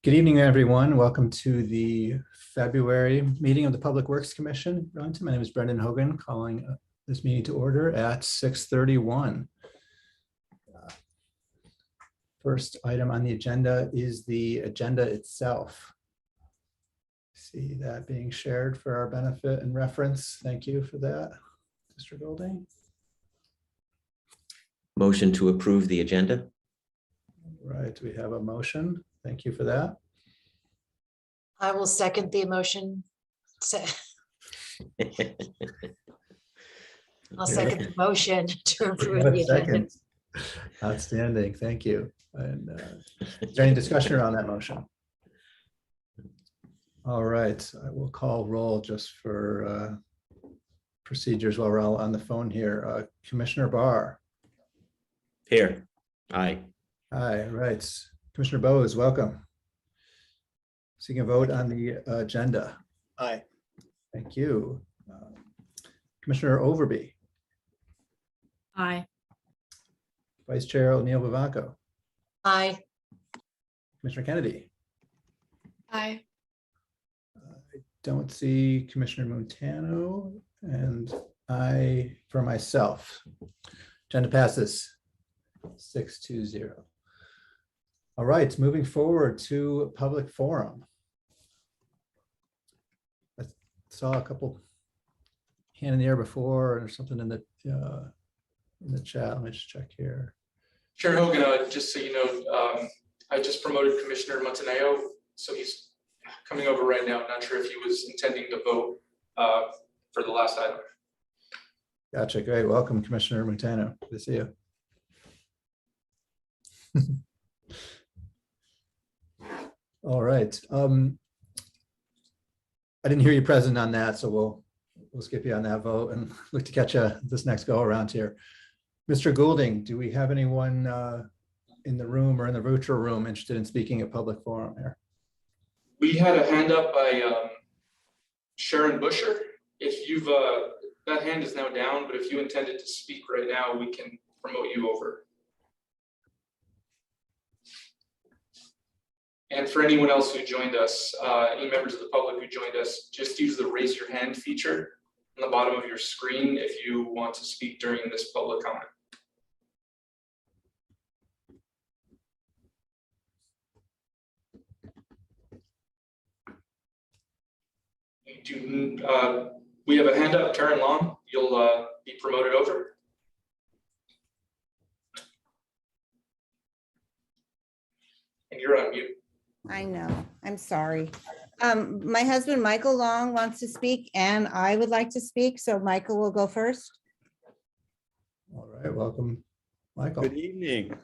Good evening, everyone. Welcome to the February meeting of the Public Works Commission. Burlington. My name is Brendan Hogan, calling this meeting to order at 6:31. First item on the agenda is the agenda itself. See that being shared for our benefit and reference. Thank you for that, Mr. Golding. Motion to approve the agenda. Right, we have a motion. Thank you for that. I will second the motion. I'll second the motion to approve the agenda. Outstanding, thank you. And is there any discussion around that motion? All right, I will call roll just for procedures while we're all on the phone here. Commissioner Barr. Here. Aye. Aye, right. Commissioner Bowes, welcome. Seeking a vote on the agenda. Aye. Thank you. Commissioner Overby. Aye. Vice Chair O'Neill Vivanco. Aye. Commissioner Kennedy. Aye. I don't see Commissioner Montano, and I, for myself. Agenda passes 6-0. All right, moving forward to public forum. I saw a couple hand in the air before or something in the chat. Let me just check here. Chair Hogan, just so you know, I just promoted Commissioner Montaneo, so he's coming over right now. I'm not sure if he was intending to vote for the last item. Gotcha, great. Welcome, Commissioner Montano. Good to see you. All right. I didn't hear you present on that, so we'll skip you on that vote and look to catch you this next go around here. Mr. Goulding, do we have anyone in the room or in the virtual room interested in speaking at public forum here? We had a hand up by Sharon Busher. If you've that hand is now down, but if you intended to speak right now, we can promote you over. And for anyone else who joined us, any members of the public who joined us, just use the raise your hand feature on the bottom of your screen if you want to speak during this public comment. We have a hand up, Taryn Long. You'll be promoted over. And you're on mute. I know, I'm sorry. My husband, Michael Long, wants to speak and I would like to speak. So Michael will go first. All right, welcome, Michael. Good evening.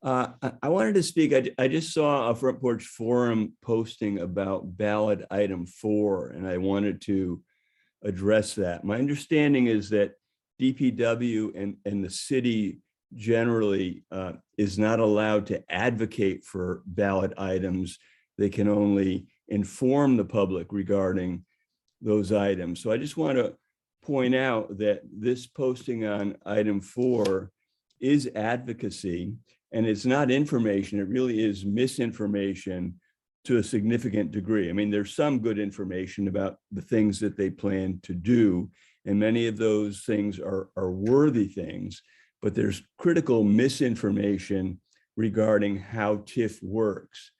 I wanted to speak. I just saw a Front Porch Forum posting about ballot item 4, and I wanted to address that. My understanding is that DPW and the city generally is not allowed to advocate for ballot items. They can only inform the public regarding those items. So I just want to point out that this posting on item 4 is advocacy, and it's not information. It really is misinformation to a significant degree. I mean, there's some good information about the things that they plan to do, and many of those things are worthy things, but there's critical misinformation regarding how TIF works,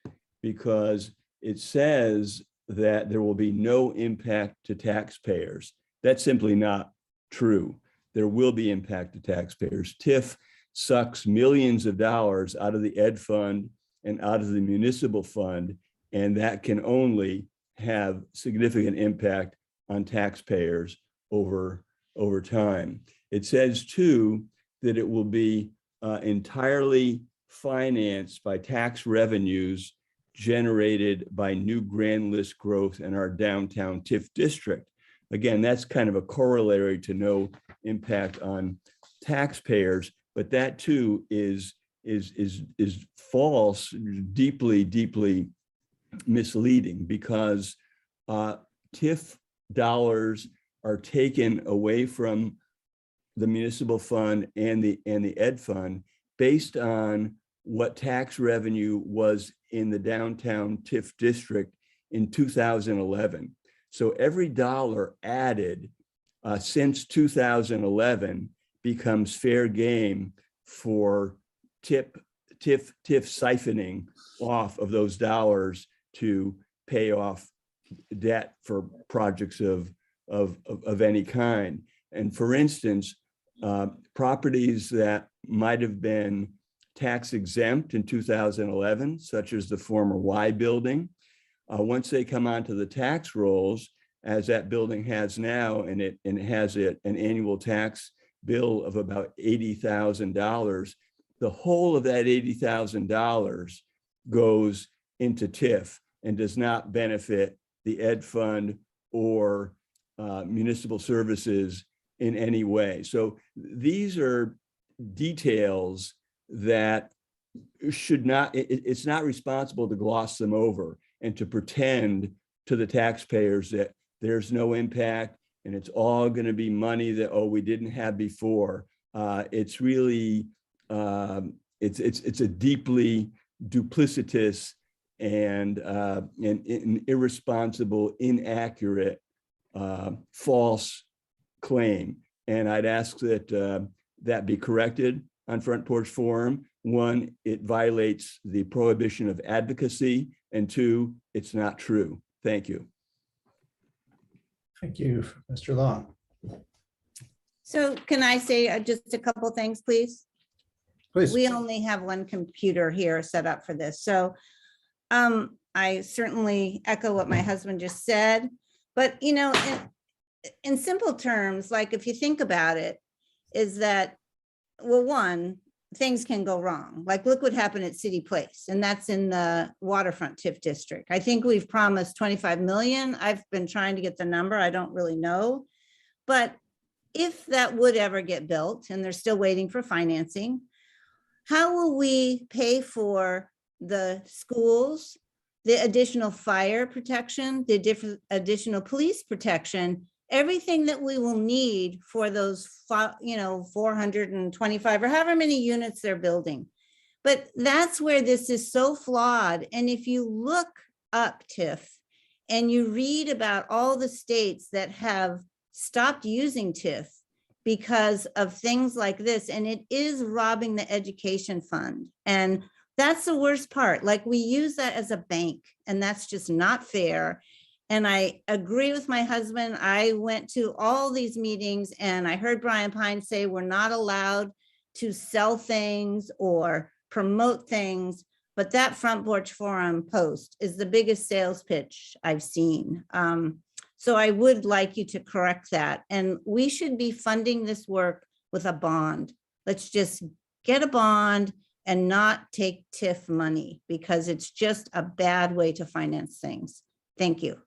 because it says that there will be no impact to taxpayers. That's simply not true. There will be impact to taxpayers. TIF sucks millions of dollars out of the ed fund and out of the municipal fund, and that can only have significant impact on taxpayers over time. It says too that it will be entirely financed by tax revenues generated by new grand list growth in our downtown TIF district. Again, that's kind of a corollary to no impact on taxpayers, but that too is false, deeply misleading, because TIF dollars are taken away from the municipal fund and the ed fund based on what tax revenue was in the downtown TIF district in 2011. So every dollar added since 2011 becomes fair game for TIF siphoning off of those dollars to pay off debt for projects of any kind. And for instance, properties that might have been tax exempt in 2011, such as the former Y building, once they come onto the tax rolls, as that building has now, and it has an annual tax bill of about $80,000, the whole of that $80,000 goes into TIF and does not benefit the ed fund or municipal services in any way. So these are details that should not, it's not responsible to gloss them over and to pretend to the taxpayers that there's no impact and it's all going to be money that, oh, we didn't have before. It's really, it's a deeply duplicitous and irresponsible, inaccurate, false claim. And I'd ask that that be corrected on Front Porch Forum. One, it violates the prohibition of advocacy, and two, it's not true. Thank you. Thank you, Mr. Long. So can I say just a couple things, please? Please. We only have one computer here set up for this. So I certainly echo what my husband just said, but you know, in simple terms, like if you think about it, is that, well, one, things can go wrong. Like look what happened at City Place, and that's in the waterfront TIF district. I think we've promised 25 million. I've been trying to get the number. I don't really know. But if that would ever get built and they're still waiting for financing, how will we pay for the schools, the additional fire protection, the additional police protection, everything that we will need for those, 425 or however many units they're building. But that's where this is so flawed. And if you look up TIF and you read about all the states that have stopped using TIF because of things like this, and it is robbing the education fund. And that's the worst part. Like we use that as a bank, and that's just not fair. And I agree with my husband. I went to all these meetings and I heard Brian Pine say we're not allowed to sell things or promote things, but that Front Porch Forum post is the biggest sales pitch I've seen. So I would like you to correct that. And we should be funding this work with a bond. Let's just get a bond and not take TIF money because it's just a bad way to finance things. Thank you.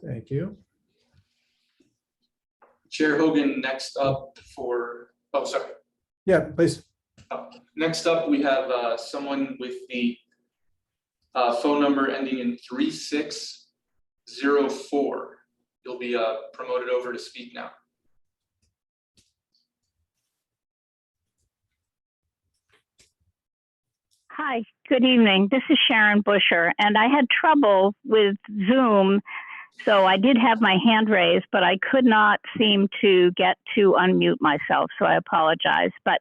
Thank you. Chair Hogan, next up for, oh, sorry. Yeah, please. Next up, we have someone with the phone number ending in 3604. You'll be promoted over to speak now. Hi, good evening. This is Sharon Busher, and I had trouble with Zoom. So I did have my hand raised, but I could not seem to get to unmute myself. So I apologize. But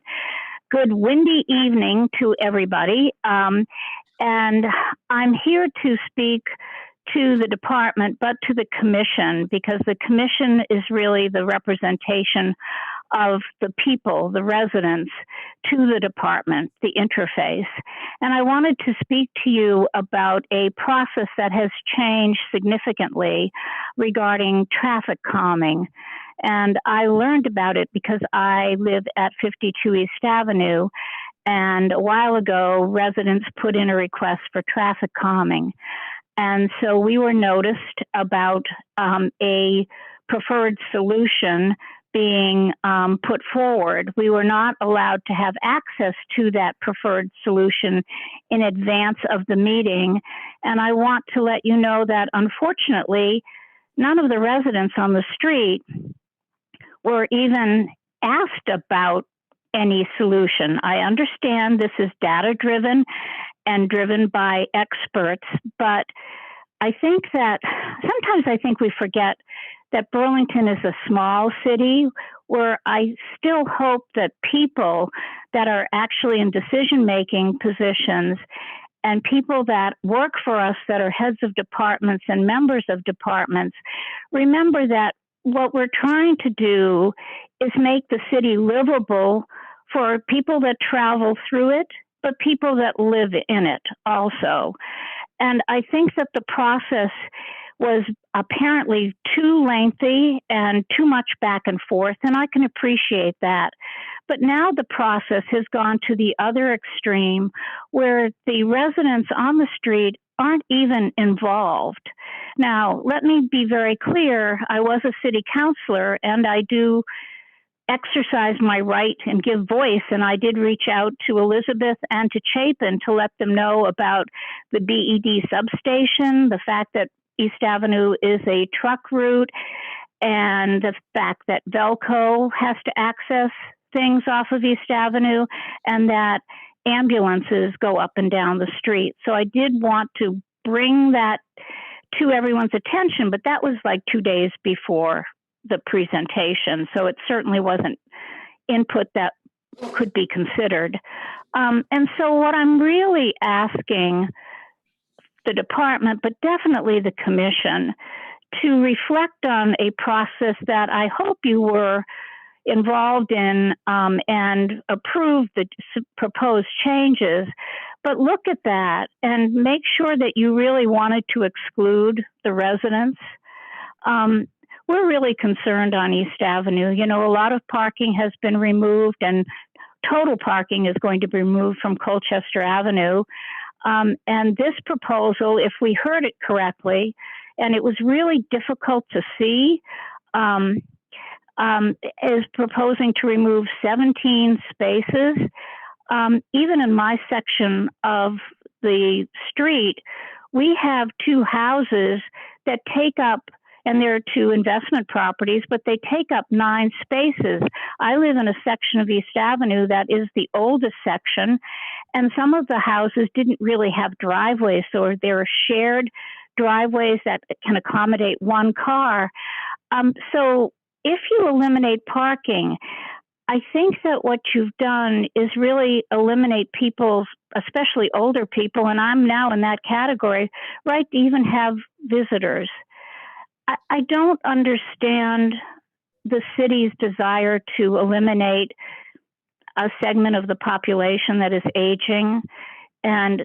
good windy evening to everybody. And I'm here to speak to the department, but to the commission, because the commission is really the representation of the people, the residents, to the department, the interface. And I wanted to speak to you about a process that has changed significantly regarding traffic calming. And I learned about it because I live at 52 East Avenue. And a while ago, residents put in a request for traffic calming. And so we were noticed about a preferred solution being put forward. We were not allowed to have access to that preferred solution in advance of the meeting. And I want to let you know that unfortunately, none of the residents on the street were even asked about any solution. I understand this is data driven and driven by experts, but I think that sometimes I think we forget that Burlington is a small city where I still hope that people that are actually in decision-making positions and people that work for us that are heads of departments and members of departments, remember that what we're trying to do is make the city livable for people that travel through it, but people that live in it also. And I think that the process was apparently too lengthy and too much back and forth, and I can appreciate that. But now the process has gone to the other extreme where the residents on the street aren't even involved. Now, let me be very clear. I was a city councilor and I do exercise my right and give voice. And I did reach out to Elizabeth and to Chapin to let them know about the BED substation, the fact that East Avenue is a truck route, and the fact that Velco has to access things off of East Avenue, and that ambulances go up and down the street. So I did want to bring that to everyone's attention, but that was like 2 days before the presentation. So it certainly wasn't input that could be considered. And so what I'm really asking the department, but definitely the commission, to reflect on a process that I hope you were involved in and approve the proposed changes, but look at that and make sure that you really wanted to exclude the residents. We're really concerned on East Avenue. You know, a lot of parking has been removed and total parking is going to be removed from Colchester Avenue. And this proposal, if we heard it correctly, and it was really difficult to see, is proposing to remove 17 spaces. Even in my section of the street, we have 2 houses that take up, and there are 2 investment properties, but they take up 9 spaces. I live in a section of East Avenue that is the oldest section, and some of the houses didn't really have driveways, so there are shared driveways that can accommodate 1 car. So if you eliminate parking, I think that what you've done is really eliminate people's, especially older people, and I'm now in that category, right, to even have visitors. I don't understand the city's desire to eliminate a segment of the population that is aging and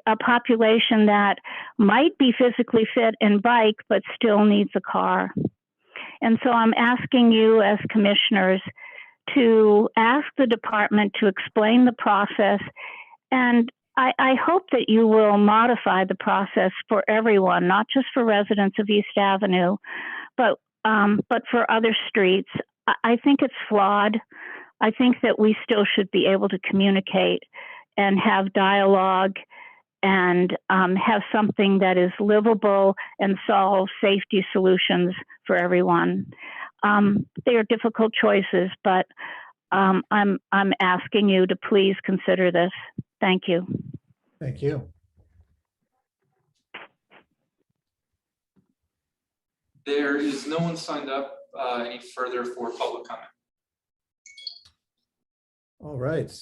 a population that might be physically fit and bike, but still needs a car. And so I'm asking you as commissioners to ask the department to explain the process, and I hope that you will modify the process for everyone, not just for residents of East Avenue, but for other streets. I think it's flawed. I think that we still should be able to communicate and have dialogue and have something that is livable and solve safety solutions for everyone. They are difficult choices, but I'm asking you to please consider this. Thank you. Thank you. There is no one signed up any further for public comment. All right.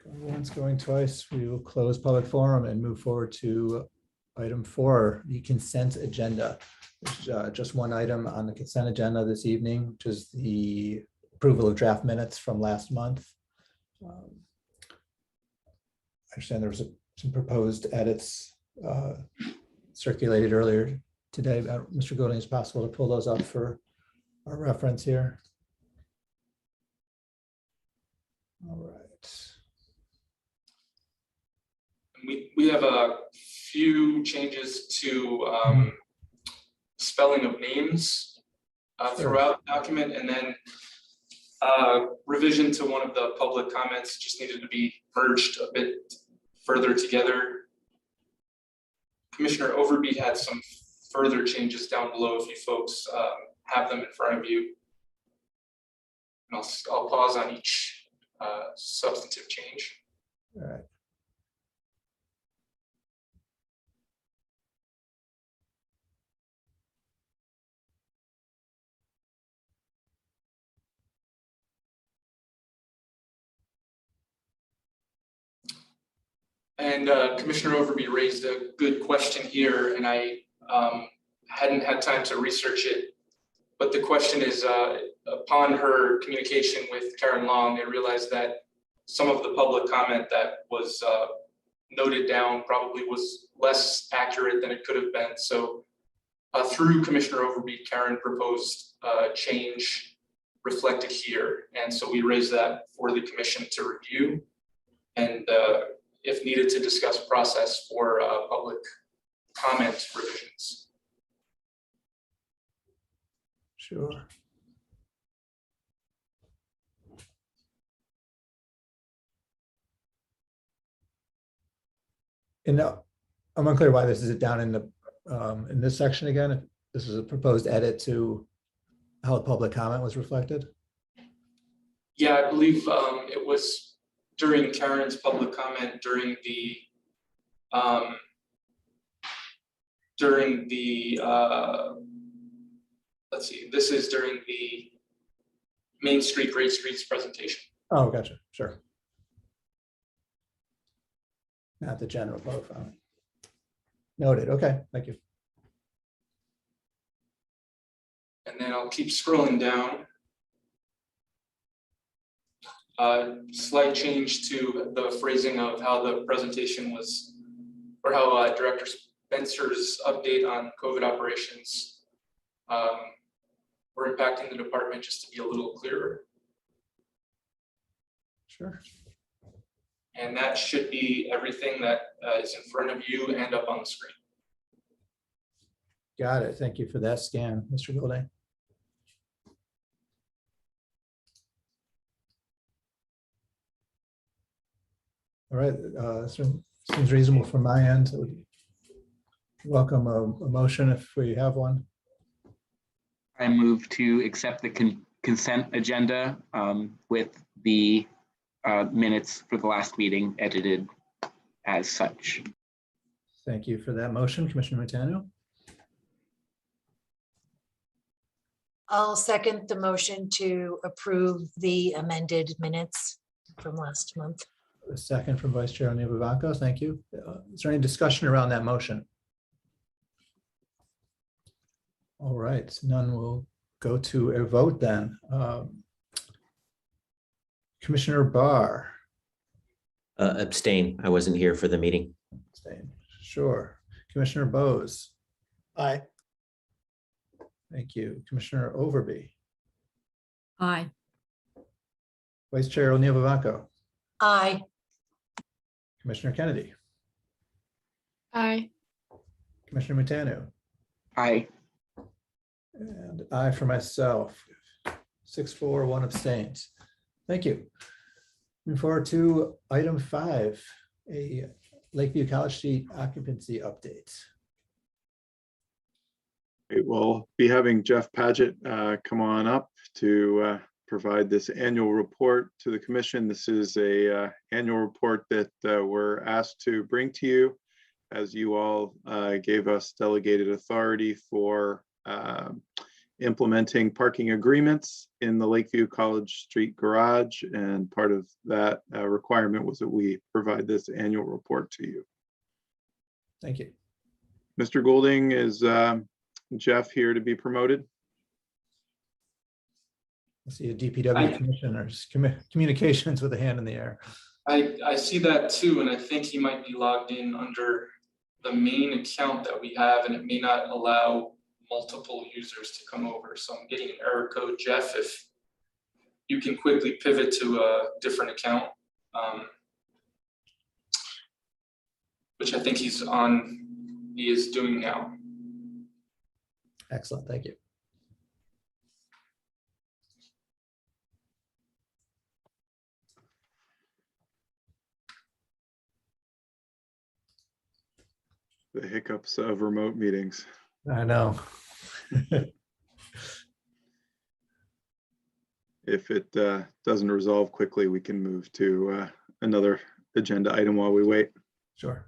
Going once, going twice, we will close public forum and move forward to item 4, the consent agenda. There's just one item on the consent agenda this evening, which is the approval of draft minutes from last month. I understand there was some proposed edits circulated earlier today. Mr. Goulding, is it possible to pull those up for our reference here? All right. We have a few changes to spelling of names throughout the document, and then revision to one of the public comments just needed to be merged a bit further together. Commissioner Overby had some further changes down below if you folks have them in front of you. And I'll pause on each substantive change. All right. And Commissioner Overby raised a good question here, and I hadn't had time to research it. But the question is, upon her communication with Karen Long, I realized that some of the public comment that was noted down probably was less accurate than it could have been. So through Commissioner Overby, Karen proposed change reflected here. And so we raised that for the commission to review and if needed to discuss process for public comment revisions. Sure. And now, I'm unclear why this is down in the in this section again. This is a proposed edit to how the public comment was reflected. Yeah, I believe it was during Karen's public comment during the let's see, this is during the Main Street, Great Streets presentation. Oh, gotcha. Sure. Not the general profile. Noted. Okay, thank you. And then I'll keep scrolling down. Slight change to the phrasing of how the presentation was, or how Director Spencer's update on COVID operations were impacting the department, just to be a little clearer. Sure. And that should be everything that is in front of you and up on the screen. Got it. Thank you for that scan, Mr. Goulding. All right, seems reasonable from my end. So welcome a motion if we have one. I move to accept the consent agenda with the minutes for the last meeting edited as such. Thank you for that motion, Commissioner Montano. I'll second the motion to approve the amended minutes from last month. A second from Vice Chair O'Neill-Vivanco. Thank you. Is there any discussion around that motion? All right, none. Will go to a vote then. Commissioner Barr. Abstain. I wasn't here for the meeting. Abstain. Sure. Commissioner Bose. Aye. Thank you. Commissioner Overby. Aye. Vice Chair O'Neill-Vivanco. Aye. Commissioner Kennedy. Aye. Commissioner Montano. Aye. And I for myself. 6-4, 1 abstains. Thank you. Moving forward to item 5, a Lakeview College Street occupancy update. We'll be having Jeff Paget come on up to provide this annual report to the commission. This is a annual report that we're asked to bring to you as you all gave us delegated authority for implementing parking agreements in the Lakeview College Street garage. And part of that requirement was that we provide this annual report to you. Thank you. Mr. Goulding, is Jeff here to be promoted? I see a DPW commissioner's communications with a hand in the air. I see that too, and I think he might be logged in under the main account that we have, and it may not allow multiple users to come over. So I'm getting an error code. Jeff, if you can quickly pivot to a different account, which I think he is doing now. Excellent, thank you. The hiccups of remote meetings. I know. if it doesn't resolve quickly, we can move to another agenda item while we wait. Sure.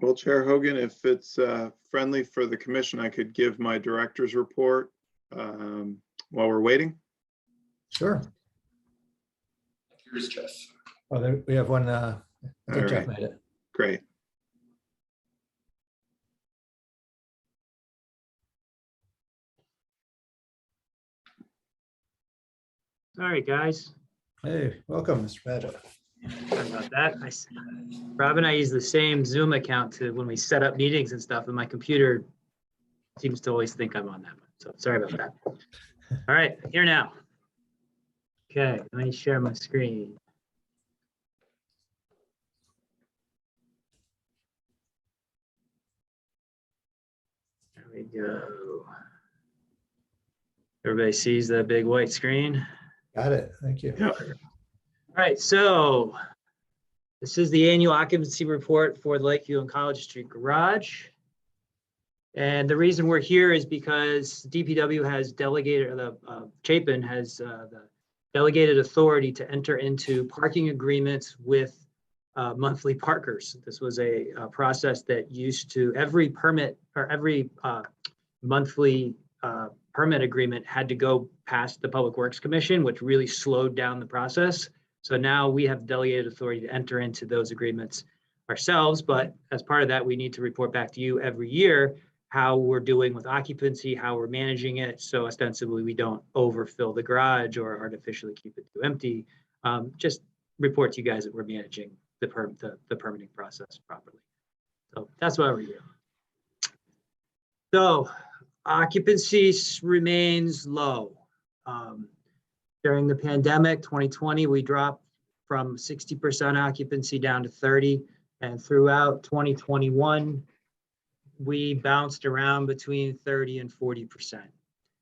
Well, Chair Hogan, if it's friendly for the commission, I could give my director's report while we're waiting. Sure. Here's Jeff. Oh, there, we have one. I think All Jeff right. made it. Great. All right, guys. Hey, welcome, Mr. Badger. Sorry about that. Rob and I use the same Zoom account to when we set up meetings and stuff, and my computer seems to always think I'm on that one. So sorry about that. All right, here now. Okay, let me share my screen. There we go. Everybody sees the big white screen? Got it. Thank you. Yeah. All right, so this is the annual occupancy report for the Lakeview and College Street Garage. And the reason we're here is because DPW has delegated, or the Chapin has the delegated authority to enter into parking agreements with monthly parkers. This was a process that used to, every permit or every monthly permit agreement had to go past the Public Works Commission, which really slowed down the process. So now we have delegated authority to enter into those agreements ourselves, but as part of that, we need to report back to you every year how we're doing with occupancy, how we're managing it. So ostensibly we don't overfill the garage or artificially keep it too empty. Just report to you guys that we're managing the permitting process properly. So that's why we're here. So occupancy remains low. During the pandemic, 2020, we dropped from 60% occupancy down to 30, and throughout 2021, we bounced around between 30 and 40%.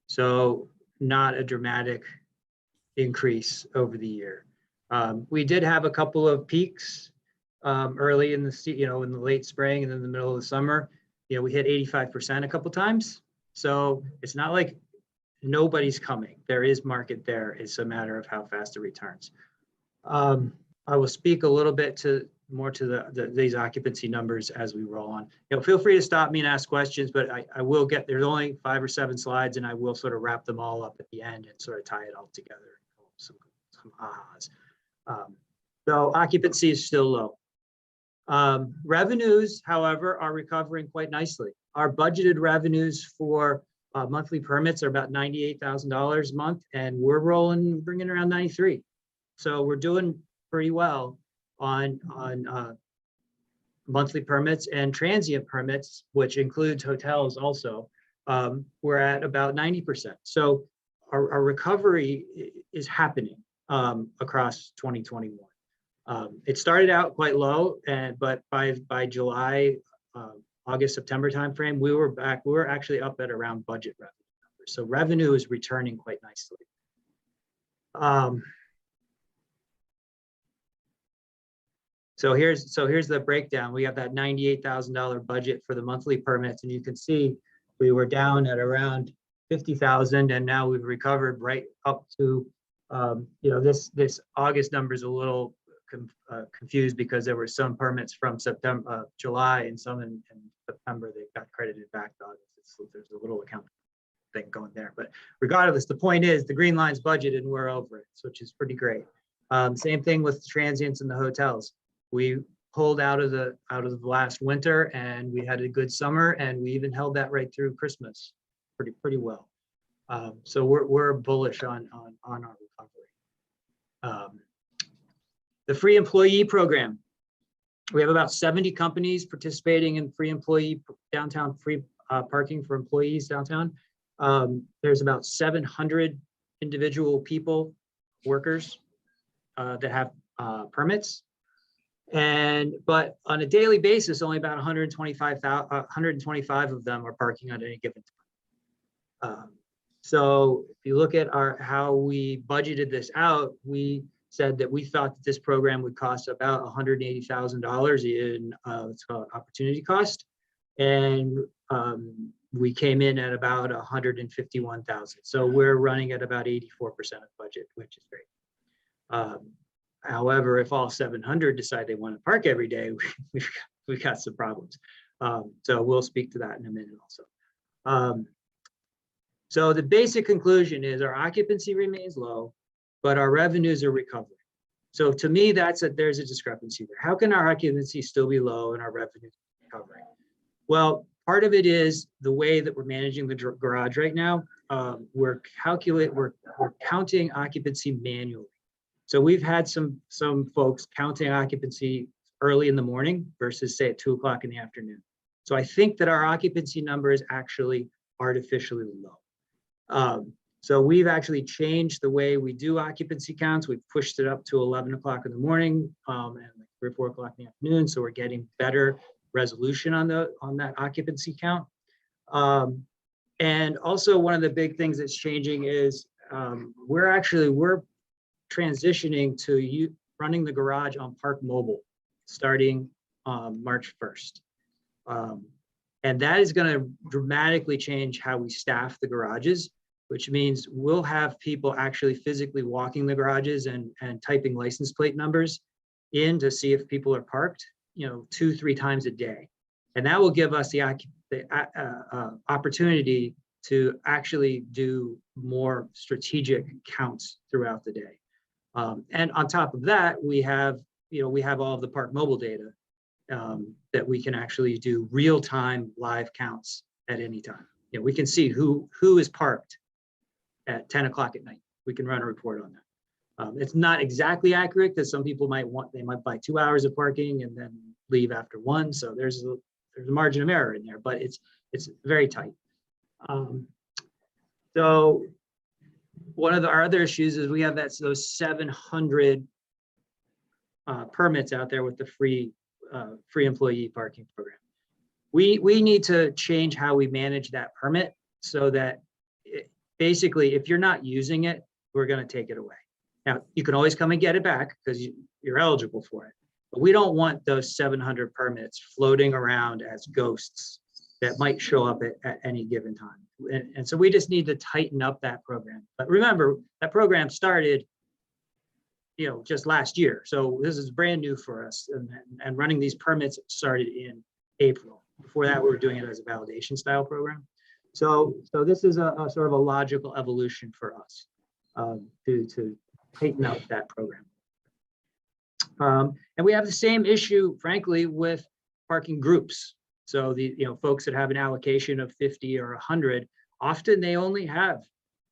So not a dramatic increase over the year. We did have a couple of peaks early in the, in the late spring and then the middle of the summer. We hit 85% a couple times. So it's not like nobody's coming. There is market there. It's a matter of how fast it returns. I will speak a little bit more to these occupancy numbers as we roll on. Feel free to stop me and ask questions, but I will get, there's only 5 or 7 slides and I will sort of wrap them all up at the end and sort of tie it all together. Some ahas. So occupancy is still low. Revenues, however, are recovering quite nicely. Our budgeted revenues for monthly permits are about $98,000 a month, and we're bringing around 93. So we're doing pretty well on monthly permits and transient permits, which includes hotels also. We're at about 90%. So our recovery is happening across 2021. It started out quite low, but by July, August, September timeframe, we were back. We were actually up at around budget revenue numbers. So revenue is returning quite nicely. So here's the breakdown. We have that $98,000 budget for the monthly permits, and you can see we were down at around 50,000, and now we've recovered right up to this August number is a little confused because there were some permits from July and some in September that got credited back to August. There's a little account thing going there, but regardless, the point is the green line's budgeted and we're over it, which is pretty great. Same thing with the transients and the hotels. We pulled out of the last winter and we had a good summer, and we even held that right through Christmas pretty well. So we're bullish on our recovery. The free employee program. We have about 70 companies participating in free employee downtown, free parking for employees downtown. There's about 700 individual people workers that have permits. But on a daily basis, only about 125 of them are parking at any given time. So if you look at how we budgeted this out, we said that we thought that this program would cost about $180,000 in what's called opportunity cost. And we came in at about 151,000. So we're running at about 84% of budget, which is great. However, if all 700 decide they want to park every day, we've got some problems. So we'll speak to that in a minute also. So the basic conclusion is our occupancy remains low, but our revenues are recovering. So to me, there's a discrepancy there. How can our occupancy still be low and our revenues recovering? Well, part of it is the way that we're managing the garage right now. We're counting occupancy manually. So we've had some folks counting occupancy early in the morning versus say at 2 o'clock in the afternoon. So I think that our occupancy number is actually artificially low. So we've actually changed the way we do occupancy counts. We've pushed it up to 11 o'clock in the morning and 3 or 4 o'clock in the afternoon. So we're getting better resolution on that occupancy count. And also one of the big things that's changing is we're transitioning to running the garage on Park Mobile starting March 1st. And that is going to dramatically change how we staff the garages, which means we'll have people actually physically walking the garages and typing license plate numbers in to see if people are parked, 2-3 times a day. And that will give us the opportunity to actually do more strategic counts throughout the day. And on top of that, we have all of the Park Mobile data that we can actually do real-time live counts at any time. We can see who is parked at 10 o'clock at night. We can run a report on that. It's not exactly accurate because some people might buy 2 hours of parking and then leave after 1. So there's a margin of error in there, but it's very tight. So one of our other issues is we have those 700 permits out there with the free employee parking program. We need to change how we manage that permit so that basically, if you're not using it, we're going to take it away. Now, you can always come and get it back because you're eligible for it. But we don't want those 700 permits floating around as ghosts that might show up at any given time. And so we just need to tighten up that program. But remember, that program started just last year. So this is brand new for us. And running these permits started in April. Before that, we were doing it as a validation style program. So this is a sort of a logical evolution for us to tighten up that program. And we have the same issue, frankly, with parking groups. So the folks that have an allocation of 50 or 100, often they only have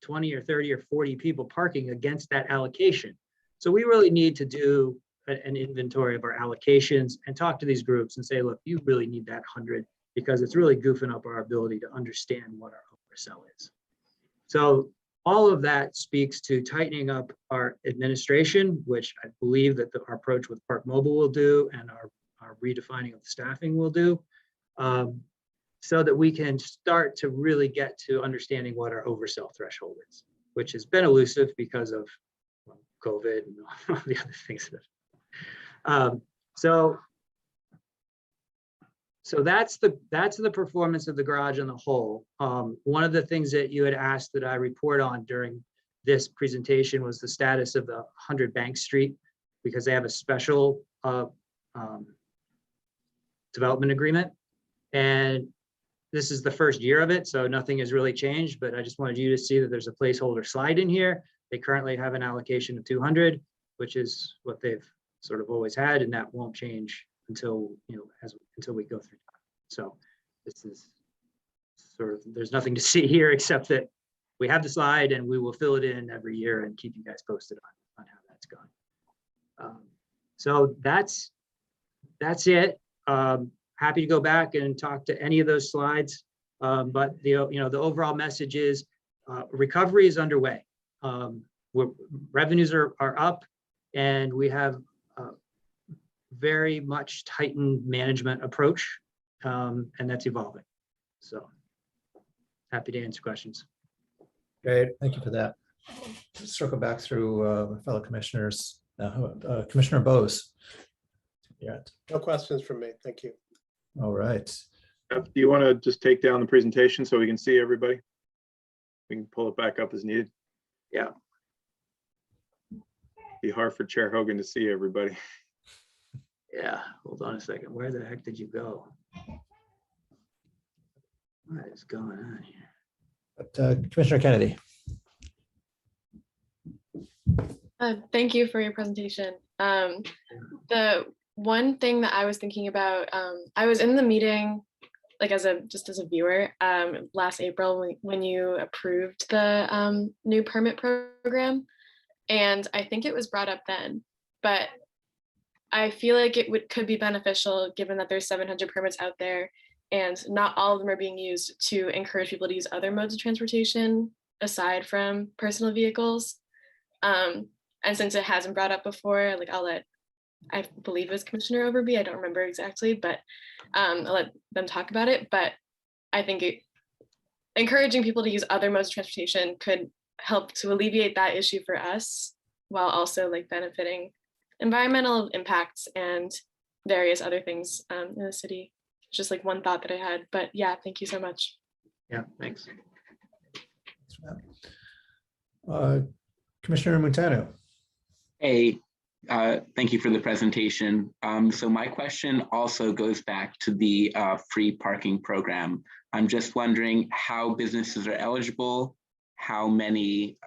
20 or 30 or 40 people parking against that allocation. So we really need to do an inventory of our allocations and talk to these groups and say, look, you really need that 100 because it's really goofing up our ability to understand what our oversell is. So all of that speaks to tightening up our administration, which I believe that our approach with Park Mobile will do and our redefining of the staffing will do, so that we can start to really get to understanding what our oversell threshold is, which has been elusive because of COVID and all the other things. So that's the performance of the garage on the whole. One of the things that you had asked that I report on during this presentation was the status of the 100 Bank Street, because they have a special development agreement. And this is the first year of it, so nothing has really changed, but I just wanted you to see that there's a placeholder slide in here. They currently have an allocation of 200, which is what they've sort of always had, and that won't change until until we go through time. So this is sort of, there's nothing to see here except that we have the slide and we will fill it in every year and keep you guys posted on how that's going. So that's it. Happy to go back and talk to any of those slides, but the overall message is recovery is underway. revenues are up, and we have a very much tightened management approach, and that's evolving. So happy to answer questions. Great, thank you for that. Let's circle back through fellow commissioners. Commissioner Bose. Yeah, No questions from me. Thank you. all right. Do you want to just take down the presentation so we can see everybody? We can pull it back up as needed. Yeah. Be hard for Chair Hogan to see everybody. Yeah, hold on a second. Where the heck did you go? What is going on here? But, Commissioner Kennedy. Thank you for your presentation. The one thing that I was thinking about, I was in the meeting, like just as a viewer, last April when you approved the new permit program, and I think it was brought up then, but I feel like it could be beneficial given that there's 700 permits out there, and not all of them are being used to encourage people to use other modes of transportation aside from personal vehicles. And since it hasn't brought up before, like I believe it was Commissioner Overby, I don't remember exactly, but I'll let them talk about it. But I think encouraging people to use other modes of transportation could help to alleviate that issue for us, while also like benefiting environmental impacts and various other things in the city. Just like one thought that I had, but yeah, thank you so much. Yeah, thanks. Commissioner Montano. Hey, thank you for the presentation. So my question also goes back to the free parking program. I'm just wondering how businesses are eligible, how many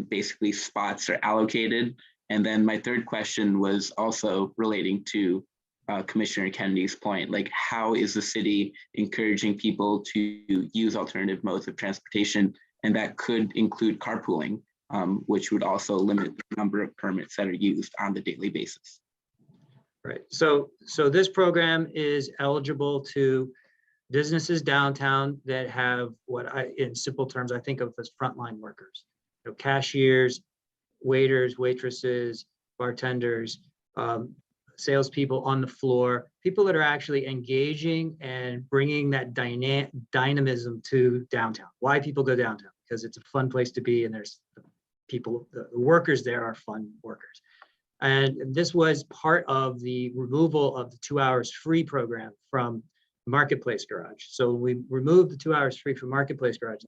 basically spots are allocated. And then my third question was also relating to Commissioner Kennedy's point, like how is the city encouraging people to use alternative modes of transportation? And that could include carpooling, which would also limit the number of permits that are used on the daily basis. Right. So this program is eligible to businesses downtown that have what in simple terms, I think of as frontline workers, cashiers, waiters, waitresses, bartenders, salespeople on the floor, people that are actually engaging and bringing that dynamism to downtown. Why people go downtown? Because it's a fun place to be, and there's people, the workers there are fun workers. And this was part of the removal of the 2 hours free program from Marketplace Garage. So we removed the 2 hours free from Marketplace Garage,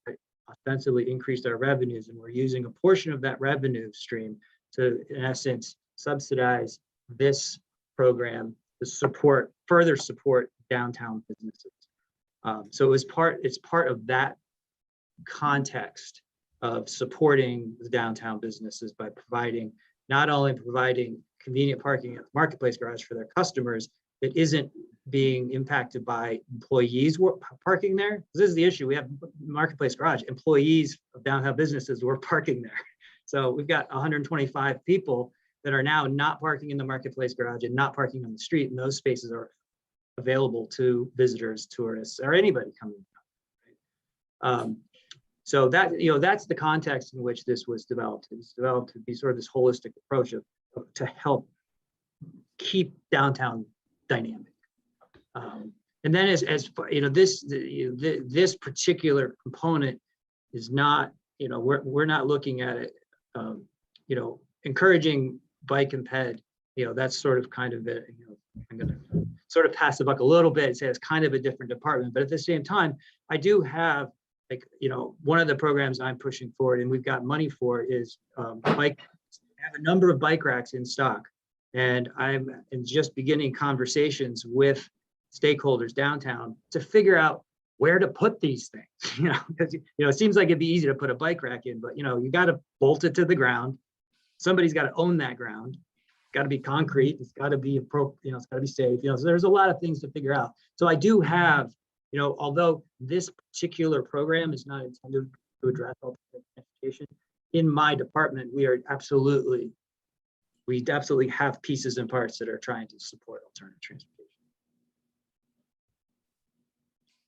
ostensibly increased our revenues, and we're using a portion of that revenue stream to, in essence, subsidize this program to further support downtown businesses. So it's part of that context of supporting the downtown businesses by not only providing convenient parking at the Marketplace Garage for their customers that isn't being impacted by employees parking there. This is the issue. We have Marketplace Garage, employees of downtown businesses who are parking there. So we've got 125 people that are now not parking in the Marketplace Garage and not parking on the street, and those spaces are available to visitors, tourists, or anybody coming down. Right? So that, that's the context in which this was developed. It was developed to be sort of this holistic approach to help keep downtown dynamic. And then this particular component is not, we're not looking at it, encouraging bike and ped, that's sort of kind of it, I'm gonna sort of pass the buck a little bit and say it's kind of a different department, but at the same time, I do have one of the programs I'm pushing forward and we've got money for is bike. I have a number of bike racks in stock, and I'm just beginning conversations with stakeholders downtown to figure out where to put these things. Because it seems like it'd be easy to put a bike rack in, but you got to bolt it to the ground. Somebody's got to own that ground. It's got to be concrete. It's got to be it's got to be safe. So there's a lot of things to figure out. So I do have, although this particular program is not intended to address alternative transportation, in my department, we absolutely have pieces and parts that are trying to support alternative transportation.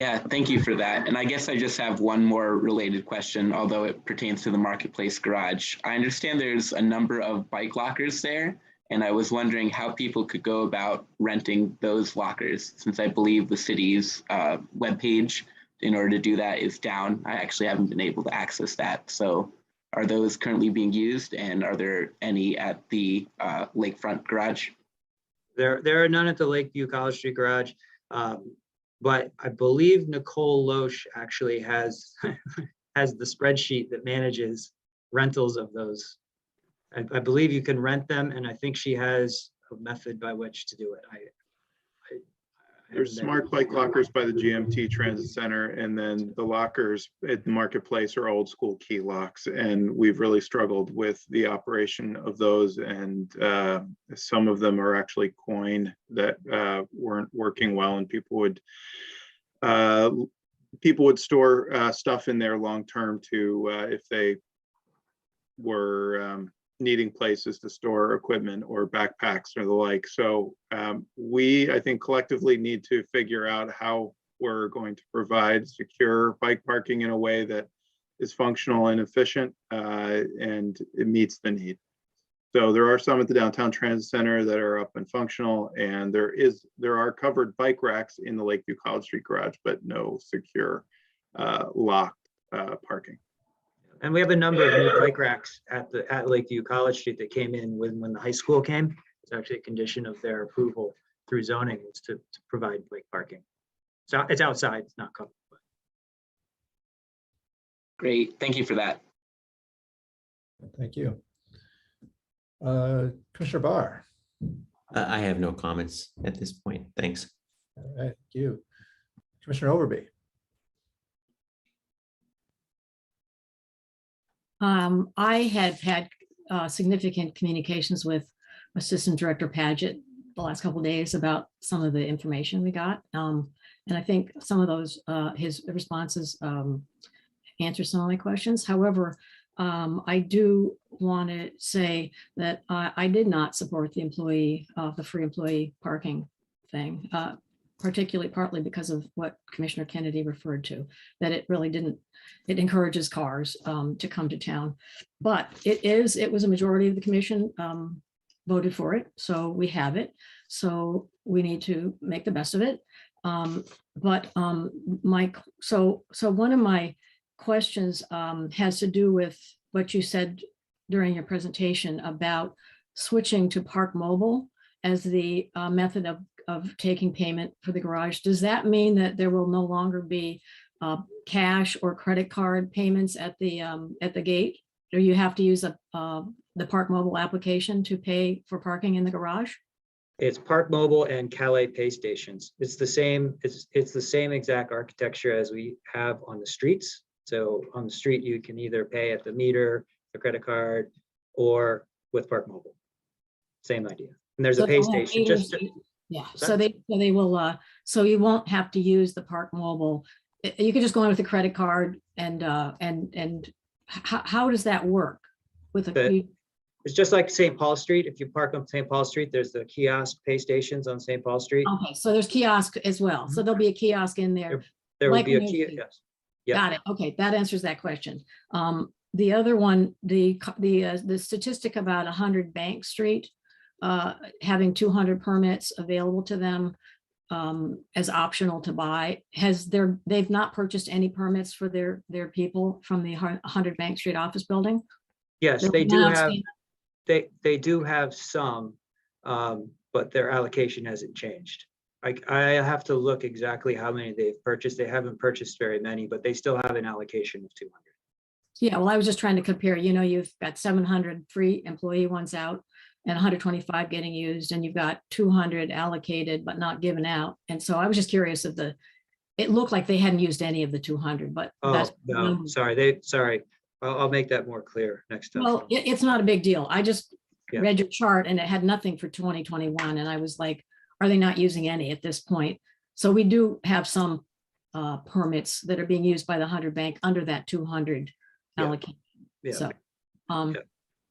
Yeah, thank you for that. And I guess I just have one more related question, although it pertains to the Marketplace Garage. I understand there's a number of bike lockers there, and I was wondering how people could go about renting those lockers, since I believe the city's webpage in order to do that is down. I actually haven't been able to access that. So are those currently being used, and are there any at the Lakefront Garage? There are none at the Lakeview College Street Garage. But I believe Nicole Loesch actually has has the spreadsheet that manages rentals of those. I believe you can rent them, and I think she has a method by which to do it. There's smart bike lockers by the GMT Transit Center, and then the lockers at the Marketplace are old school key locks. And we've really struggled with the operation of those. And some of them are actually coin that weren't working well, and people would store stuff in there long term to if they were needing places to store equipment or backpacks or the like. So we, I think, collectively need to figure out how we're going to provide secure bike parking in a way that is functional and efficient, and it meets the need. So there are some at the Downtown Transit Center that are up and functional, and there are covered bike racks in the Lakeview College Street Garage, but no secure locked parking. And we have a number of new bike racks at Lakeview College Street that came in when the high school came. It's actually a condition of their approval through zoning was to provide bike parking. So it's outside, it's not covered. Great, thank you for that. Thank you. Commissioner Barr. I have no comments at this point. Thanks. All right, thank you. Commissioner Overby. I have had significant communications with Assistant Director Paget the last couple of days about some of the information we got. And I think some of those, his responses answer some of my questions. However, I do want to say that I did not support the free employee parking thing, partly because of what Commissioner Kennedy referred to, that it really didn't, it encourages cars to come to town. But it was a majority of the commission voted for it. So we have it. So we need to make the best of it. So one of my questions has to do with what you said during your presentation about switching to Park Mobile as the method of taking payment for the garage. Does that mean that there will no longer be cash or credit card payments at the gate? Or you have to use the Park Mobile application to pay for parking in the garage? It's Park Mobile and Calais pay stations. It's the same. It's the same exact architecture as we have on the streets. So on the street, you can either pay at the meter, the credit card, or with Park Mobile. Same idea. And there's a pay station. Yeah. So they will. So you won't have to use the Park Mobile. You can just go in with a credit card and how does that work with a? It's just like St. Paul Street. If you park on St. Paul Street, there's the kiosk pay stations on St. Paul Street. Okay, so there's kiosk as well. So there'll be a kiosk in there. There will be a kiosk. Yes. Yep. Got it. Okay, that answers that question. The other one, the statistic about 100 Bank Street having 200 permits available to them as optional to buy. They've not purchased any permits for their people from the 100 Bank Street office building? Yes, they do have. They do have some, but their allocation hasn't changed. I have to look exactly how many they've purchased. They haven't purchased very many, but they still have an allocation of 200. Yeah, well, I was just trying to compare, you've got 700 free employee ones out and 125 getting used, and you've got 200 allocated but not given out. And so I was just curious it looked like they hadn't used any of the 200, but that's no, sorry. I'll make that more clear next time. Well, it's not a big deal. I just read your chart and it had nothing for 2021. And I was like, are they not using any at this point? So we do have some permits that are being used by the 100 Bank under that 200 allocation. Yeah. So,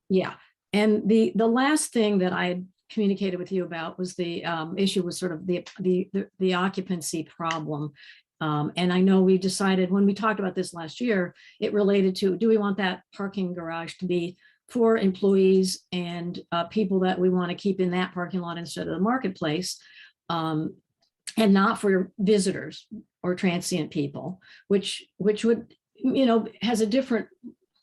yeah. And the last thing that I had communicated with you about was the issue was sort of the occupancy problem. And I know we decided when we talked about this last year, it related to, do we want that parking garage to be for employees and people that we want to keep in that parking lot instead of the marketplace, and not for visitors or transient people, which would, has a different,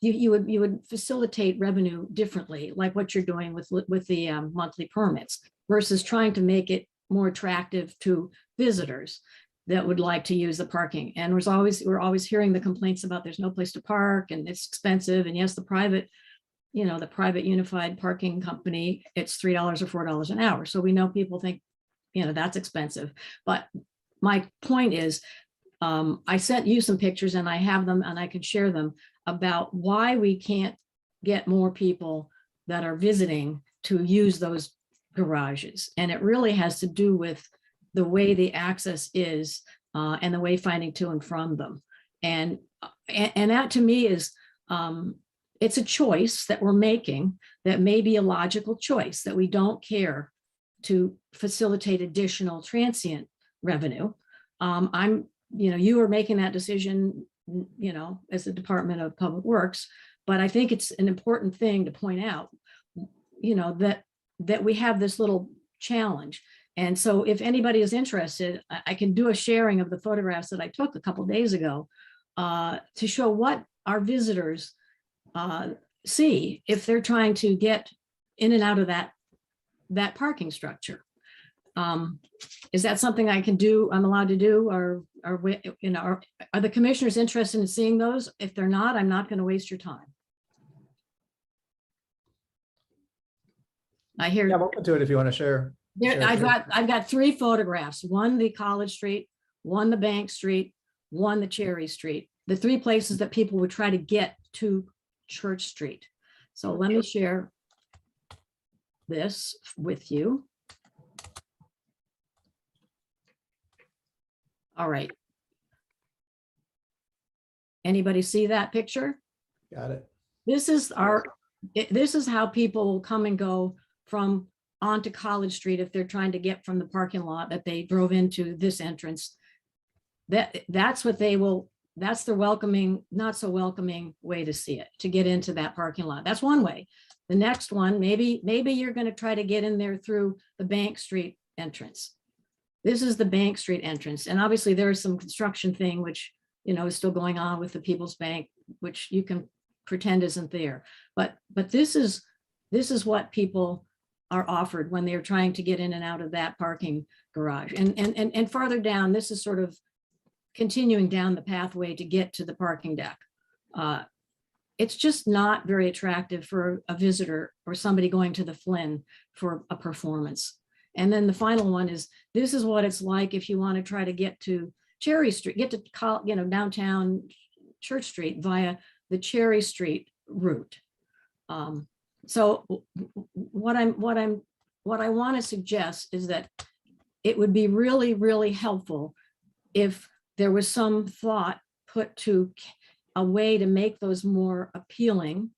you would facilitate revenue differently, like what you're doing with the monthly permits, versus trying to make it more attractive to visitors that would like to use the parking. And we're always hearing the complaints about there's no place to park and it's expensive. And yes, the private unified parking company, it's $3 or $4 an hour. So we know people think, that's expensive. But my point is, I sent you some pictures and I have them and I can share them about why we can't get more people that are visiting to use those garages. And it really has to do with the way the access is and the wayfinding to and from them. And that to me is, it's a choice that we're making that may be a logical choice, that we don't care to facilitate additional transient revenue. You are making that decision, as the Department of Public Works, but I think it's an important thing to point out, that we have this little challenge. And so if anybody is interested, I can do a sharing of the photographs that I took a couple days ago to show what our visitors see if they're trying to get in and out of that parking structure. Is that something I can do, I'm allowed to do, or are the commissioners interested in seeing those? If they're not, I'm not going to waste your time. I hear. Yeah, I'm open to it if you want to share. I've got 3 photographs, one the College Street, one the Bank Street, one the Cherry Street, the 3 places that people would try to get to Church Street. So let me share this with you. All right. Anybody see that picture? Got it. This is how people will come and go from onto College Street if they're trying to get from the parking lot that they drove into this entrance. That's what they will, that's the welcoming, not so welcoming way to see it, to get into that parking lot. That's one way. The next one, maybe you're going to try to get in there through the Bank Street entrance. This is the Bank Street entrance. And obviously there's some construction thing, which, is still going on with the People's Bank, which you can pretend isn't there. But this is what people are offered when they're trying to get in and out of that parking garage. And farther down, this is sort of continuing down the pathway to get to the parking deck. It's just not very attractive for a visitor or somebody going to the Flynn for a performance. And then the final one is, this is what it's like if you want to try to get to Cherry Street, get to downtown Church Street via the Cherry Street route. So what I want to suggest is that it would be really, really helpful if there was some thought put to a way to make those more appealing.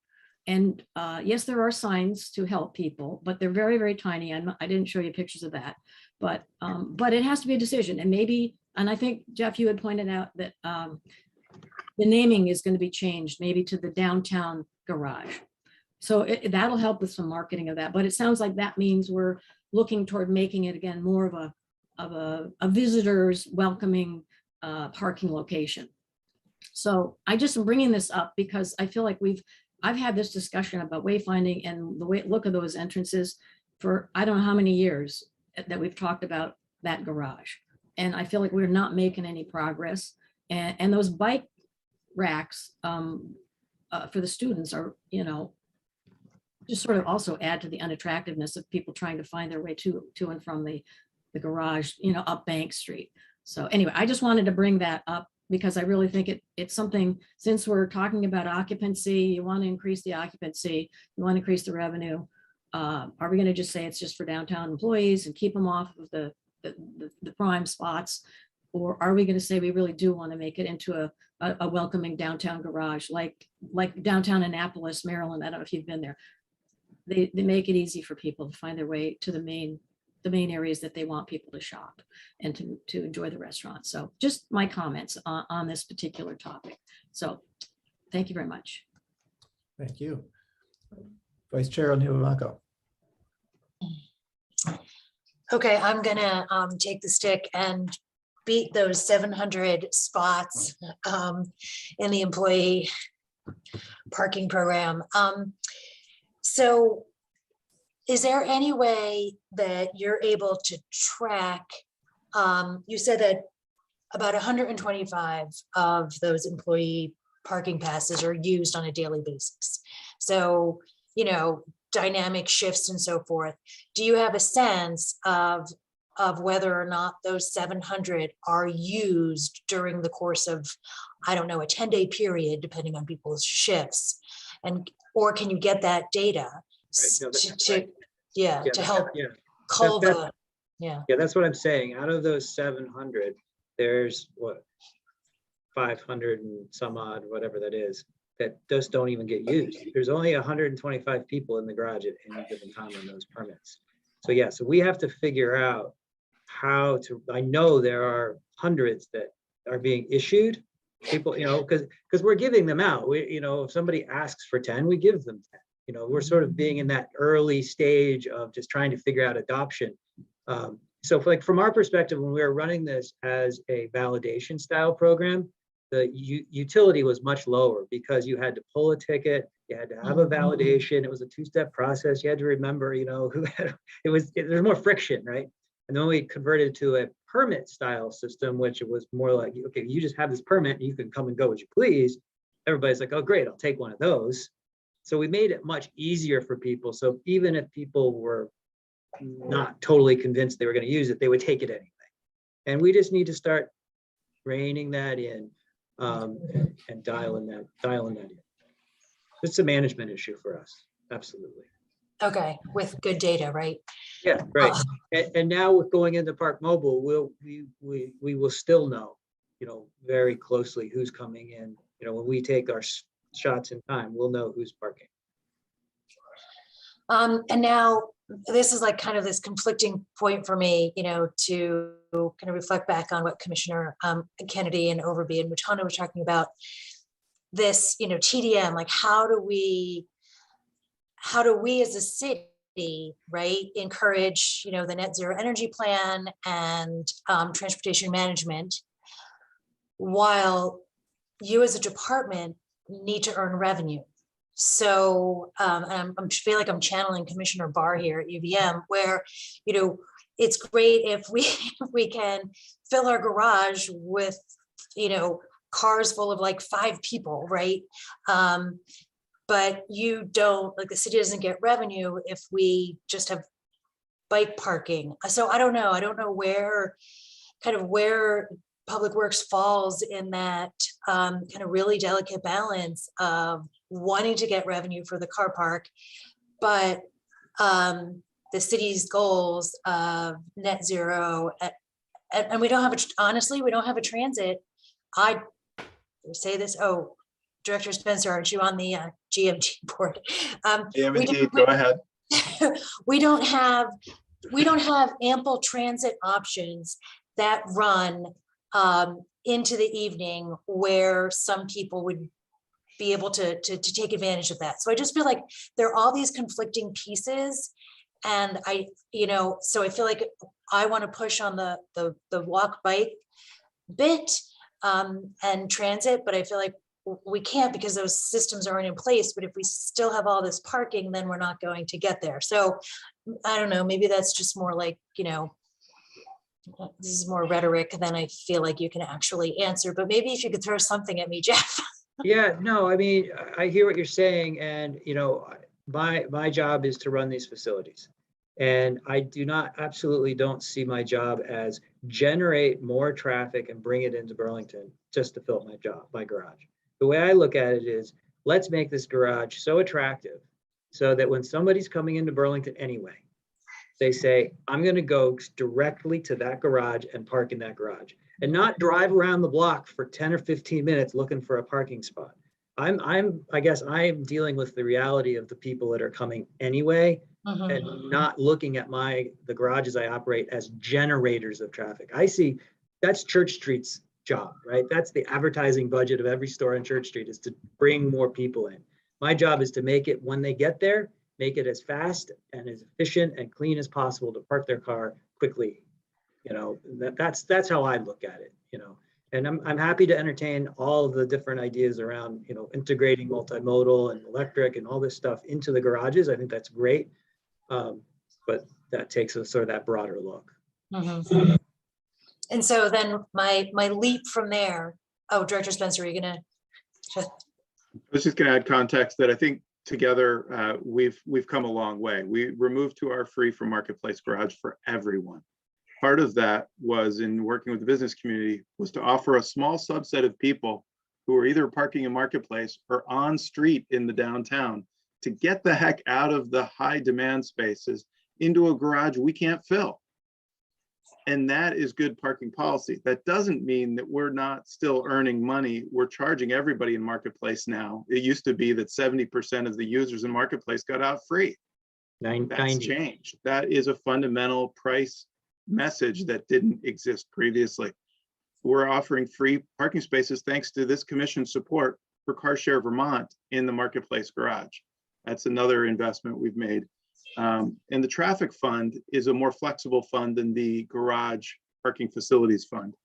And yes, there are signs to help people, but they're very, very tiny. I didn't show you pictures of that, but it has to be a decision. And maybe, and I think, Jeff, you had pointed out that the naming is going to be changed, maybe to the downtown garage. So that'll help with some marketing of that. But it sounds like that means we're looking toward making it, again, more of a visitors welcoming parking location. So I just am bringing this up because I feel like I've had this discussion about wayfinding and the look of those entrances for I don't know how many years that we've talked about that garage. And I feel like we're not making any progress. And those bike racks for the students are, just sort of also add to the unattractiveness of people trying to find their way to and from the garage, up Bank Street. So anyway, I just wanted to bring that up because I really think it's something, since we're talking about occupancy, you want to increase the occupancy, you want to increase the revenue. Are we going to just say it's just for downtown employees and keep them off of the prime spots? Or are we going to say we really do want to make it into a welcoming downtown garage, like downtown Annapolis, Maryland? I don't know if you've been there. They make it easy for people to find their way to the main the main areas that they want people to shop and to enjoy the restaurant. So just my comments on this particular topic. So thank you very much. Thank you. Vice Chair Onihumako. Okay, I'm gonna take the stick and beat those 700 spots in the employee parking program. So is there any way that you're able to track? You said that about 125 of those employee parking passes are used on a daily basis. So, you know, dynamic shifts and so forth. Do you have a sense of whether or not those 700 are used during the course of, I don't know, a 10-day period, depending on people's shifts? And, or can you get that data No, that's to right. to help Yeah. cull That- the, yeah. Yeah, that's what I'm saying. Out of those 700, there's what, 500 and some odd, whatever that is, that just don't even get used. There's only 125 people in the garage at any given time on those permits. So yeah, so we have to figure out how to, I know there are hundreds that are being issued. People, you know, because we're giving them out. We, you know, if somebody asks for 10, we give them 10. You know, we're sort of being in that early stage of just trying to figure out adoption. So like from our perspective, when we were running this as a validation style program, the utility was much lower because you had to pull a ticket, you had to have a validation. It was a two-step process. You had to remember, you know, there's more friction, right? And then we converted to a permit style system, which it was more like, okay, you just have this permit, you can come and go as you please. Everybody's like, oh, great, I'll take one of those. So we made it much easier for people. So even if people were not totally convinced they were going to use it, they would take it anyway. And we just need to start reining that in and dialing that in. It's a management issue for us. Absolutely. Okay, with good data, right? Yeah, right. And now with going into Park Mobile, we will still know, you know, very closely who's coming in. You know, when we take our shots in time, we'll know who's parking. And now this is like kind of this conflicting point for me, you know, to kind of reflect back on what Commissioner Kennedy and Overby and Mutano were talking about. This, you know, TDM, like how do we as a city, right, encourage, you know, the net zero energy plan and transportation management, while you as a department need to earn revenue. So I feel like I'm channeling Commissioner Barr here at UVM, where, you know, it's great if we can fill our garage with, you know, cars full of like 5 people, right? But you don't, like the city doesn't get revenue if we just have bike parking. So I don't know where Public Works falls in that kind of really delicate balance of wanting to get revenue for the car park, but the city's goals of net zero, and we don't have honestly, we don't have a transit. I say this, oh, Director Spencer, aren't you on the GMT board? Go ahead. We don't have ample transit options that run into the evening where some people would be able to take advantage of that. So I just feel like there are all these conflicting pieces, and so I feel like I want to push on the walk bike bit and transit, but I feel like we can't because those systems aren't in place. But if we still have all this parking, then we're not going to get there. So I don't know, maybe that's just more like, you know, this is more rhetoric than I feel like you can actually answer, but maybe if you could throw something at me, Jeff. Yeah, no, I mean, I hear what you're saying, and you know, my job is to run these facilities, and I absolutely don't see my job as generate more traffic and bring it into Burlington just to fill my garage. The way I look at it is, let's make this garage so attractive so that when somebody's coming into Burlington anyway, they say, I'm going to go directly to that garage and park in that garage and not drive around the block for 10 or 15 minutes looking for a parking spot. I guess I'm dealing with the reality of the people that are coming anyway, Mhm. and not looking at the garages I operate as generators of traffic. I see that's Church Street's job, right? That's the advertising budget of every store on Church Street, is to bring more people in. My job is to make it, when they get there, make it as fast and as efficient and clean as possible to park their car quickly. That's how I look at it, and I'm happy to entertain all of the different ideas around, integrating multimodal and electric and all this stuff into the garages. I think that's great. But that takes a sort of that broader look. Mhm. And so then my leap from there, Director Spencer, are you gonna? I was just going to add context that I think together we've come a long way. We removed 2-hour free from Marketplace Garage for everyone. Part of that was, in working with the business community, was to offer a small subset of people who are either parking in Marketplace or on street in the downtown to get the heck out of the high demand spaces into a garage we can't fill. And that is good parking policy. That doesn't mean that we're not still earning money. We're charging everybody in Marketplace now. It used to be that 70% of the users in Marketplace got out free. That's changed. That is a fundamental price message that didn't exist previously. We're offering free parking spaces thanks to this commission's support for Car Share Vermont in the Marketplace Garage. That's another investment we've made. And the traffic fund is a more flexible fund than the garage parking facilities fund.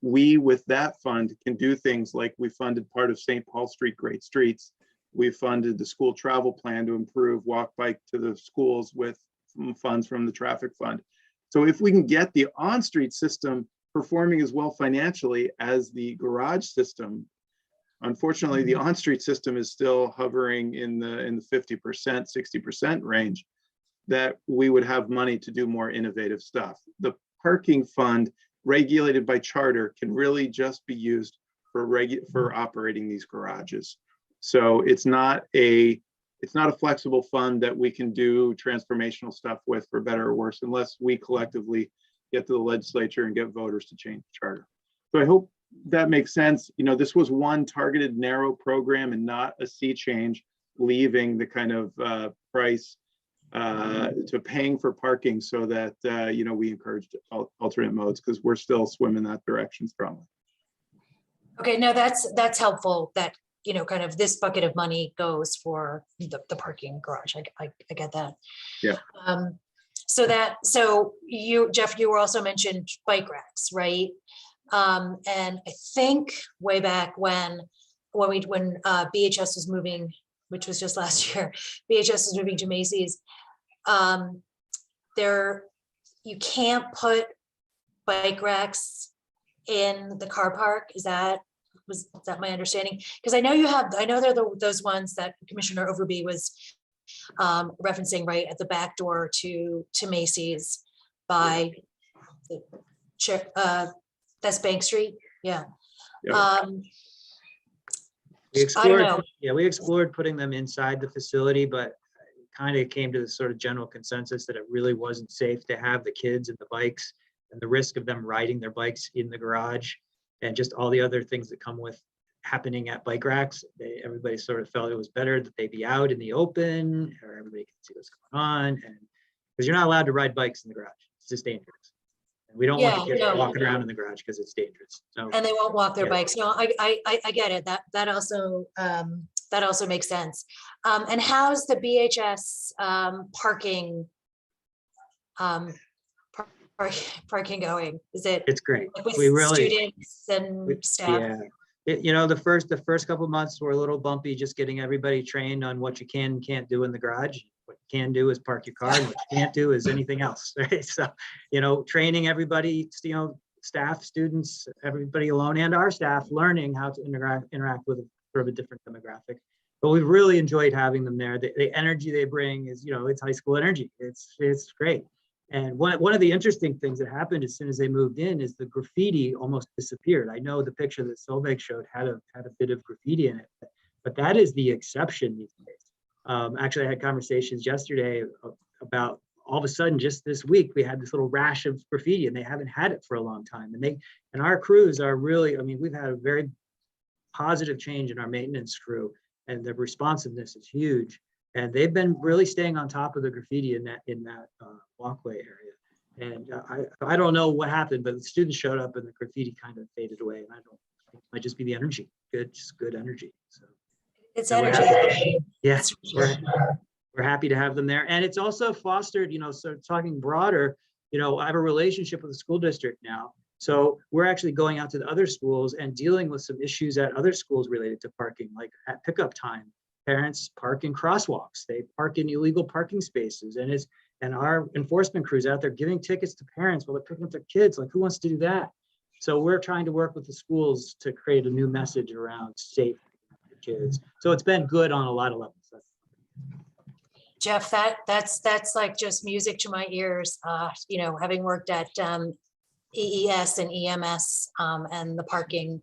We, with that fund, can do things like we funded part of St. Paul Street Great Streets. We funded the school travel plan to improve walk bike to the schools with funds from the traffic fund. So if we can get the on-street system performing as well financially as the garage system, unfortunately, the on-street system is still hovering in the 50%, 60% range, that we would have money to do more innovative stuff. The parking fund, regulated by charter, can really just be used for operating these garages. So it's not a flexible fund that we can do transformational stuff with, for better or worse, unless we collectively get to the legislature and get voters to change the charter. So I hope that makes sense. This was one targeted narrow program and not a sea change, leaving the kind of price to paying for parking, so that we encouraged alternate modes, because we're still swimming that direction strongly. Okay, no, that's helpful, that kind of this bucket of money goes for the parking garage. I get that. Yeah. So you, Jeff, you were also mentioned bike racks, right? And I think way back when BHS was moving, which was just last year, BHS was moving to Macy's. You can't put bike racks in the car park. Is that my understanding? Because I know they're those ones that Commissioner Overby was referencing, right at the back door to Macy's by that's Bank Street. Yeah. We explored putting them inside the facility, but kind of came to the sort of general consensus that it really wasn't safe to have the kids and the bikes, and the risk of them riding their bikes in the garage, and just all the other things that come with happening at bike racks. Everybody sort of felt it was better that they be out in the open, or everybody can see what's going on, and because you're not allowed to ride bikes in the garage. It's just dangerous. And we don't want the kids walking around in the garage because it's dangerous. So, and they won't walk their bikes. No, I get it. That also makes sense. And how's the BHS parking going? It's great. With students and staff? Yeah. The first couple of months were a little bumpy, just getting everybody trained on what you can and can't do in the garage. What you can do is park your car, and what you can't do is anything else, right? So, training everybody, staff, students, everybody alone, and our staff, learning how to interact with sort of a different demographic. But we've really enjoyed having them there. The energy they bring is, it's high school energy. It's great. And one of the interesting things that happened as soon as they moved in is the graffiti almost disappeared. I know the picture that Solveig showed had a bit of graffiti in it, but that is the exception these days. Actually, I had conversations yesterday about, all of a sudden, just this week, we had this little rash of graffiti, and they haven't had it for a long time. And our crews are really, we've had a very positive change in our maintenance crew, and the responsiveness is huge. And they've been really staying on top of the graffiti in that walkway area. And I don't know what happened, but the students showed up and the graffiti kind of faded away. And it might just be the energy, just good energy. So It's so we're energy. happy- yeah, That's for sure. we're happy to have them there. And it's also fostered, so talking broader, I have a relationship with the school district now. So we're actually going out to the other schools and dealing with some issues at other schools related to parking, like at pickup time. Parents park in crosswalks, they park in illegal parking spaces, and our enforcement crews out there giving tickets to parents while they're picking up their kids. Like, who wants to do that? So we're trying to work with the schools to create a new message around safe for kids. So it's been good on a lot of levels. Jeff, that's like just music to my ears, having worked at EES and EMS and the parking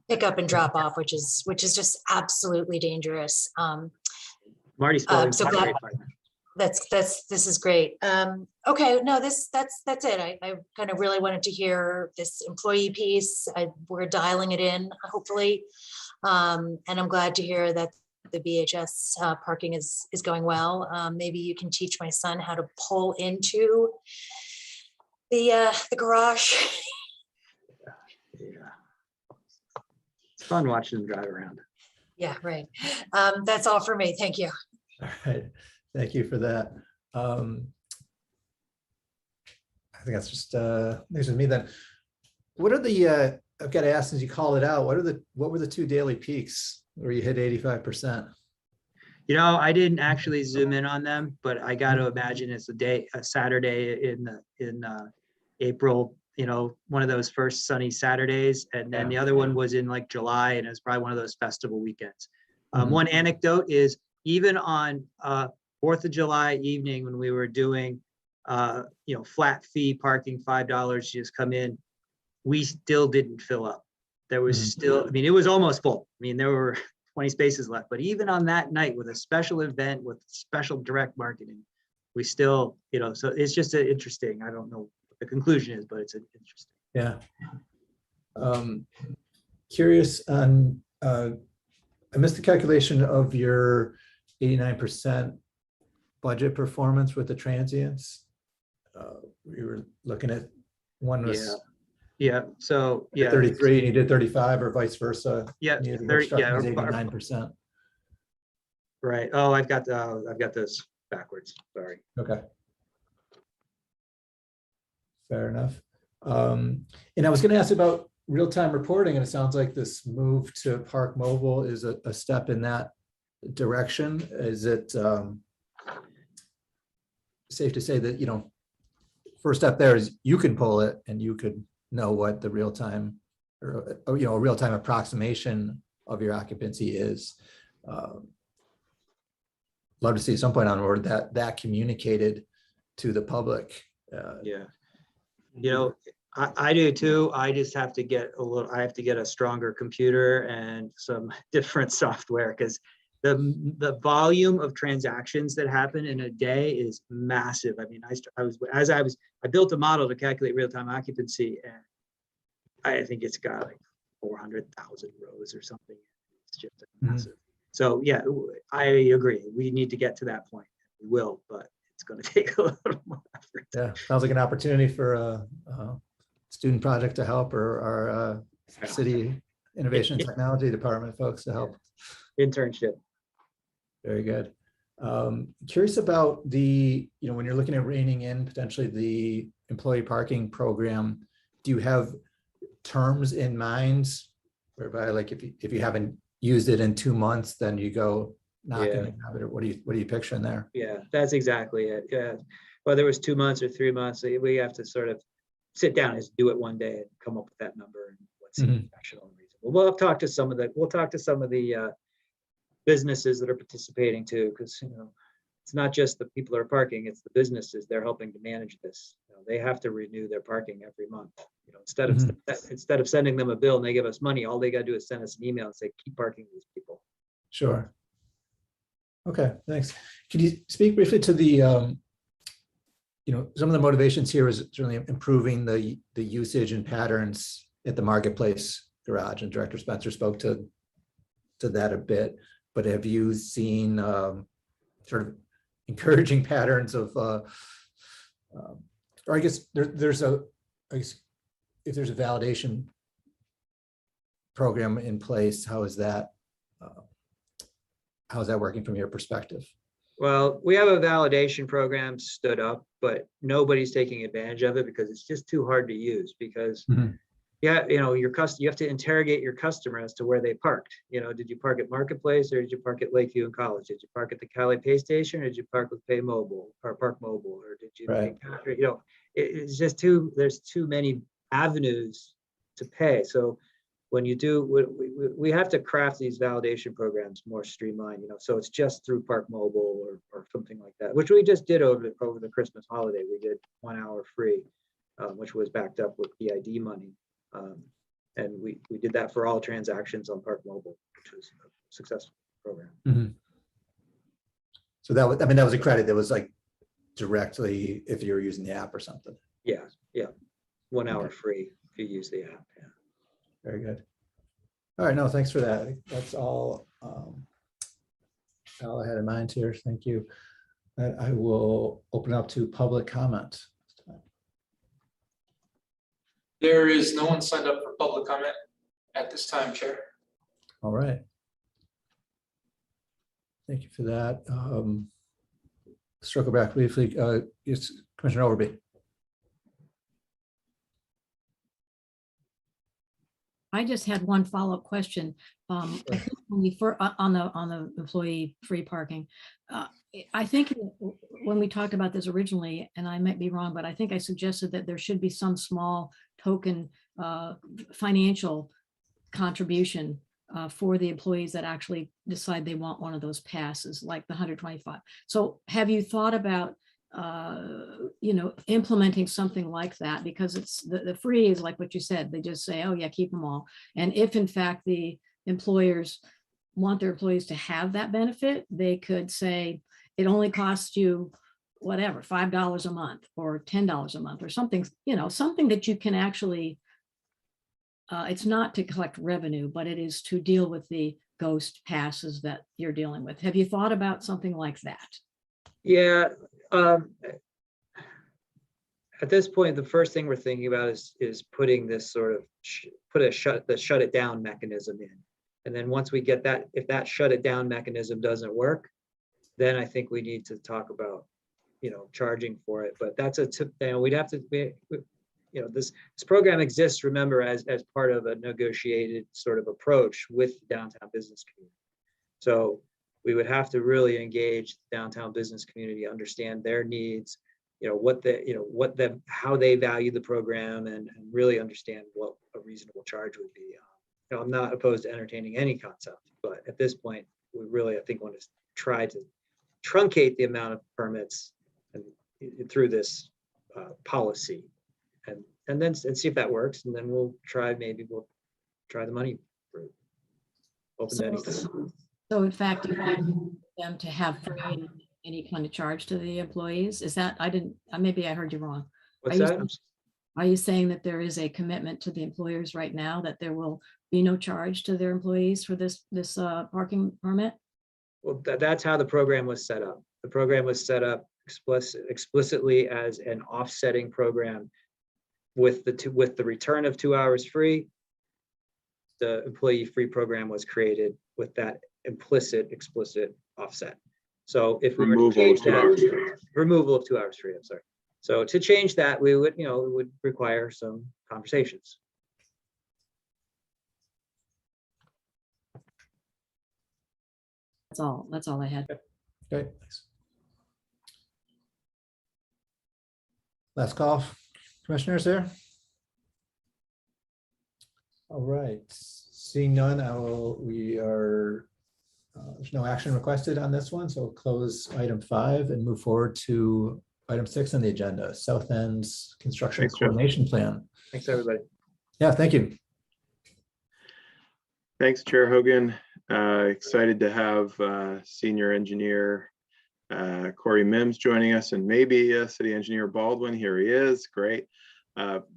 pickup and drop off, which is just absolutely dangerous. Marty So glad this is great. Okay, no, that's it. I kind of really wanted to hear this employee piece. We're dialing it in, hopefully. And I'm glad to hear that the VHS parking is going well. Maybe you can teach my son how to pull into the garage. Yeah. It's fun watching them drive around. Yeah, right. That's all for me. Thank you. All right, thank you for that. I think that's just news with me then. What are the I've got to ask, since you called it out, what were the 2 daily peaks where you hit 85%? I didn't actually zoom in on them, but I got to imagine it's a Saturday in April, one of those first sunny Saturdays. And then the other one was in like July, and it was probably one of those festival weekends. One anecdote is, even on 4th of July evening, when we were doing, flat fee parking, $5, you just come in, we still didn't fill up. There was still, it was almost full. There were 20 spaces left, but even on that night with a special event with special direct marketing, we still, so it's just interesting. I don't know what the conclusion is, but it's interesting. Yeah. Curious on, I missed the calculation of your 89% budget performance with the transients. We were looking at one was So 33 and you did 35, or vice versa. 30, 89%. Right. Oh, I've got this backwards. Sorry. Okay. Fair enough. And I was going to ask about real-time reporting, and it sounds like this move to Park Mobile is a step in that direction. Is it safe to say that, first step there is you can pull it and you could know what the real-time, or a real-time approximation of your occupancy is. Love to see at some point onward that communicated to the public. I do too. I just have to get a stronger computer and some different software, because the volume of transactions that happen in a day is massive. I built a model to calculate real-time occupancy, and I think it's got like 400,000 rows or something. It's just massive. So yeah, I agree. We need to get to that point. We will, but it's going to take a little more effort. Yeah, sounds like an opportunity for a student project to help, or our city innovation and technology department folks to help. Internship. Very good. Curious about the, when you're looking at reining in potentially the employee parking program, do you have terms in mind whereby, like, if you haven't used it in 2 months, then you go not going to have it, or what are you picturing there? Yeah, that's exactly it. Yeah, whether it was 2 months or 3 months, we have to sort of sit down and do it one day and come up with that number and what's rational and reasonable. We'll talk to some of the businesses that are participating too, because it's not just the people that are parking, it's the businesses. They're helping to manage this. They have to renew their parking every month. Instead of sending them a bill and they give us money, all they got to do is send us an email and say, keep parking these people. Sure. Okay, thanks. Could you speak briefly to the, some of the motivations here is certainly improving the usage and patterns at the marketplace garage, and Director Spencer spoke to that a bit, but have you seen sort of encouraging patterns of, or I guess I guess if there's a validation program in place, how is that working from your perspective? Well, we have a validation program stood up, but nobody's taking advantage of it because it's just too hard to use because yeah, you know, you have to interrogate your customer as to where they parked. You know, did you park at Marketplace or did you park at Lakeview and College? Did you park at the Cali Pay Station or did you park with Pay Mobile or Park Mobile or did you, Right. you know, it's just there's too many avenues to pay. So when you do, we have to craft these validation programs more streamlined, you know, so it's just through Park Mobile or something like that, which we just did over the Christmas holiday. We did 1 hour free, which was backed up with EID money. And we did that for all transactions on Park Mobile, which was a successful program. Mm-hmm. So that was, I mean, that was a credit that was like directly if you were using the app or something. Yeah, 1 hour free if you use the app. Yeah. Very good. All right, no, thanks for that. I think that's all I had in mind here. Thank you. I will open up to public comment. There is no one signed up for public comment at this time, Chair. All right. Thank you for that. Circle back briefly. Yes, Commissioner Overby. I just had one follow-up question. I think when we on the employee free parking, I think when we talked about this originally, and I might be wrong, but I think I suggested that there should be some small token financial contribution for the employees that actually decide they want one of those passes, like the 125. So have you thought about you know, implementing something like that? Because it's the free is like what you said, they just say, oh yeah, keep them all. And if in fact the employers want their employees to have that benefit, they could say it only costs you whatever, $5 a month or $10 a month or something, you know, something that you can actually, it's not to collect revenue, but it is to deal with the ghost passes that you're dealing with. Have you thought about something like that? Yeah. At this point, the first thing we're thinking about is putting this sort of shut it down mechanism in. And then once we get that, if that shut it down mechanism doesn't work, then I think we need to talk about, you know, charging for it. But that's you know, we'd have to be, you know, this program exists, remember, as part of a negotiated sort of approach with the downtown business community. So we would have to really engage the downtown business community, understand their needs, you know, how they value the program, and really understand what a reasonable charge would be. You know, I'm not opposed to entertaining any concept, but at this point, we really, I think, want to try to truncate the amount of permits and through this policy, and then see if that works, and then we'll try the money route. Open to anything. So in fact, you want them to have free any kind of charge to the employees? Is that, maybe I heard you wrong. What's that? Are you saying that there is a commitment to the employers right now that there will be no charge to their employees for this parking permit? Well, that's how the program was set up. The program was set up explicitly as an offsetting program with the return of 2 hours free. The employee free program was created with that explicit offset. So if we were to change that, removal of 2 hours free, I'm sorry. So to change that, we would, you know, it would require some conversations. That's all I had. Okay, thanks. Last call, commissioners there. All right, seeing none, there's no action requested on this one, so we'll close item 5 and move forward to item 6 on the agenda, South End's construction coordination plan. Thanks, everybody. Yeah, thank you. Thanks, Chair Hogan. Excited to have Senior Engineer Corey Mims joining us, and maybe City Engineer Baldwin. Here he is. Great.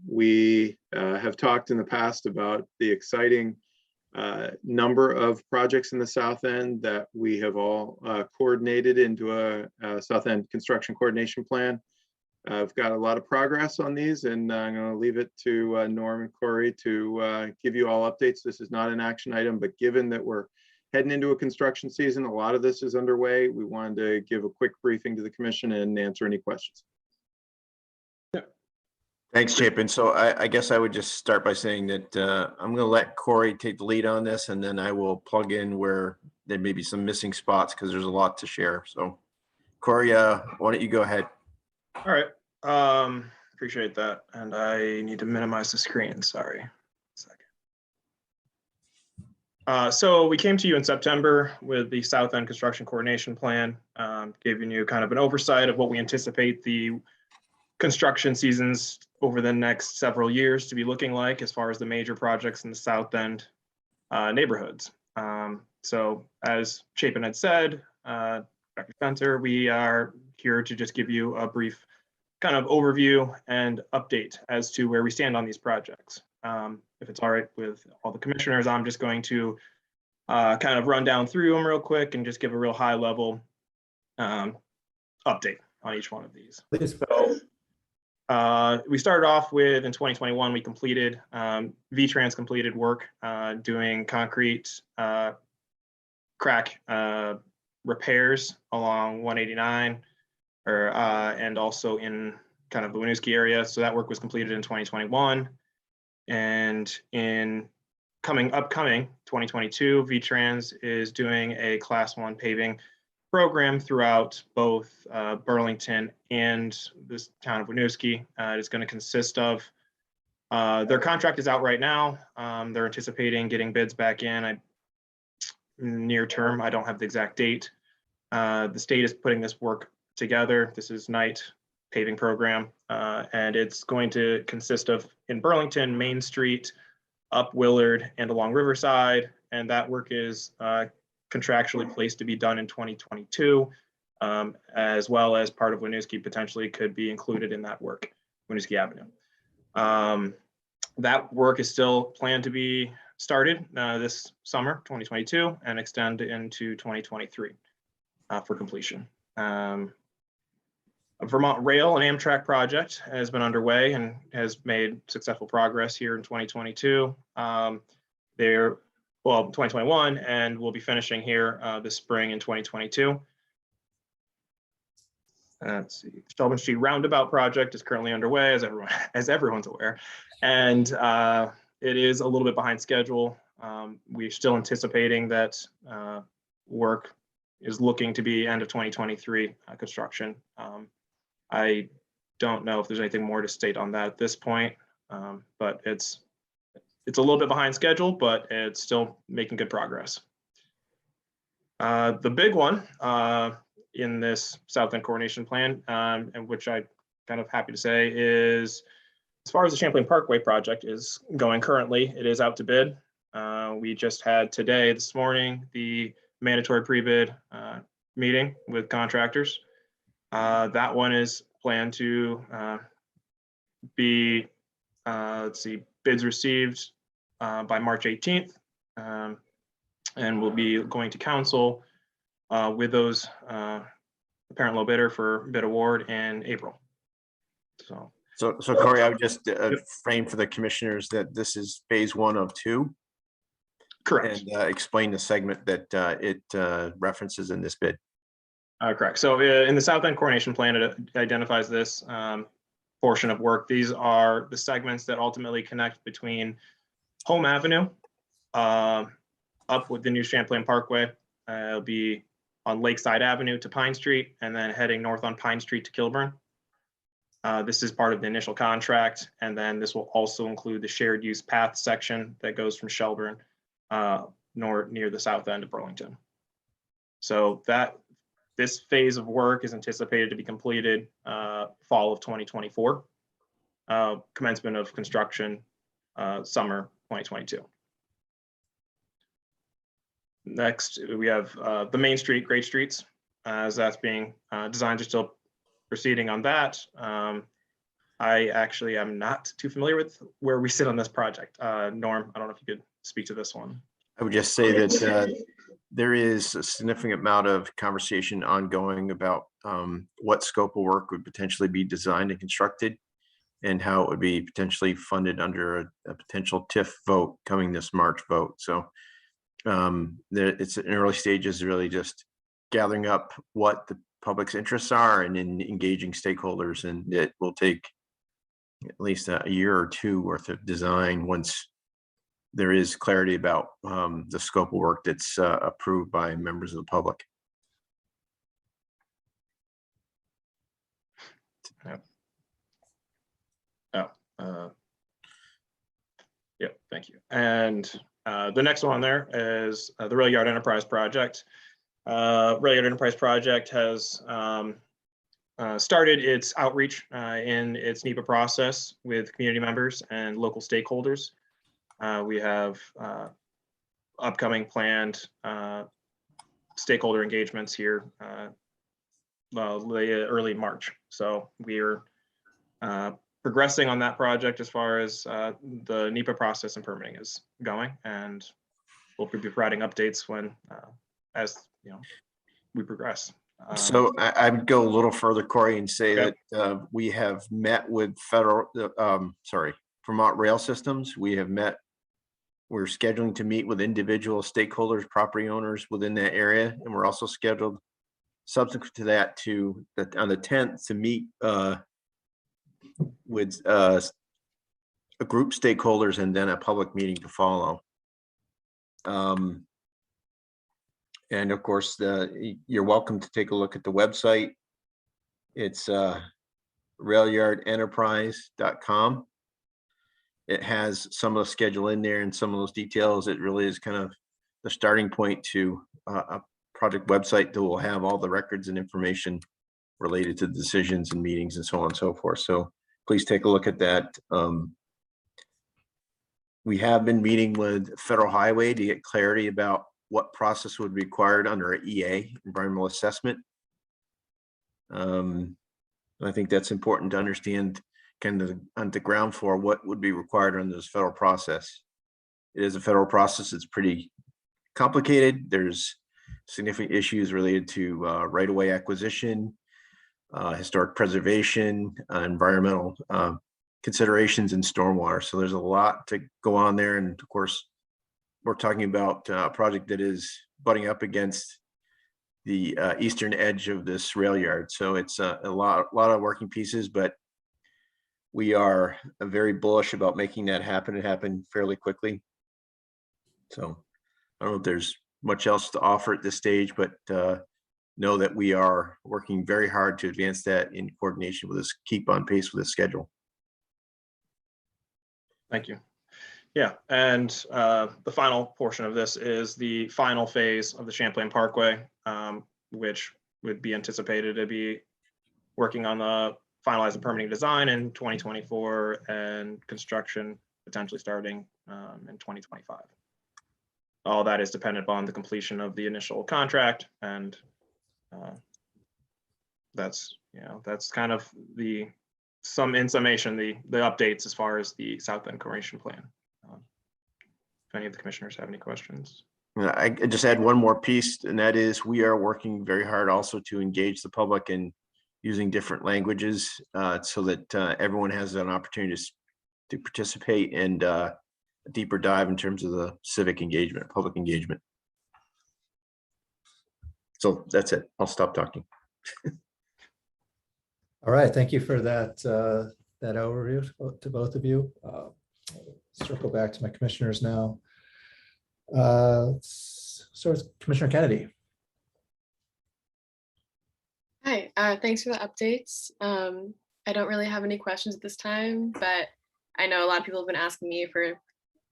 We have talked in the past about the exciting number of projects in the South End that we have all coordinated into a South End construction coordination plan. I've got a lot of progress on these, and I'm going to leave it to Norm and Corey to give you all updates. This is not an action item, but given that we're heading into a construction season, a lot of this is underway. We wanted to give a quick briefing to the commission and answer any questions. Thanks, Chapin. So I guess I would just start by saying that I'm going to let Corey take the lead on this, and then I will plug in where there may be some missing spots because there's a lot to share. So Corey, why don't you go ahead? All right. Appreciate that. And I need to minimize the screen. Sorry. So we came to you in September with the South End Construction Coordination Plan, giving you kind of an oversight of what we anticipate the construction seasons over the next several years to be looking like as far as the major projects in the South End neighborhoods. So as Chapin had said, Dr. Spencer, we are here to just give you a brief kind of overview and update as to where we stand on these projects. If it's all right with all the commissioners, I'm just going to kind of run down through them real quick and just give a real high level update on each one of these. So we started off with, in 2021, we completed, VTrans completed work doing concrete crack repairs along 189 and also in kind of the Winooski area. So that work was completed in 2021. And in upcoming 2022, VTrans is doing a Class 1 paving program throughout both Burlington and this town of Winooski. It's going to consist of, their contract is out right now. They're anticipating getting bids back in near term. I don't have the exact date. The state is putting this work together. This is night paving program, and it's going to consist of in Burlington, Main Street, up Willard, and along Riverside. And that work is contractually placed to be done in 2022, as well as part of Winooski potentially could be included in that work, Winooski Avenue. That work is still planned to be started this summer, 2022, and extend into 2023 for completion. A Vermont Rail and Amtrak project has been underway and has made successful progress here in 2022. They're, well, 2021, and we'll be finishing here this spring in 2022. Let's see, Shelburne Street Roundabout project is currently underway, as everyone's aware, and it is a little bit behind schedule. We're still anticipating that work is looking to be end of 2023 construction. I don't know if there's anything more to state on that at this point, but it's a little bit behind schedule, but it's still making good progress. The big one in this South End Coordination Plan, and which I'm kind of happy to say is, as far as the Champlain Parkway project is going currently, it is out to bid. We just had this morning, the mandatory pre-bid meeting with contractors. That one is planned to be, let's see, bids received by March 18th, and we'll be going to council with those apparent low bidder for bid award in April. So Corey, I would just frame for the commissioners that this is phase 1 of 2. Correct. And explain the segment that it references in this bid. Correct. So in the South End Coordination Plan, it identifies this portion of work. These are the segments that ultimately connect between Home Avenue up with the new Champlain Parkway. It'll be on Lakeside Avenue to Pine Street, and then heading north on Pine Street to Kilburn. This is part of the initial contract, and then this will also include the shared use path section that goes from Shelburne near the south end of Burlington. So this phase of work is anticipated to be completed fall of 2024. Commencement of construction summer 2022. Next, we have the Main Street, Great Streets, as that's being designs are still proceeding on that. I actually am not too familiar with where we sit on this project. Norm, I don't know if you could speak to this one. I would just say that there is a significant amount of conversation ongoing about what scope of work would potentially be designed and constructed and how it would be potentially funded under a potential TIF vote coming this March vote. So it's in early stages, really just gathering up what the public's interests are and in engaging stakeholders. And it will take at least a year or two worth of design once there is clarity about the scope of work that's approved by members of the public. Yeah, thank you. And the next one there is the Rail Yard Enterprise Project. Rail Yard Enterprise Project has started its outreach in its NEPA process with community members and local stakeholders. We have upcoming planned stakeholder engagements here early March. So we're progressing on that project as far as the NEPA process and permitting is going, and we'll be providing updates when as you know we progress. So I would go a little further, Corey, and say that we have met with Vermont Rail Systems. We have met. We're scheduling to meet with individual stakeholders, property owners within that area, and we're also scheduled subsequent to that on the 10th to meet with a group stakeholders and then a public meeting to follow. And of course, you're welcome to take a look at the website. It's railyardenterprise.com. It has some of the schedule in there and some of those details. It really is kind of the starting point to a project website that will have all the records and information related to decisions and meetings and so on and so forth. So please take a look at that. We have been meeting with Federal Highway to get clarity about what process would be required under an EA, environmental assessment. I think that's important to understand kind of on the ground floor what would be required under this federal process. It is a federal process. It's pretty complicated. There's significant issues related to right-of-way acquisition, historic preservation, environmental considerations, and stormwater. So there's a lot to go on there. And of course, we're talking about a project that is butting up against the eastern edge of this rail yard. So it's a lot of working pieces, but we are very bullish about making that happen. It happened fairly quickly. So I don't know if there's much else to offer at this stage, but know that we are working very hard to advance that in coordination with us, keep on pace with the schedule. Thank you. Yeah, and the final portion of this is the final phase of the Champlain Parkway, which would be anticipated to be working on the finalize the permitting design in 2024 and construction potentially starting in 2025. All that is dependent upon the completion of the initial contract, and that's kind of in summation the updates as far as the South Bend Coordination Plan. If any of the commissioners have any questions. I just add one more piece, and that is we are working very hard also to engage the public in using different languages so that everyone has an opportunity to participate and a deeper dive in terms of the civic engagement, public engagement. So that's it. I'll stop talking. All right, thank you for that that overview to both of you. Circle back to my commissioners now. So it's Commissioner Kennedy. Hi, thanks for the updates. I don't really have any questions at this time, but I know a lot of people have been asking me for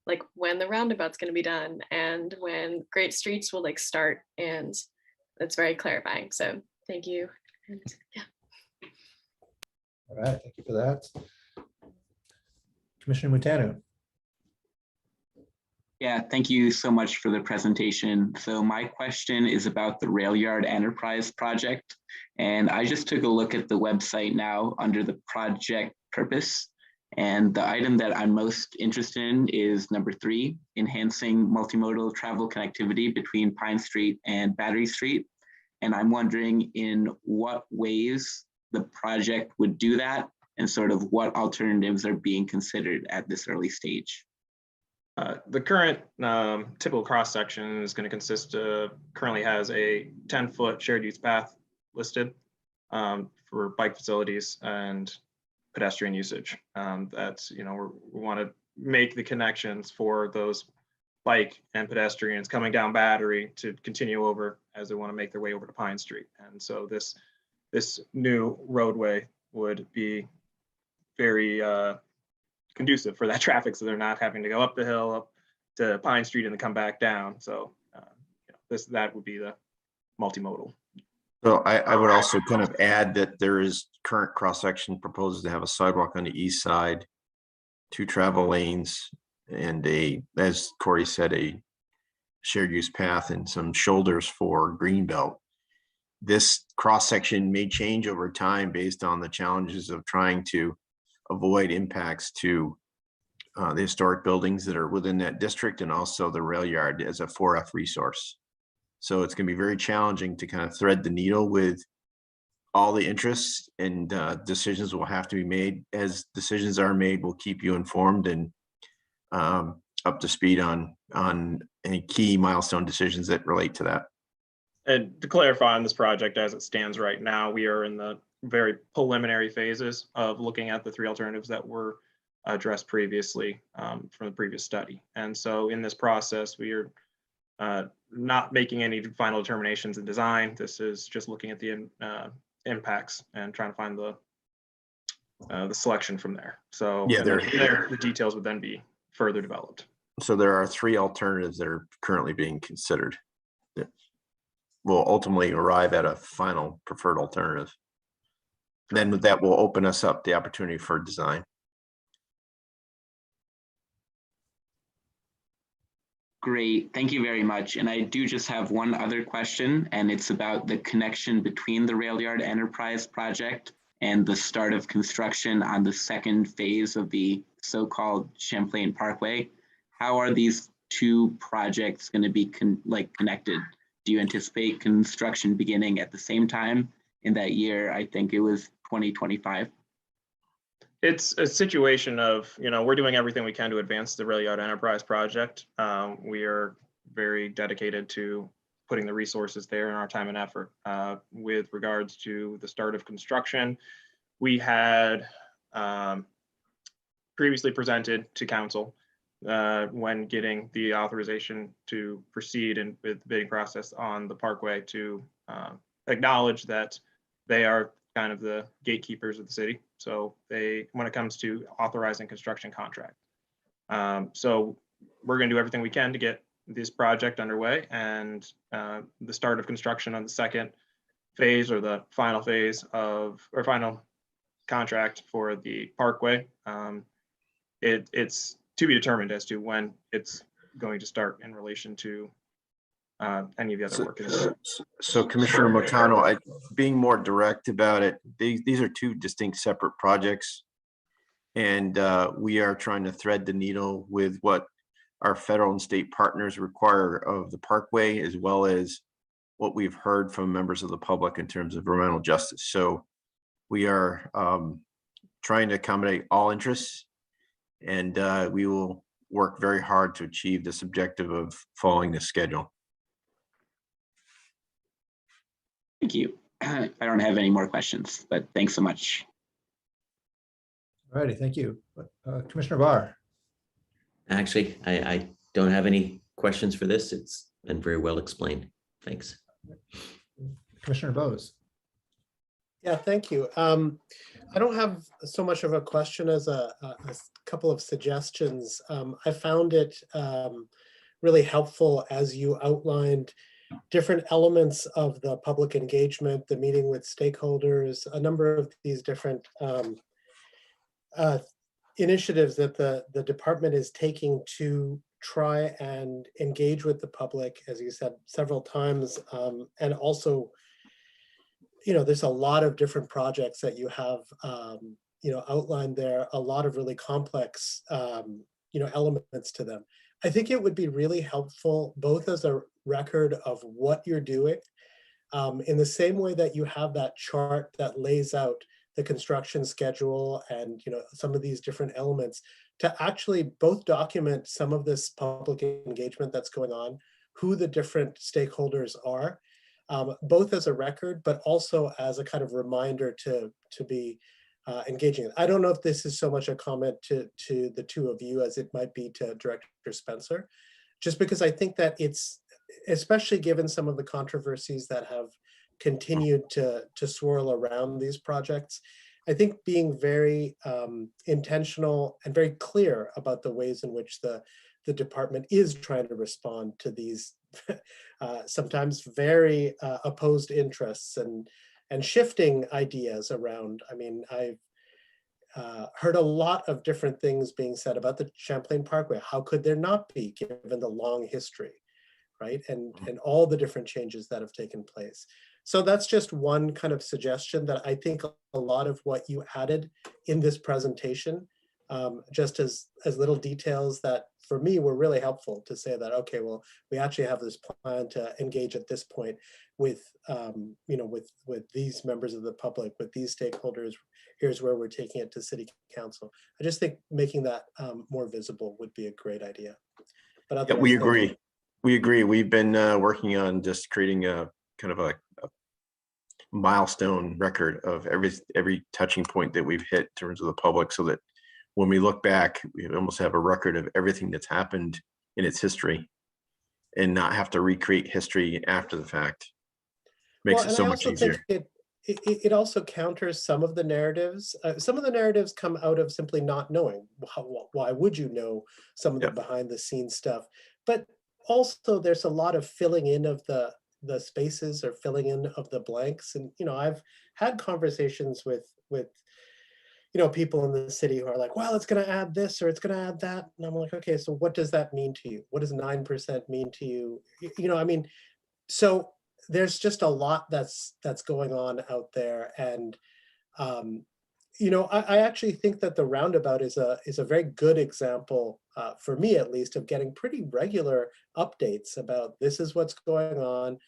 like when the roundabout's going to be done and when Great Streets will like start, and that's very clarifying. So thank you. And, yeah. All right, thank you for that. Commissioner Mutanu. Yeah, thank you so much for the presentation. So my question is about the Rail Yard Enterprise project. And I just took a look at the website now under the project purpose. And the item that I'm most interested in is number 3, enhancing multimodal travel connectivity between Pine Street and Battery Street. And I'm wondering in what ways the project would do that and sort of what alternatives are being considered at this early stage. The current typical cross-section is going to consist of, currently has a 10-foot shared use path listed for bike facilities and pedestrian usage. That's, we want to make the connections for those bike and pedestrians coming down Battery to continue over as they want to make their way over to Pine Street. And so this new roadway would be very conducive for that traffic, so they're not having to go up the hill up to Pine Street and then come back down. So that would be the multimodal. So I would also kind of add that there is current cross-section proposes to have a sidewalk on the east side, 2 travel lanes, and as Corey said, a shared use path and some shoulders for Greenbelt. This cross-section may change over time based on the challenges of trying to avoid impacts to the historic buildings that are within that district and also the rail yard as a 4F resource. So it's going to be very challenging to kind of thread the needle with all the interests, and decisions will have to be made. As decisions are made, we'll keep you informed and up to speed on any key milestone decisions that relate to that. And to clarify on this project as it stands right now, we are in the very preliminary phases of looking at the 3 alternatives that were addressed previously from the previous study. And so in this process, we are not making any final determinations in design. This is just looking at the impacts and trying to find the selection from there. So yeah, the details would then be further developed. So there are 3 alternatives that are currently being considered that will ultimately arrive at a final preferred alternative. Then that will open us up the opportunity for design. Great, thank you very much. And I do just have one other question, and it's about the connection between the Rail Yard Enterprise project and the start of construction on the 2nd phase of the so-called Champlain Parkway. How are these 2 projects going to be connected? Do you anticipate construction beginning at the same time in that year? I think it was 2025. It's a situation of, we're doing everything we can to advance the Rail Yard Enterprise project. We are very dedicated to putting the resources there and our time and effort. With regards to the start of construction, we had previously presented to council when getting the authorization to proceed with the bidding process on the parkway to acknowledge that they are kind of the gatekeepers of the city. So when it comes to authorizing construction contract. So we're going to do everything we can to get this project underway, and the start of construction on the 2nd phase or the final phase or final contract for the parkway. It's to be determined as to when it's going to start in relation to any of the other work. So Commissioner Motano, being more direct about it, these are 2 distinct separate projects. And we are trying to thread the needle with what our federal and state partners require of the parkway, as well as what we've heard from members of the public in terms of environmental justice. So we are trying to accommodate all interests, and we will work very hard to achieve this objective of following the schedule. Thank you. I don't have any more questions, but thanks so much. All righty, thank you. Commissioner Barr. Actually, I don't have any questions for this. It's been very well explained. Thanks. Commissioner Bose. Yeah, thank you. I don't have so much of a question as a couple of suggestions. I found it really helpful as you outlined different elements of the public engagement, the meeting with stakeholders, a number of these different initiatives that the department is taking to try and engage with the public, as you said several times, and also, there's a lot of different projects that you have outlined there a lot of really complex, elements to them. I think it would be really helpful, both as a record of what you're doing, in the same way that you have that chart that lays out the construction schedule and, some of these different elements, to actually both document some of this public engagement that's going on, who the different stakeholders are, both as a record, but also as a kind of reminder to be engaging. I don't know if this is so much a comment to the two of you as it might be to Director Spencer, just because I think that it's, especially given some of the controversies that have continued to swirl around these projects, I think being very intentional and very clear about the ways in which the department is trying to respond to these sometimes very opposed interests and shifting ideas around. I mean, I've heard a lot of different things being said about the Champlain Parkway. How could there not be, given the long history, right? And all the different changes that have taken place. So that's just one kind of suggestion that I think a lot of what you added in this presentation, just as little details that for me were really helpful to say that, okay, well, we actually have this plan to engage at this point with, with these members of the public, with these stakeholders. Here's where we're taking it to City Council. I just think making that more visible would be a great idea. But Yeah, we agree. We agree. We've been working on just creating a kind of a milestone record of every touching point that we've hit in terms of the public, so that when we look back, we almost have a record of everything that's happened in its history and not have to recreate history after the fact. Makes it so much easier. It also counters some of the narratives. Some of the narratives come out of simply not knowing. Why would you know some of the behind the scenes stuff? But also there's a lot of filling in of the spaces or filling in of the blanks. And, I've had conversations with people in the city who are like, well, it's going to add this or it's going to add that. And I'm like, okay, so what does that mean to you? What does 9% mean to you? So there's just a lot that's going on out there. And, I actually think that the roundabout is a very good example, for me at least, of getting pretty regular updates about this is what's going on.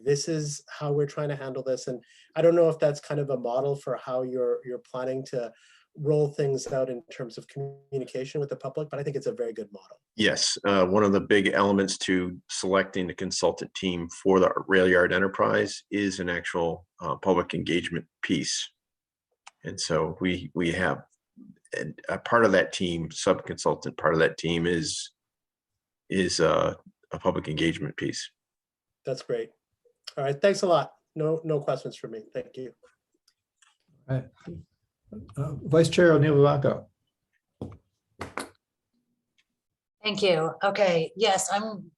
This is how we're trying to handle this. And I don't know if that's kind of a model for how you're planning to roll things out in terms of communication with the public, but I think it's a very good model. Yes, one of the big elements to selecting the consultant team for the rail yard enterprise is an actual public engagement piece. And so we have a part of that team, sub-consultant part of that team is a public engagement piece. That's great. All right, thanks a lot. No questions for me. Thank you. All right. Vice Chair O'Neill Blanco. Thank you. Okay, yes, I'm,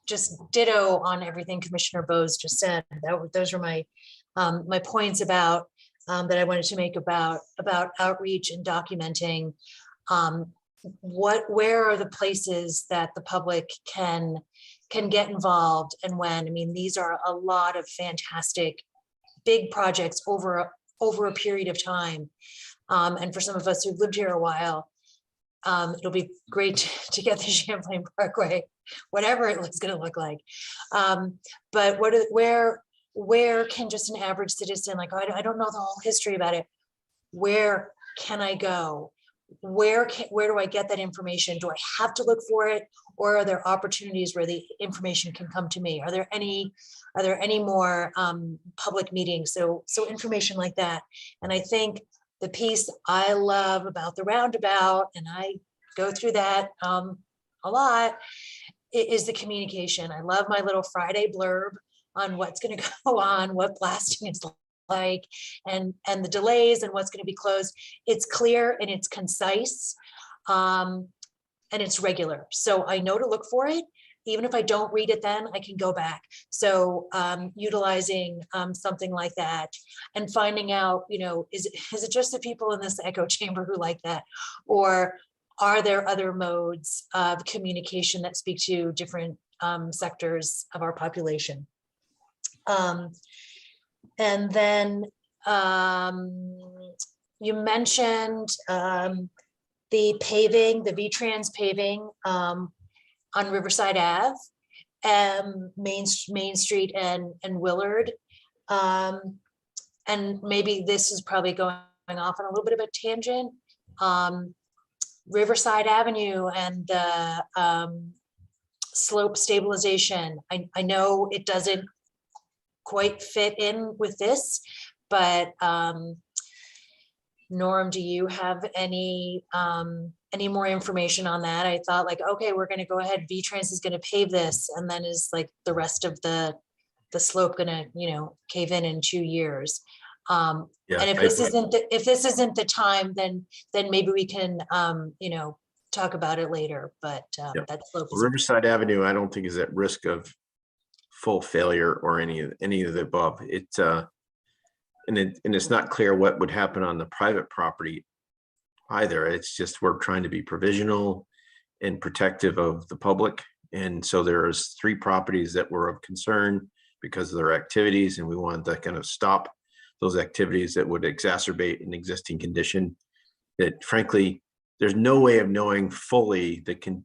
just ditto on everything Commissioner Bose just said. Those are my my points about that I wanted to make about outreach and documenting. Where are the places that the public can get involved and when? I mean, these are a lot of fantastic big projects over a period of time. And for some of us who've lived here a while, it'll be great to get the Champlain Parkway, whatever it was going to look like. But where can just an average citizen, like, I don't know the whole history about it. Where can I go? Where do I get that information? Do I have to look for it, or are there opportunities where the information can come to me? Are there any more public meetings? So information like that. And I think the piece I love about the roundabout, and I go through that a lot, is the communication. I love my little Friday blurb on what's going to go on, what blasting is like, and the delays and what's going to be closed. It's clear and it's concise, and it's regular. So I know to look for it. Even if I don't read it then, I can go back. So utilizing something like that and finding out, is it just the people in this echo chamber who like that? Or are there other modes of communication that speak to different sectors of our population? And then you mentioned the paving, the V-Trans paving on Riverside Ave, Main Street and Willard. And maybe this is probably going off on a little bit of a tangent. Riverside Avenue and the slope stabilization. I know it doesn't quite fit in with this, but Norm, do you have any more information on that? I thought like, okay, we're going to go ahead. V-Trans is going to pave this, and then is like the rest of the slope going to, you know, cave in 2 years. And if this isn't the time, then maybe we can, you know, talk about it later. But that slope is Riverside Avenue, I don't think is at risk of full failure or any of the above. And it's not clear what would happen on the private property either. It's just we're trying to be provisional and protective of the public. And so there's 3 properties that were of concern because of their activities, and we wanted to kind of stop those activities that would exacerbate an existing condition that frankly, there's no way of knowing fully the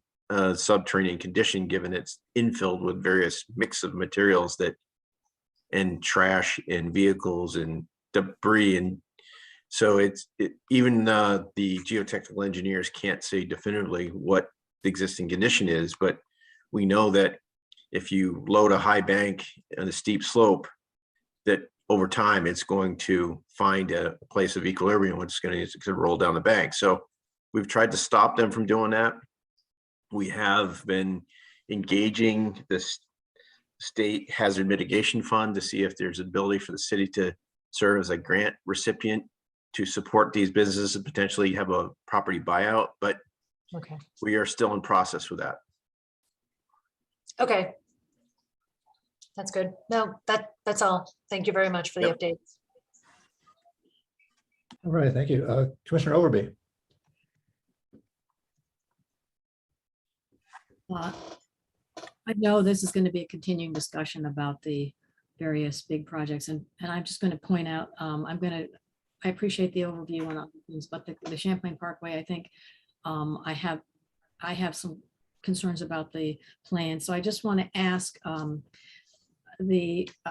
subterranean condition, given it's infilled with various mix of materials and trash and vehicles and debris. And so even the geotechnical engineers can't say definitively what the existing condition is, but we know that if you load a high bank on a steep slope, that over time it's going to find a place of equilibrium, which is going to roll down the bank. So we've tried to stop them from doing that. We have been engaging the state hazard mitigation fund to see if there's ability for the city to serve as a grant recipient to support these businesses and potentially have a property buyout, but okay. We are still in process with that. Okay. That's good. No, that's all. Thank you very much for the updates. All right, thank you. Commissioner Overby. I know this is going to be a continuing discussion about the various big projects, and I'm just going to point out, I appreciate the overview on other things, but the Champlain Parkway, I think I have some concerns about the plan. So I just want to ask,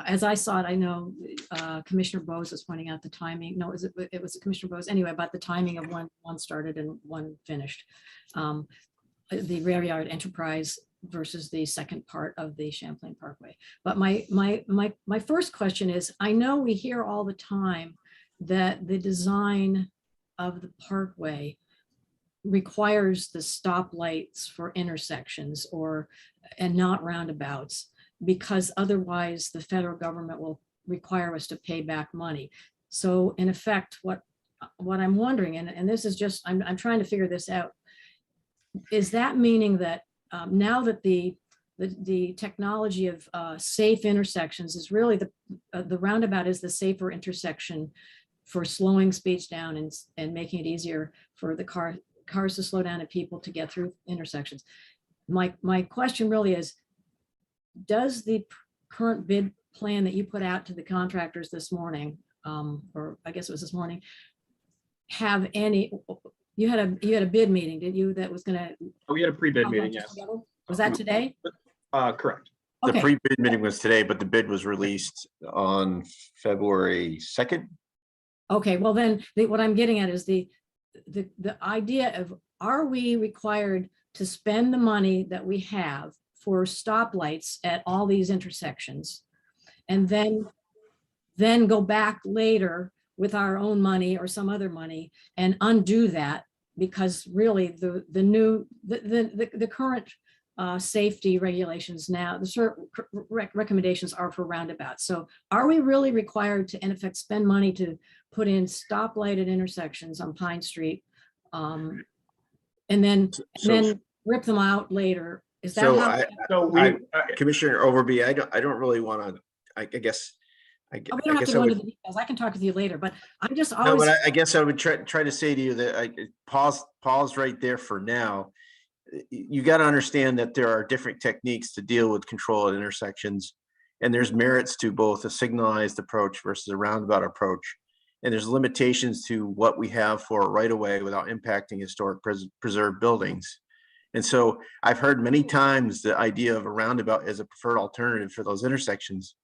as I saw it, I know Commissioner Bose was pointing out the timing. No, it was Commissioner Bose anyway, about the timing of when one started and one finished. The Rail Yard Enterprise versus the second part of the Champlain Parkway. But my first question is, I know we hear all the time that the design of the parkway requires the stoplights for intersections and not roundabouts, because otherwise the federal government will require us to pay back money. So in effect, what I'm wondering, and this is just, I'm trying to figure this out, is that meaning that now that the technology of safe intersections is really the roundabout is the safer intersection for slowing speeds down and making it easier for the cars to slow down and people to get through intersections. My question really is, does the current bid plan that you put out to the contractors this morning, or I guess it was this morning, have any? You had a bid meeting, did you? That was going to. We had a pre-bid meeting, yes. Was that today? Correct. The Okay. pre-bid meeting was today, but the bid was released on February 2nd. Okay, well then, what I'm getting at is the idea of, are we required to spend the money that we have for stoplights at all these intersections, and then go back later with our own money or some other money and undo that, because really the current safety regulations now, the certain recommendations are for roundabouts. So are we really required to, in effect, spend money to put in stoplighted intersections on Pine Street, and then rip them out later? Is that Commissioner Overby, I don't really want to, I guess. We don't have to go into the details. I can talk with you later, but I'm just always. No, but I guess I would try to say to you that I pause right there for now. You got to understand that there are different techniques to deal with control at intersections, and there's merits to both a signalized approach versus a roundabout approach. And there's limitations to what we have for right of way without impacting historic preserved buildings. And so I've heard many times the idea of a roundabout as a preferred alternative for those intersections.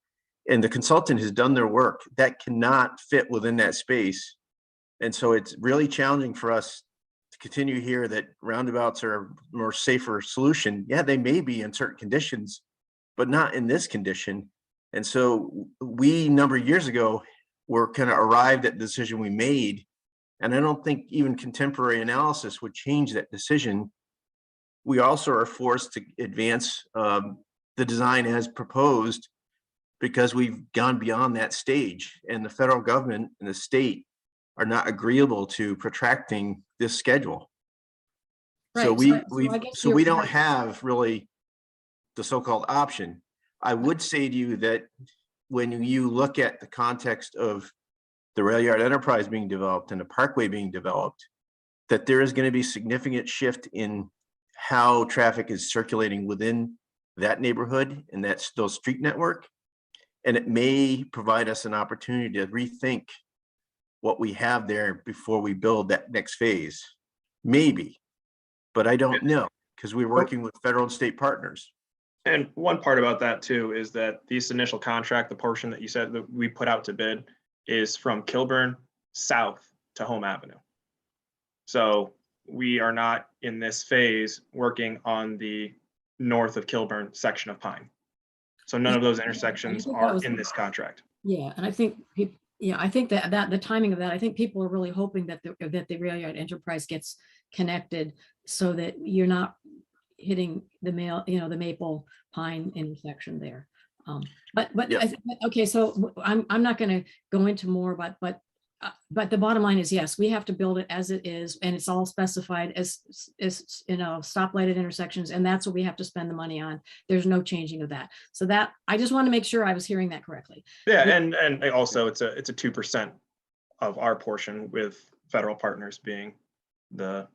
And the consultant has done their work. That cannot fit within that space. And so it's really challenging for us to continue here that roundabouts are a more safer solution. Yeah, they may be in certain conditions, but not in this condition. And so we, a number of years ago, were kind of arrived at the decision we made. And I don't think even contemporary analysis would change that decision. We also are forced to advance the design as proposed because we've gone beyond that stage, and the federal government and the state are not agreeable to protracting this schedule. So Right, we don't have really the so-called option. I would say to you that when you look at the context of the rail yard enterprise being developed and the parkway being developed, that there is going to be significant shift in how traffic is circulating within that neighborhood and those street network. And it may provide us an opportunity to rethink what we have there before we build that next phase. Maybe, but I don't know, because we're working with federal and state partners. And one part about that too is that this initial contract, the portion that you said that we put out to bid, is from Kilburn south to Home Avenue. So we are not in this phase working on the north of Kilburn section of Pine. So none of those intersections are in this contract. Yeah, and I think I think that the timing of that, I think people are really hoping that the rail yard enterprise gets connected so that you're not hitting the Maple Pine intersection there. But Yeah. Okay, so I'm not going to go into more, but the bottom line is, yes, we have to build it as it is, and it's all specified as stoplighted intersections, and that's what we have to spend the money on. There's no changing of that. So that, I just want to make sure I was hearing that correctly. Yeah, and also it's a 2% of our portion, with federal partners being the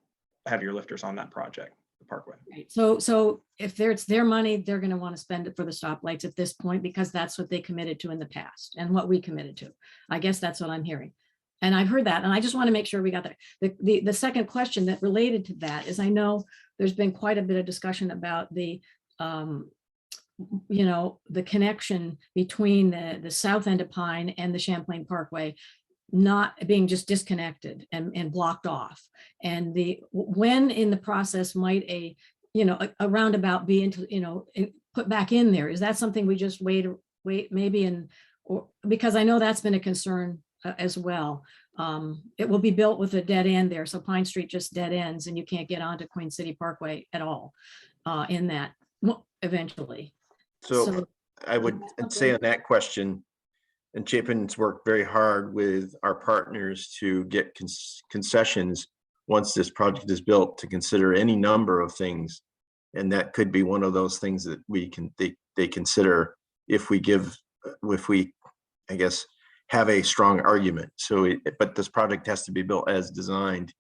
heavier lifters on that project, the parkway. Right. So if it's their money, they're going to want to spend it for the stoplights at this point, because that's what they committed to in the past and what we committed to. I guess that's what I'm hearing. And I've heard that, and I just want to make sure we got that. The second question that related to that is, I know there's been quite a bit of discussion about the connection between the south end of Pine and the Champlain Parkway not being just disconnected and blocked off. And when in the process might a roundabout be put back in there? Is that something we just wait maybe because I know that's been a concern as well. It will be built with a dead end there. So Pine Street just dead ends and you can't get onto Queen City Parkway at all in that eventually. So I would say on that question, and Chapin's worked very hard with our partners to get concessions once this project is built, to consider any number of things. And that could be one of those things that they consider if we I guess, have a strong argument. So, but this project has to be built as designed.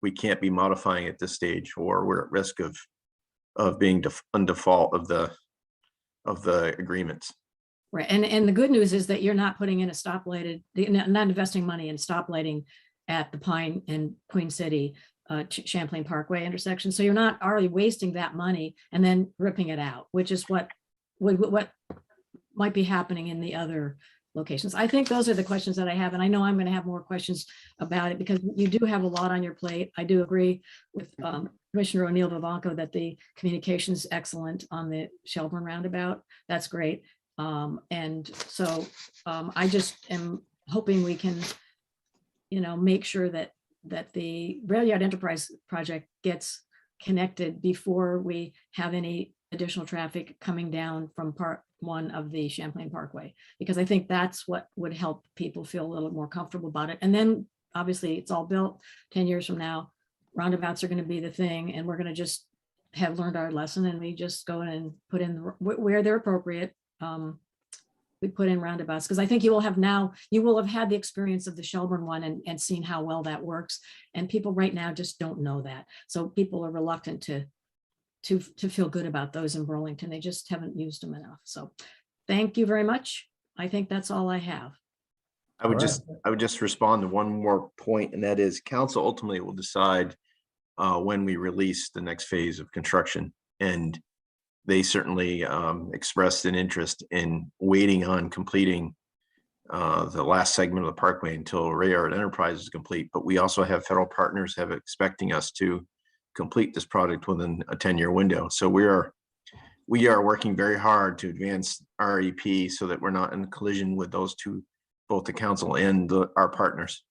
We can't be modifying at this stage, or we're at risk of being on default of the agreements. Right, and the good news is that you're not putting in not investing money in stoplighting at the Pine and Queen City Champlain Parkway intersection. So you're not already wasting that money and then ripping it out, which is what might be happening in the other locations. I think those are the questions that I have, and I know I'm going to have more questions about it because you do have a lot on your plate. I do agree with Commissioner O'Neill Vivanco that the communication is excellent on the Shelburne roundabout. That's great. And so I just am hoping we can, make sure that the rail yard enterprise project gets connected before we have any additional traffic coming down from part one of the Champlain Parkway, because I think that's what would help people feel a little more comfortable about it. And then obviously it's all built 10 years from now, roundabouts are going to be the thing, and we're going to just have learned our lesson, and we just go in and put in where they're appropriate. We put in roundabouts, because I think you will have had the experience of the Shelburne one and seen how well that works. And people right now just don't know that. So people are reluctant to feel good about those in Burlington. They just haven't used them enough. So thank you very much. I think that's all I have. I would All right. I would just respond to one more point, and that is council ultimately will decide when we release the next phase of construction. And they certainly expressed an interest in waiting on completing the last segment of the parkway until Rayard Enterprise is complete. But we also have federal partners have expecting us to complete this project within a 10-year window. So we are working very hard to advance REP so that we're not in collision with those two, both the council and our partners.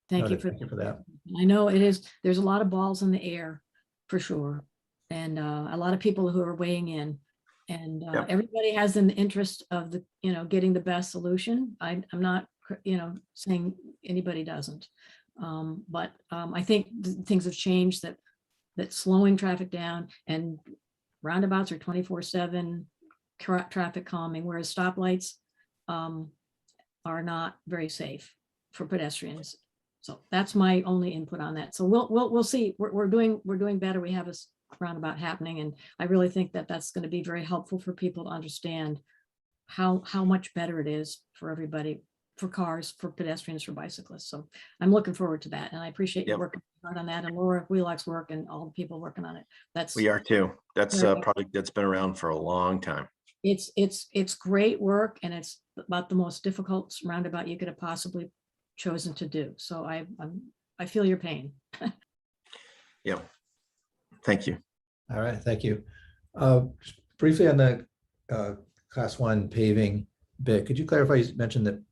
Thank you Noted. For that. I know there's a lot of balls in the air for sure. And a lot of people who are weighing in, and Yep. everybody has an interest of getting the best solution. I'm not, saying anybody doesn't. But I think things have changed that slowing traffic down, and roundabouts are 24/7 traffic calming, whereas stoplights are not very safe for pedestrians. So that's my only input on that. So we'll see. We're doing better. We have a roundabout happening, and I really think that that's going to be very helpful for people to understand how much better it is for everybody, for cars, for pedestrians, for bicyclists. So I'm looking forward to that, and I appreciate you Yep. working hard on that, and Laura Wheelock's work and all the people working on it. We are too. That's a Very good. project that's been around for a long time. It's great work, and it's about the most difficult roundabout you could have possibly chosen to do. So I feel your pain. Yeah. Thank you. All right, thank you. Just briefly on the class 1 paving bit, could you clarify, you mentioned that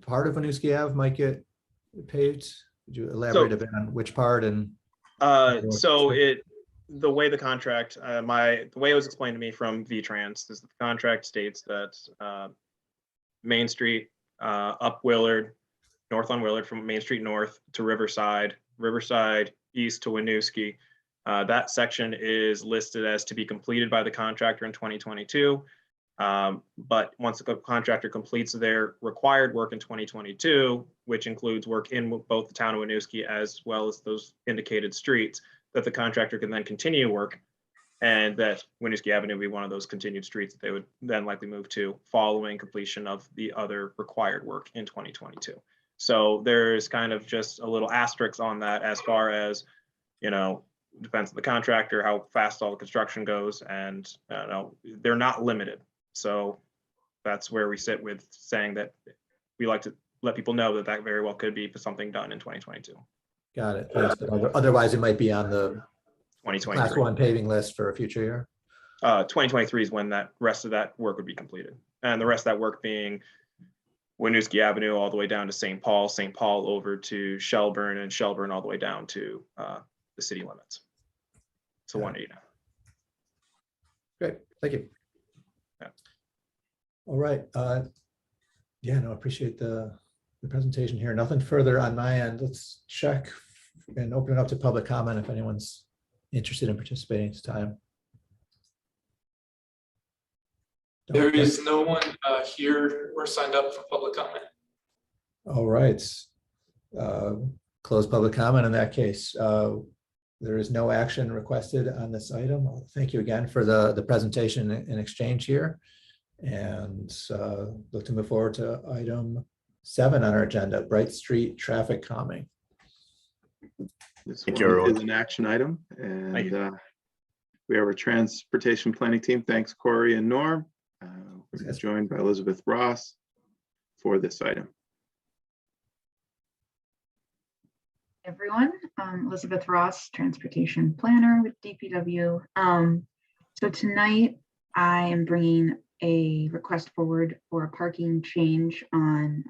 part of Winooski Ave might get paved? Could you elaborate a bit on which part? And So the way the contract, the way it was explained to me from VTrans is that the contract states that Main Street up Willard, north on Willard from Main Street north to Riverside, Riverside east to Winooski. That section is listed as to be completed by the contractor in 2022. But once the contractor completes their required work in 2022, which includes work in both the town of Winooski as well as those indicated streets, that the contractor can then continue work, and that Winooski Avenue would be one of those continued streets that they would then likely move to following completion of the other required work in 2022. So there's kind of just a little asterisk on that as far as, depends on the contractor, how fast all the construction goes, and they're not limited. So that's where we sit with saying that we like to let people know that very well could be something done in 2022. got it. Yes, but otherwise, it might be on the 2023. class 1 paving list for a future year. 2023 is when that rest of that work would be completed. And the rest of that work being Winooski Avenue all the way down to St. Paul over to Shelburne, and Shelburne all the way down to the city limits. So 189. Great, thank you. Yeah. All right. Yeah, no, appreciate the presentation here. Nothing further on my end. Let's check and open it up to public comment if anyone's interested in participating this time. There is no one here or signed up for public comment. All right. Close public comment in that case. There is no action requested on this item. Thank you again for the presentation and exchange here. And look to move forward to item 7 on our agenda, Bright Street traffic calming. This Thank one you, everyone. is an action item, and Thank we have our transportation planning team. Thanks, Corey and Norm. We're joined by Elizabeth Ross for this item. Everyone, Elizabeth Ross, transportation planner with DPW. So tonight I am bringing a request forward for a parking change on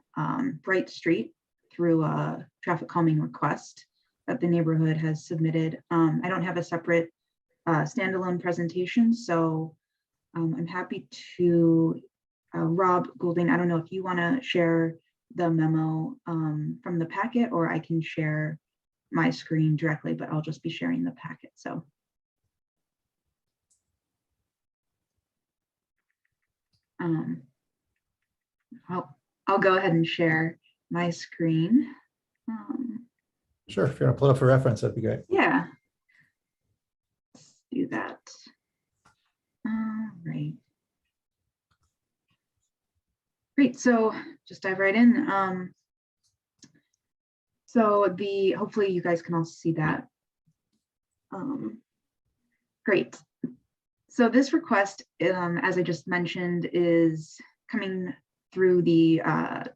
Bright Street through a traffic calming request that the neighborhood has submitted. I don't have a separate standalone presentation, so I'm happy to, Rob Goulding, I don't know if you want to share the memo from the packet, or I can share my screen directly, but I'll just be sharing the packet. So I'll go ahead and share my screen. Sure, if you want to pull it up for reference, that'd be great. Yeah, let's do that. All right. Great, so just dive right in. So hopefully you guys can also see that. Great. So this request, as I just mentioned, is coming through the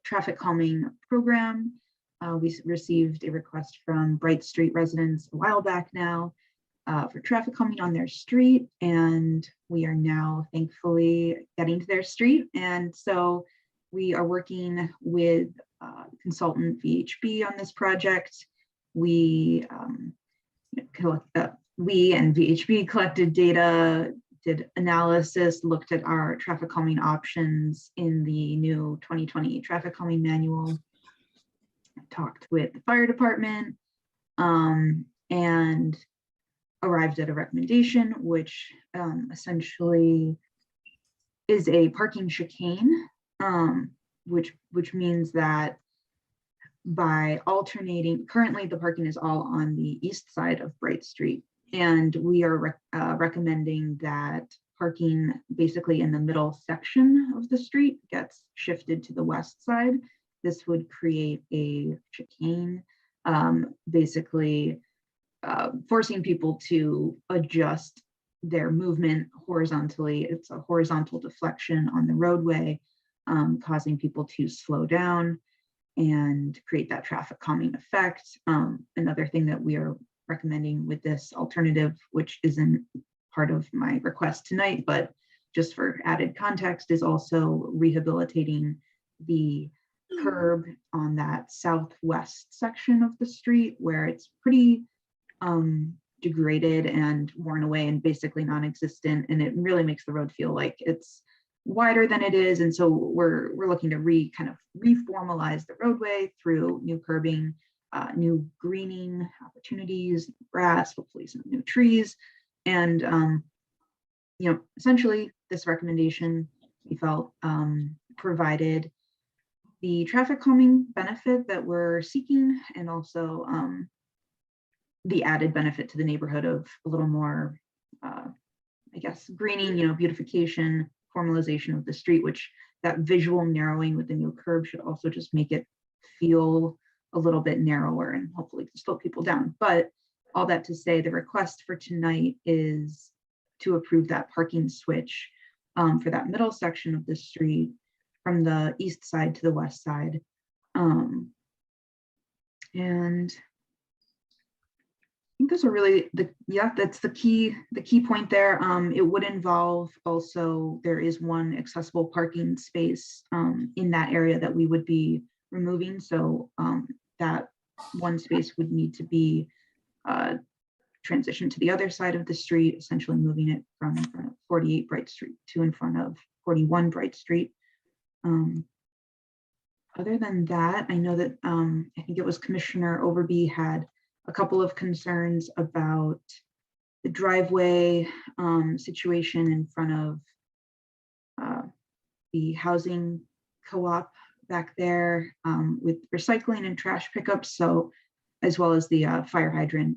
traffic calming program. We received a request from Bright Street residents a while back now for traffic calming on their street, and we are now thankfully getting to their street. And so we are working with consultant VHB on this project. We and VHB collected data, did analysis, looked at our traffic calming options in the new 2020 traffic calming manual, talked with the fire department, and arrived at a recommendation, which essentially is a parking chicane, which means that by alternating, currently the parking is all on the east side of Bright Street, and we are recommending that parking basically in the middle section of the street gets shifted to the west side. This would create a chicane, basically forcing people to adjust their movement horizontally. It's a horizontal deflection on the roadway, causing people to slow down and create that traffic calming effect. Another thing that we are recommending with this alternative, which isn't part of my request tonight, but just for added context, is also rehabilitating the curb on that southwest section of the street where it's pretty degraded and worn away and basically non-existent, and it really makes the road feel like it's wider than it is. And so we're looking to kind of reformalize the roadway through new curbing, new greening opportunities, grass, hopefully some new trees. And essentially this recommendation we felt provided the traffic calming benefit that we're seeking, and also the added benefit to the neighborhood of a little more, I guess, greening, beautification, formalization of the street, which that visual narrowing with the new curb should also just make it feel a little bit narrower and hopefully slow people down. But all that to say, the request for tonight is to approve that parking switch for that middle section of the street from the east side to the west side. And I think those are really that's the key point there. It would involve also, there is one accessible parking space in that area that we would be removing. So that one space would need to be transitioned to the other side of the street, essentially moving it from in front of 48 Bright Street to in front of 41 Bright Street. Other than that, I know that I think it was Commissioner Overby had a couple of concerns about the driveway situation in front of the housing co-op back there with recycling and trash pickups, so as well as the fire hydrant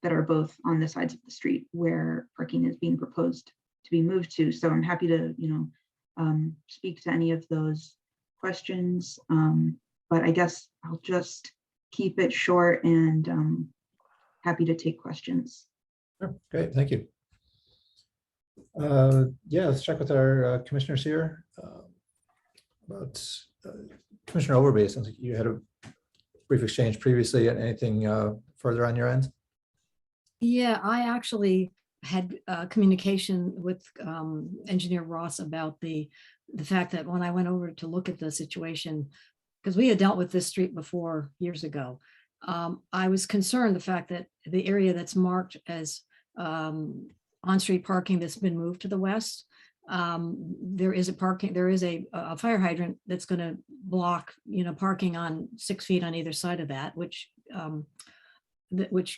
that are both on the sides of the street where parking is being proposed to be moved to. So I'm happy to speak to any of those questions, but I guess I'll just keep it short and happy to take questions. Sure. Great, thank you. Yeah, let's check with our commissioners here. About Commissioner Overby, sounds like you had a brief exchange previously. Anything further on your end? Yeah, I actually had communication with Engineer Ross about the fact that when I went over to look at the situation, because we had dealt with this street before years ago, I was concerned the fact that the area that's marked as on-street parking that's been moved to the west, there is a fire hydrant that's going to block, parking on 6 feet on either side of that, which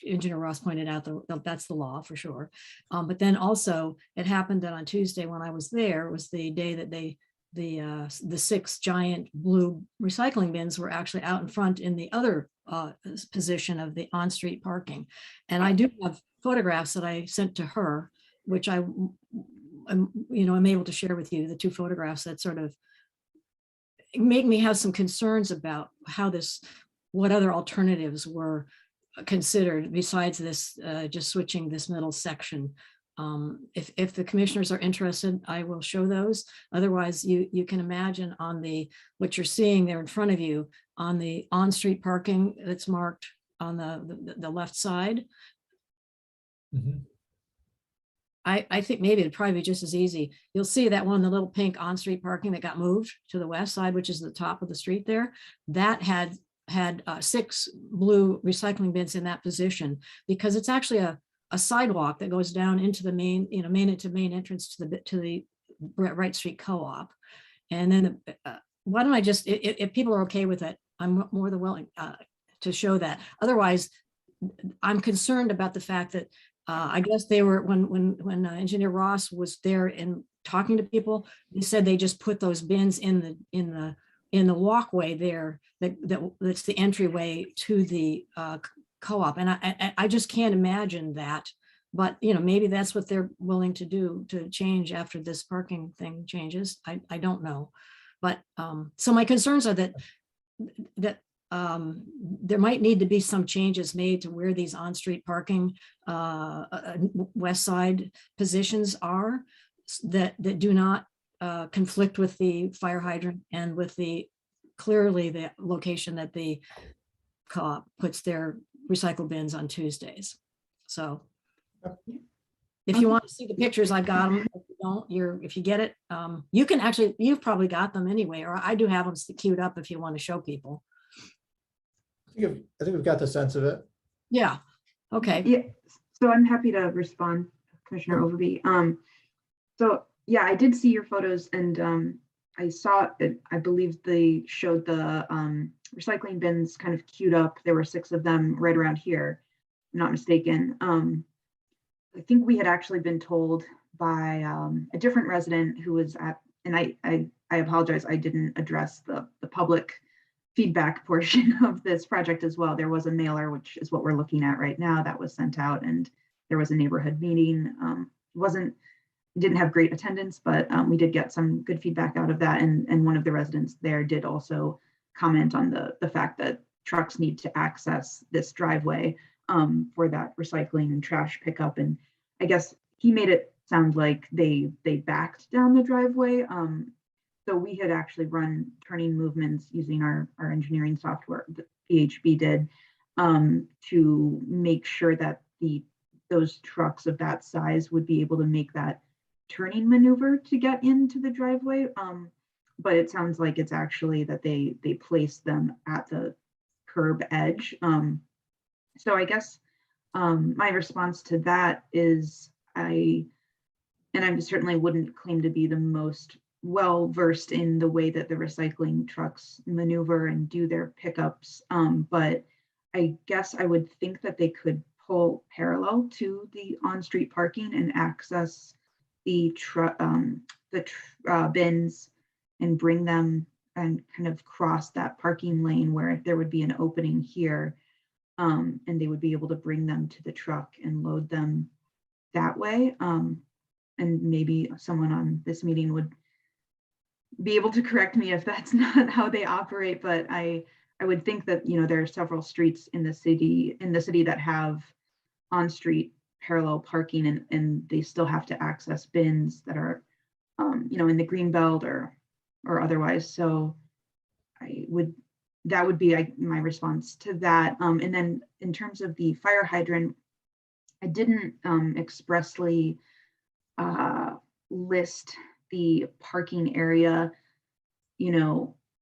Engineer Ross pointed out that's the law for sure. But then also it happened that on Tuesday when I was there was the day that the 6 giant blue recycling bins were actually out in front in the other position of the on-street parking. And I do have photographs that I sent to her, which I'm able to share with you, the 2 photographs that sort of make me have some concerns about how this, what other alternatives were considered besides this, just switching this middle section. If the commissioners are interested, I will show those. Otherwise, you can imagine on what you're seeing there in front of you on the on-street parking that's marked on the left side. Mhm. I think maybe it'd probably be just as easy. You'll see that one, the little pink on-street parking that got moved to the west side, which is the top of the street there, that had 6 blue recycling bins in that position, because it's actually a sidewalk that goes down into the main, main entrance to the Wright Street Co-op. And then why don't I just, if people are okay with it, I'm more than willing to show that. Otherwise, I'm concerned about the fact that I guess they were, when Engineer Ross was there and talking to people, he said they just put those bins in the walkway there, that's the entryway to the co-op. And I just can't imagine that, but maybe that's what they're willing to do, to change after this parking thing changes. I don't know. But so my concerns are that there might need to be some changes made to where these on-street parking west side positions are, that do not conflict with the fire hydrant and with clearly the location that the co-op puts their recycle bins on Tuesdays. So if you want to see the pictures, I've got them. If you don't, if you get it, you can actually, you've probably got them anyway, or I do have them queued up if you want to show people. I think we've got the sense of it. Yeah. Okay. Yeah. So I'm happy to respond, Commissioner Overby. So yeah, I did see your photos, and I saw it. I believe they showed the recycling bins kind of queued up. There were 6 of them right around here, if I'm not mistaken. I think we had actually been told by a different resident who was at, and I apologize, I didn't address the public feedback portion of this project as well. There was a mailer, which is what we're looking at right now, that was sent out, and there was a neighborhood meeting. Didn't have great attendance, but we did get some good feedback out of that. And one of the residents there did also comment on the fact that trucks need to access this driveway for that recycling and trash pickup. And I guess he made it sound like they backed down the driveway. So we had actually run turning movements using our engineering software, the PHB did, to make sure that those trucks of that size would be able to make that turning maneuver to get into the driveway. But it sounds like it's actually that they placed them at the curb edge. So I guess my response to that is I certainly wouldn't claim to be the most well versed in the way that the recycling trucks maneuver and do their pickups, but I guess I would think that they could pull parallel to the on-street parking and access the bins and bring them and kind of cross that parking lane where there would be an opening here, and they would be able to bring them to the truck and load them that way. And maybe someone on this meeting would be able to correct me if that's not how they operate, but I would think that there are several streets in the city that have on-street parallel parking, and they still have to access bins that are in the green belt or otherwise. So that would be my response to that. And then in terms of the fire hydrant, I didn't expressly list the parking area,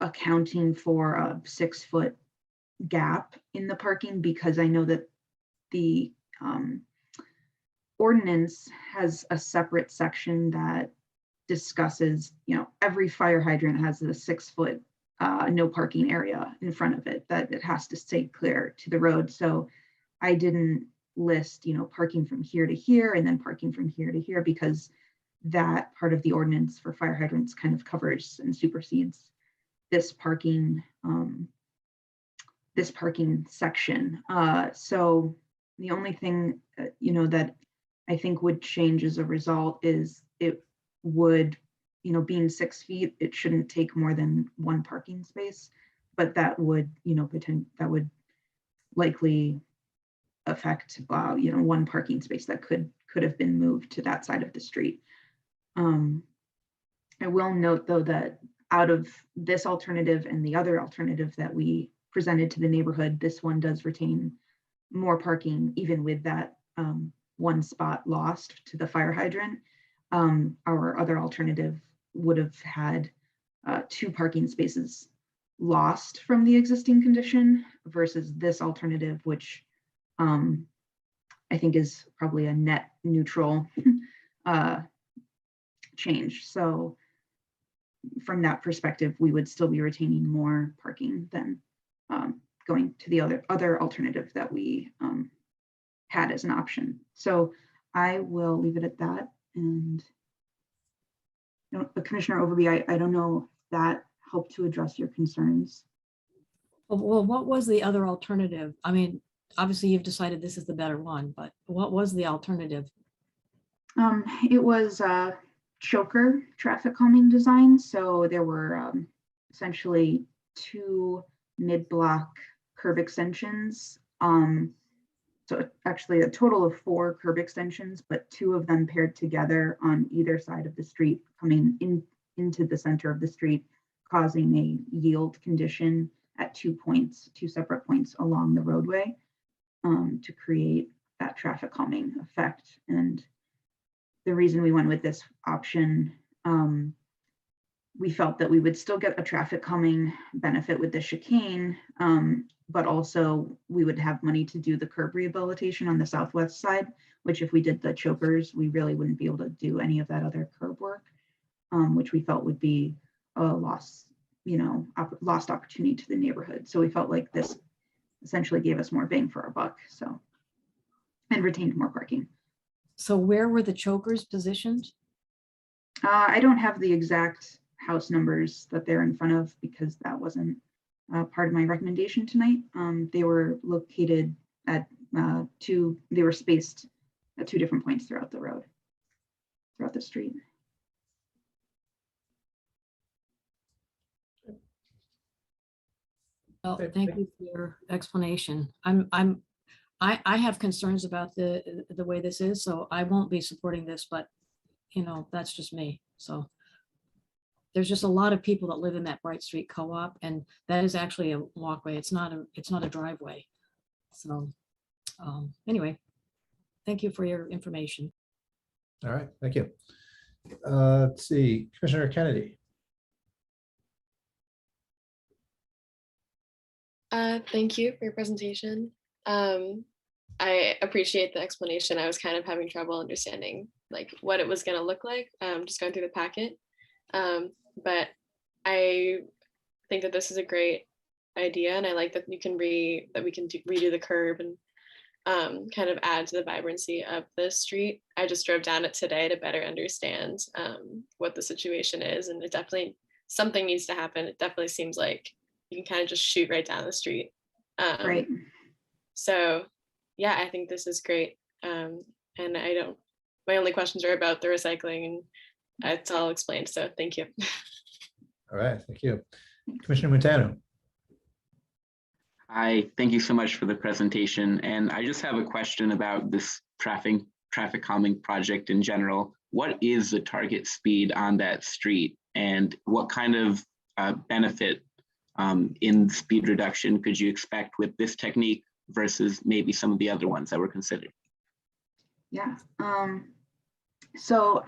accounting for a 6-foot gap in the parking, because I know that the ordinance has a separate section that discusses, every fire hydrant has a 6-foot no parking area in front of it, that it has to stay clear to the road. So I didn't list, parking from here to here and then parking from here to here, because that part of the ordinance for fire hydrants kind of covers and supersedes this parking section. So the only thing that I think would change as a result is it would, being 6 feet, it shouldn't take more than one parking space, but that would, that would likely affect, one parking space that could have been moved to that side of the street. I will note though that out of this alternative and the other alternative that we presented to the neighborhood, this one does retain more parking, even with that one spot lost to the fire hydrant. Our other alternative would have had 2 parking spaces lost from the existing condition versus this alternative, which I think is probably a net neutral change. So from that perspective, we would still be retaining more parking than going to the other alternative that we had as an option. So I will leave it at that. And Commissioner Overby, I don't know if that helped to address your concerns. Well, what was the other alternative? I mean, obviously you've decided this is the better one, but what was the alternative? It was choker traffic calming design. So there were essentially 2 mid-block curb extensions. So actually a total of 4 curb extensions, but 2 of them paired together on either side of the street, coming into the center of the street, causing a yield condition at 2 separate points along the roadway to create that traffic calming effect. And the reason we went with this option, we felt that we would still get a traffic calming benefit with the chicane, but also we would have money to do the curb rehabilitation on the southwest side, which if we did the chokers, we really wouldn't be able to do any of that other curb work, which we felt would be a loss, lost opportunity to the neighborhood. So we felt like this essentially gave us more bang for our buck, so, and retained more parking. So where were the chokers positioned? I don't have the exact house numbers that they're in front of because that wasn't part of my recommendation tonight. They were located at they were spaced at 2 different points throughout the road, throughout the street. Well, thank you for your explanation. I have concerns about the way this is, so I won't be supporting this, but that's just me. So there's just a lot of people that live in that Bright Street Co-op, and that is actually a walkway. It's not a driveway. So anyway, thank you for your information. All right, thank you. Let's see, Commissioner Kennedy. Thank you for your presentation. I appreciate the explanation. I was kind of having trouble understanding like what it was going to look like, just going through the packet. But I think that this is a great idea, and I like that we can redo the curb and kind of add to the vibrancy of the street. I just drove down it today to better understand what the situation is, and it definitely something needs to happen. It definitely seems like you can kind of just shoot right down the street. Right. So yeah, I think this is great. And my only questions are about the recycling, and it's all explained. So thank you. All right, thank you. Commissioner Montano. Hi, thank you so much for the presentation. And I just have a question about this traffic calming project in general. What is the target speed on that street, and what kind of benefit in speed reduction could you expect with this technique versus maybe some of the other ones that were considered? Yeah, so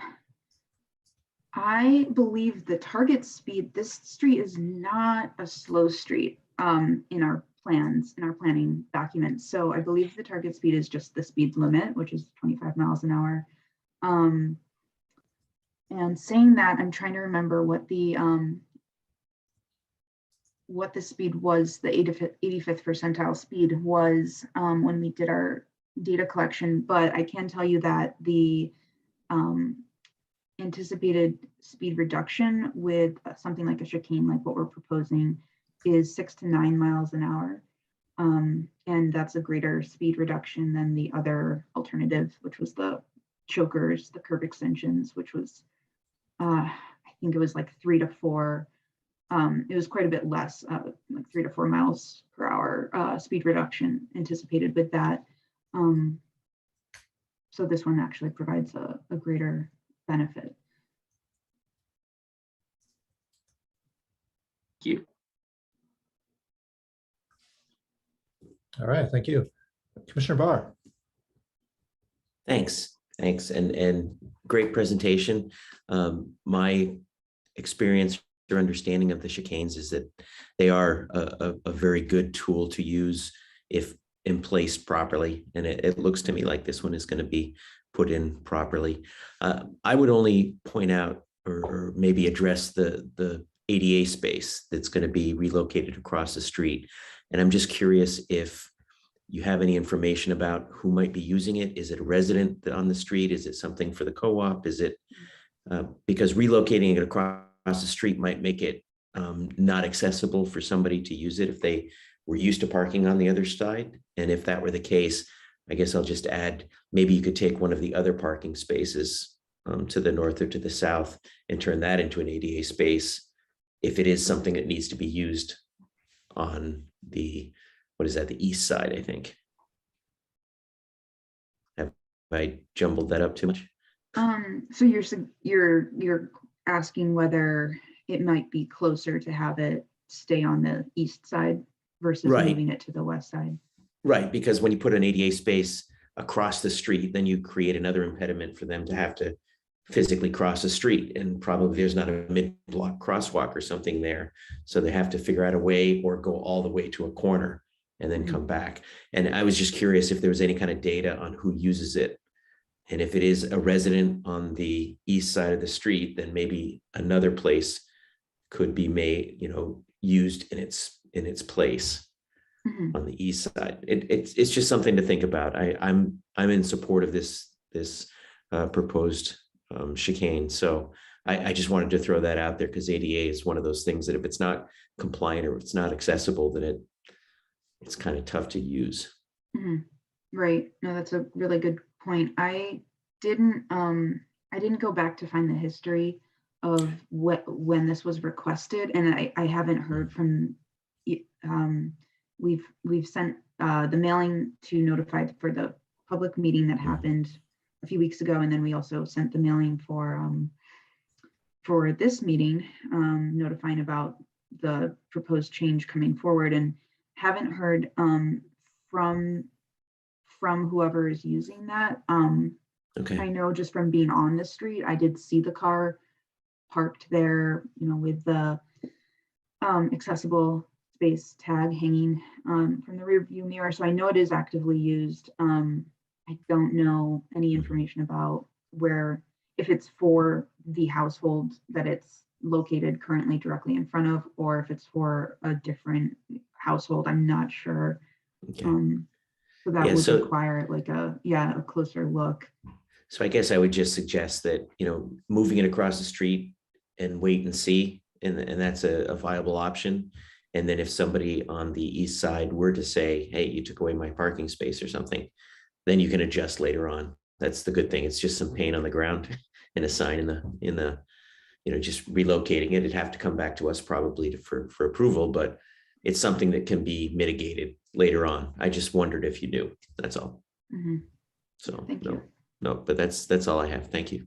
I believe the target speed, this street is not a slow street in our planning documents. So I believe the target speed is just the speed limit, which is 25 miles an hour. And saying that, I'm trying to remember what the speed was, the 85th percentile speed was when we did our data collection, but I can tell you that the anticipated speed reduction with something like a chicane, like what we're proposing, is 6 to 9 miles an hour. And that's a greater speed reduction than the other alternative, which was the chokers, the curb extensions, which was, I think it was like 3 to 4. It was quite a bit less, like 3 to 4 miles per hour speed reduction anticipated with that. So this one actually provides a greater benefit. Thank you. All right, thank you. Commissioner Barr. Thanks, and great presentation. My experience or understanding of the chicanes is that they are a very good tool to use if in place properly, and it looks to me like this one is going to be put in properly. I would only point out or maybe address the ADA space that's going to be relocated across the street, and I'm just curious if you have any information about who might be using it. Is it a resident on the street? Is it something for the co-op? Is it because relocating it across the street might make it not accessible for somebody to use it if they were used to parking on the other side? And if that were the case, I guess I'll just add, maybe you could take one of the other parking spaces to the north or to the south and turn that into an ADA space if it is something that needs to be used on the, what is that, the east side, I think. Have I jumbled that up too much? So you're asking whether it might be closer to have it stay on the east side versus moving it to the west side. Right, because when you put an ADA space across the street, then you create another impediment for them to have to physically cross the street, and probably there's not a mid-block crosswalk or something there. So they have to figure out a way or go all the way to a corner and then come back. And I was just curious if there was any kind of data on who uses it. And if it is a resident on the east side of the street, then maybe another place could be made, used in its place on the east side. It's just something to think about. I'm in support of this proposed chicane. So I just wanted to throw that out there because ADA is one of those things that if it's not compliant or it's not accessible, then it's kind of tough to use. Right. No, that's a really good point. I didn't go back to find the history of when this was requested, and I haven't heard from. We've sent the mailing to notify for the public meeting that happened a few weeks ago, and then we also sent the mailing for this meeting, notifying about the proposed change coming forward, and haven't heard from whoever is using that. Okay. I know just from being on the street, I did see the car parked there, with the accessible space tag hanging from the rear view mirror. So I know it is actively used. I don't know any information about if it's for the household that it's located currently directly in front of, or if it's for a different household. I'm not sure. Okay. So that would require like a closer look. So I guess I would just suggest that, moving it across the street and wait and see, and that's a viable option. And then if somebody on the east side were to say, hey, you took away my parking space or something, then you can adjust later on. That's the good thing. It's just some paint on the ground and a sign in the just relocating it. It'd have to come back to us probably for approval, but it's something that can be mitigated later on. I just wondered if you knew, that's all. So no, but that's all I have. Thank you.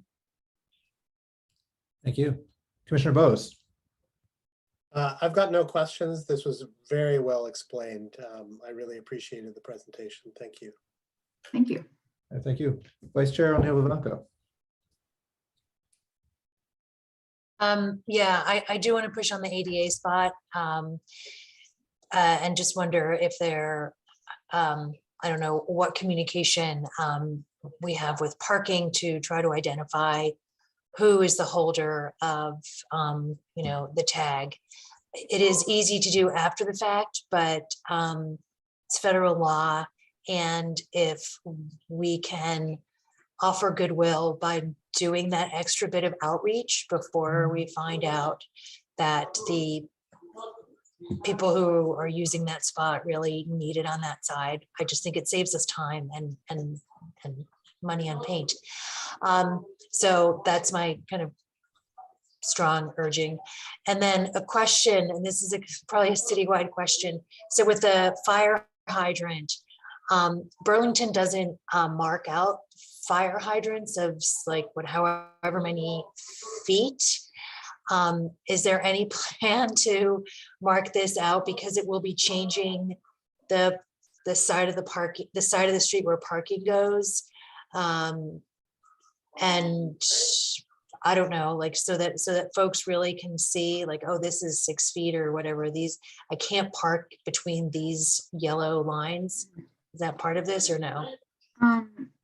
Thank you. Commissioner Bose. I've got no questions. This was very well explained. I really appreciated the presentation. Thank you. Thank you. Thank you. Vice Chair O'Neill Vivanco. Yeah, I do want to push on the ADA spot and just wonder if there, I don't know what communication we have with parking to try to identify who is the holder of, the tag. It is easy to do after the fact, but it's federal law. And if we can offer goodwill by doing that extra bit of outreach before we find out that the people who are using that spot really need it on that side, I just think it saves us time and money on paint. So that's my kind of strong urging. And then a question, and this is probably a citywide question. So with the fire hydrant, Burlington doesn't mark out fire hydrants of like however many feet. Is there any plan to mark this out, because it will be changing the side of the side of the street where parking goes? And I don't know, like, so that folks really can see, like, oh, this is 6 feet or whatever. I can't park between these yellow lines. Is that part of this or no?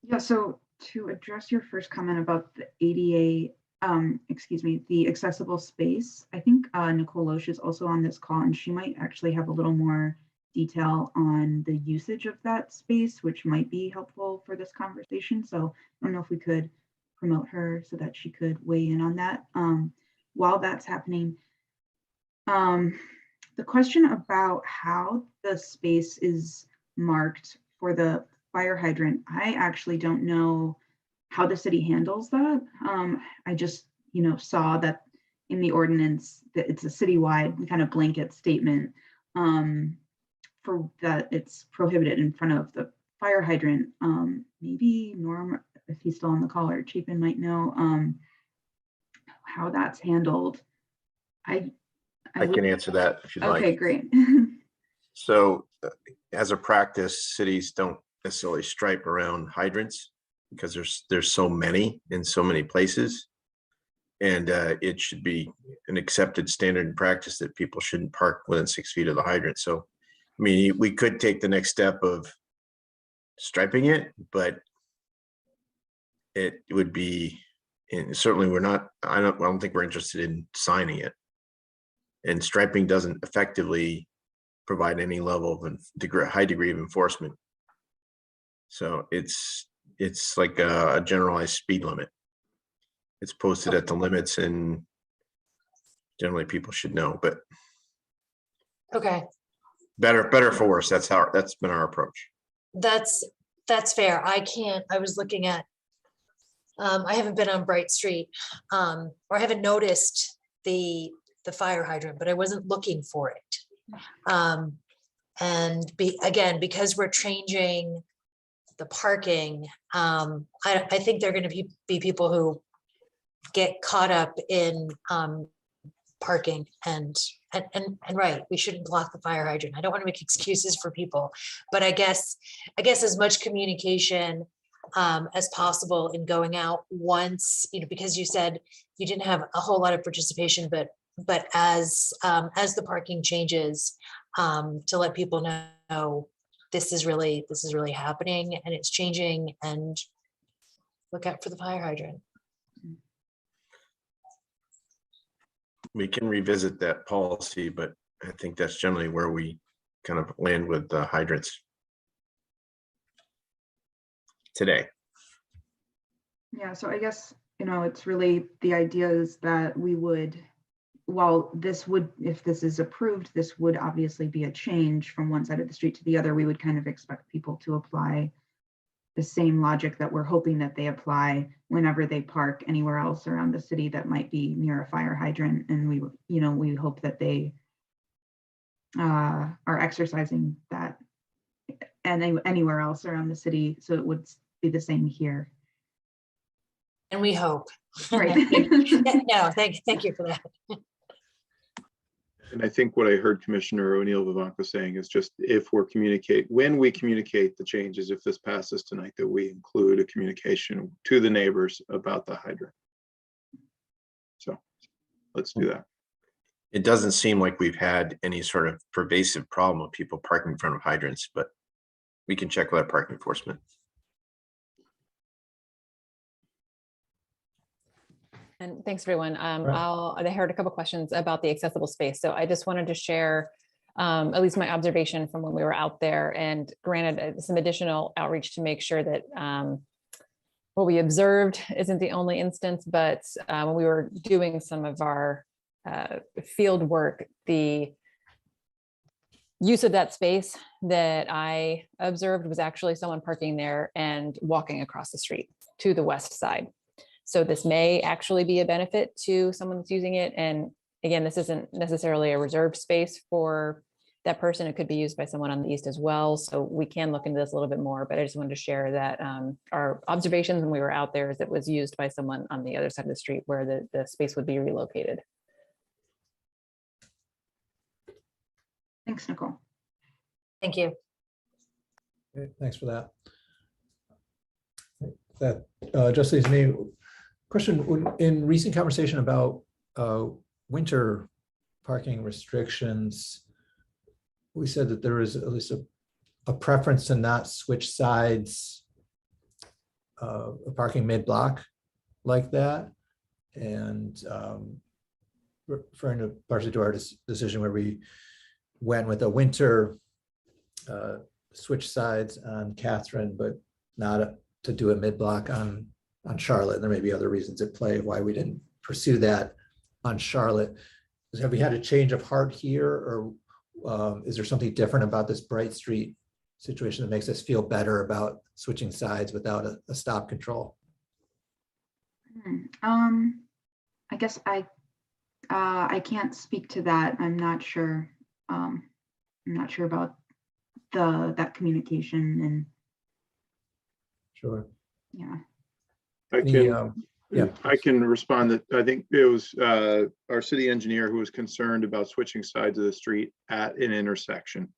Yeah, so to address your first comment about the ADA, the accessible space, I think Nicole Loesch is also on this call, and she might actually have a little more detail on the usage of that space, which might be helpful for this conversation. So I don't know if we could promote her so that she could weigh in on that. While that's happening, the question about how the space is marked for the fire hydrant, I actually don't know how the city handles that. I just, saw that in the ordinance that it's a citywide kind of blanket statement for that it's prohibited in front of the fire hydrant. Maybe Norm, if he's still on the call, or Chapin might know how that's handled. I can answer that if you'd like. Okay, great. So as a practice, cities don't necessarily stripe around hydrants because there's so many in so many places. And it should be an accepted standard in practice that people shouldn't park within 6 feet of the hydrant. So, I mean, we could take the next step of striping it, but it would be, and certainly I don't think we're interested in signing it. And striping doesn't effectively provide any level of high degree of enforcement. So it's like a generalized speed limit. It's posted at the limits, and generally people should know, but Okay, better for worse. That's been our approach. that's fair. I was looking at, I haven't been on Bright Street, or I haven't noticed the fire hydrant, but I wasn't looking for it. And again, because we're changing the parking, I think there are going to be people who get caught up in parking and right, we shouldn't block the fire hydrant. I don't want to make excuses for people, but I guess as much communication as possible in going out once, because you said you didn't have a whole lot of participation, but as the parking changes, to let people know this is really happening and it's changing, and look out for the fire hydrant. We can revisit that policy, but I think that's generally where we kind of land with the hydrants today. Yeah, so I guess, it's really, the idea is that we would, if this is approved, this would obviously be a change from one side of the street to the other. We would kind of expect people to apply the same logic that we're hoping that they apply whenever they park anywhere else around the city that might be near a fire hydrant. And we hope that they are exercising that and anywhere else around the city. So it would be the same here. And we hope. Right. No, thank you for that. And I think what I heard Commissioner O'Neill Vivanco saying is just when we communicate the changes, if this passes tonight, that we include a communication to the neighbors about the hydrant. So let's do that. It doesn't seem like we've had any sort of pervasive problem of people parking in front of hydrants, but we can check with our parking enforcement. And thanks, everyone. I heard a couple questions about the accessible space. So I just wanted to share at least my observation from when we were out there, and granted some additional outreach to make sure that what we observed isn't the only instance, but when we were doing some of our field work, the use of that space that I observed was actually someone parking there and walking across the street to the west side. So this may actually be a benefit to someone that's using it. And again, this isn't necessarily a reserved space for that person. It could be used by someone on the east as well. So we can look into this a little bit more, but I just wanted to share that our observations when we were out there is it was used by someone on the other side of the street where the space would be relocated. Thanks, Nicole. Thank you. Okay, thanks for that. That just leaves me question in recent conversation about winter parking restrictions. We said that there is at least a preference to not switch sides of parking mid-block like that. And referring to partially to our decision where we went with a winter switch sides on Catherine, but not to do a mid-block on Charlotte. There may be other reasons at play why we didn't pursue that on Charlotte. Have we had a change of heart here, or is there something different about this Bright Street situation that makes us feel better about switching sides without a stop control? I guess I can't speak to that. I'm not sure. I'm not sure about that communication and. Sure. Yeah. I can respond that I think it was our city engineer who was concerned about switching sides of the street at an intersection.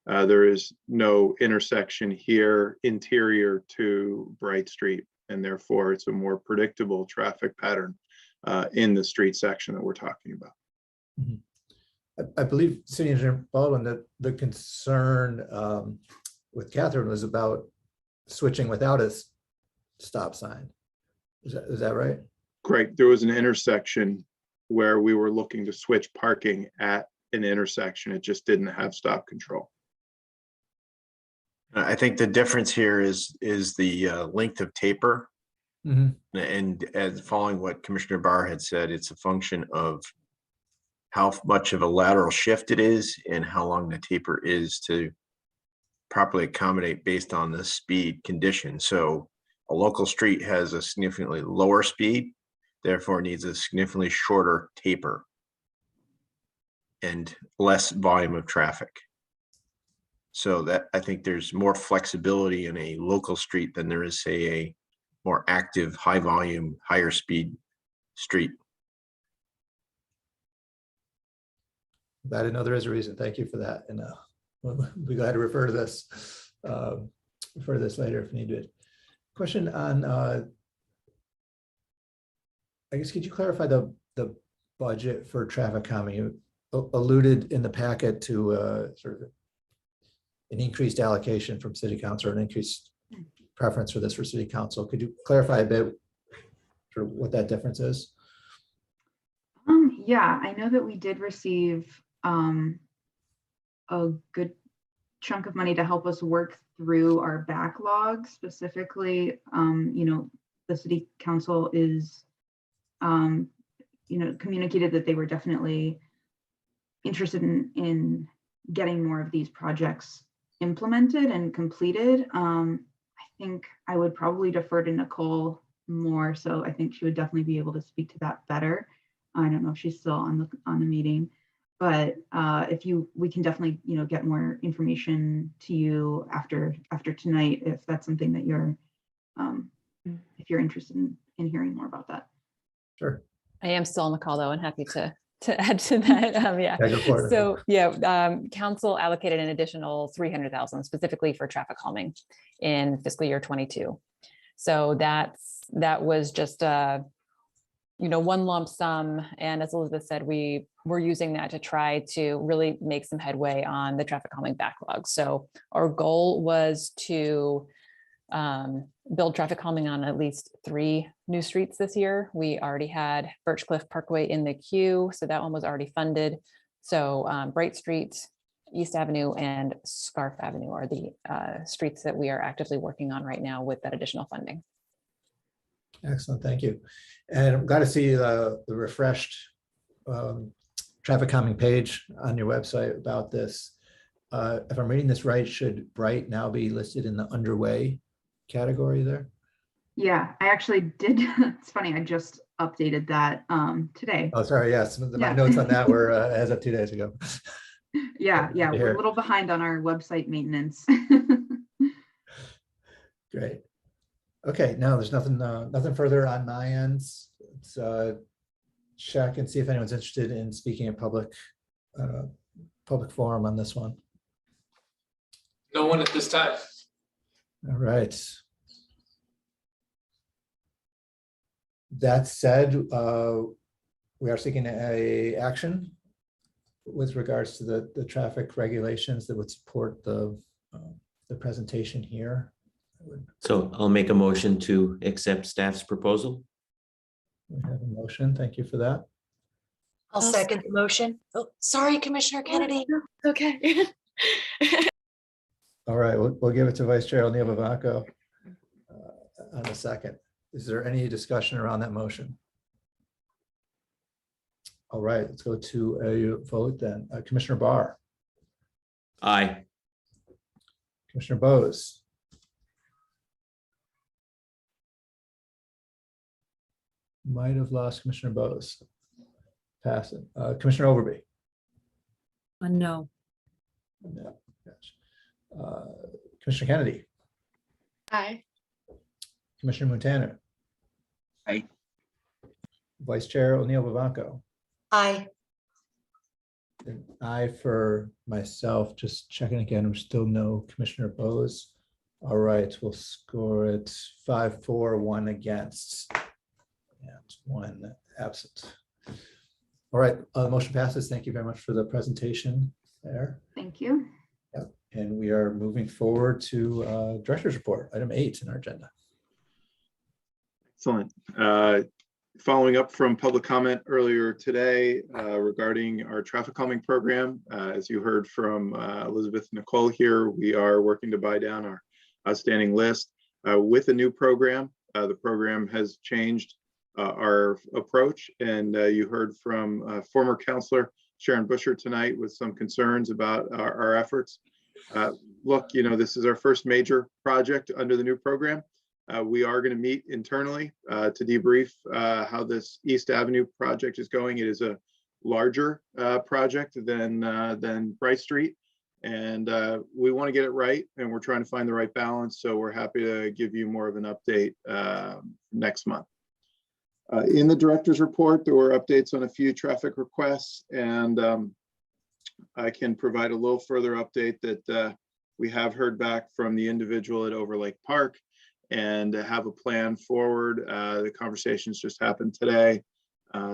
There is no intersection here interior to Bright Street, and therefore it's a more predictable traffic pattern in the street section that we're talking about. Mm-hmm. I believe City Engineer Baldwin that the concern with Catherine was about switching without a stop sign. Is that right? Great. There was an intersection where we were looking to switch parking at an intersection. It just didn't have stop control. I think the difference here is the length of taper. Mm-hmm. And as following what Commissioner Barr had said, it's a function of how much of a lateral shift it is and how long the taper is to properly accommodate based on the speed condition. So a local street has a significantly lower speed, therefore needs a significantly shorter taper and less volume of traffic. So that I think there's more flexibility in a local street than there is, say, a more active, high volume, higher speed street. I didn't know there is a reason. Thank you for that. And we'll be glad to refer to this later if needed. Question on, I guess, could you clarify the budget for traffic calming? You alluded in the packet to sort of an increased allocation from City Council, or an increased preference for this for City Council. Could you clarify a bit sort of what that difference is? Yeah, I know that we did receive a good chunk of money to help us work through our backlog. Specifically, the City Council is, communicated that they were definitely interested in getting more of these projects implemented and completed. I think I would probably defer to Nicole more, so I think she would definitely be able to speak to that better. I don't know if she's still on the meeting, but we can definitely get more information to you after tonight if that's something that you're if you're interested in hearing more about that. Sure. I am still on the call though, and happy to add to that. Council allocated an additional 300,000 specifically for traffic calming in fiscal year 22. So that was just one lump sum. And as Elizabeth said, we were using that to try to really make some headway on the traffic calming backlog. So our goal was to build traffic calming on at least 3 new streets this year. We already had Birchcliff Parkway in the queue, so that one was already funded. So Bright Street, East Avenue, and Scarf Avenue are the streets that we are actively working on right now with that additional funding. Excellent, thank you. And I'm glad to see the refreshed traffic calming page on your website about this. If I'm reading this right, should Bright now be listed in the underway category there? Yeah, I actually did. It's funny, I just updated that today. Oh, sorry, yes, my Yeah. notes on that were as of 2 days ago. Yeah, Good yeah, to we're hear. a little behind on our website maintenance. Great. Okay, no, there's nothing further on my end. Let's check and see if anyone's interested in speaking in public forum on this one. No one at this time. All right. That said, we are seeking a action with regards to the traffic regulations that would support the presentation here. So I'll make a motion to accept staff's proposal. We have a motion. Thank you for that. I'll second the motion. Oh, sorry, Commissioner Kennedy. Okay. All right, we'll give it to Vice Chair O'Neill Vivanco on a second. Is there any discussion around that motion? All right, let's go to a vote then. Commissioner Barr, Aye. Commissioner Bose, might have lost Commissioner Bose. Pass it. Commissioner Overby. No. No. Gotcha. Commissioner Kennedy, Aye. Commissioner Montana, Aye. Vice Chair O'Neill Vivanco. Aye. And I for myself, just checking again, we're still no Commissioner Bose. All right, we'll score it 5-4, 1 against, and 1 absent. All right, motion passes. Thank you very much for the presentation there. Thank you. Yep. And we are moving forward to Director's Report, item 8 in our agenda. Excellent. Following up from public comment earlier today regarding our traffic calming program, as you heard from Elizabeth and Nicole here, we are working to buy down our outstanding list with a new program. The program has changed our approach, and you heard from former counselor Sharon Busher tonight with some concerns about our efforts. Look, you know, this is our first major project under the new program. We are going to meet internally to debrief how this East Avenue project is going. It is a larger project than Bright Street, and we want to get it right, and we're trying to find the right balance. So we're happy to give you more of an update next month. In the director's report, there were updates on a few traffic requests, and I can provide a little further update that we have heard back from the individual at Overlake Park and have a plan forward. The conversations just happened today.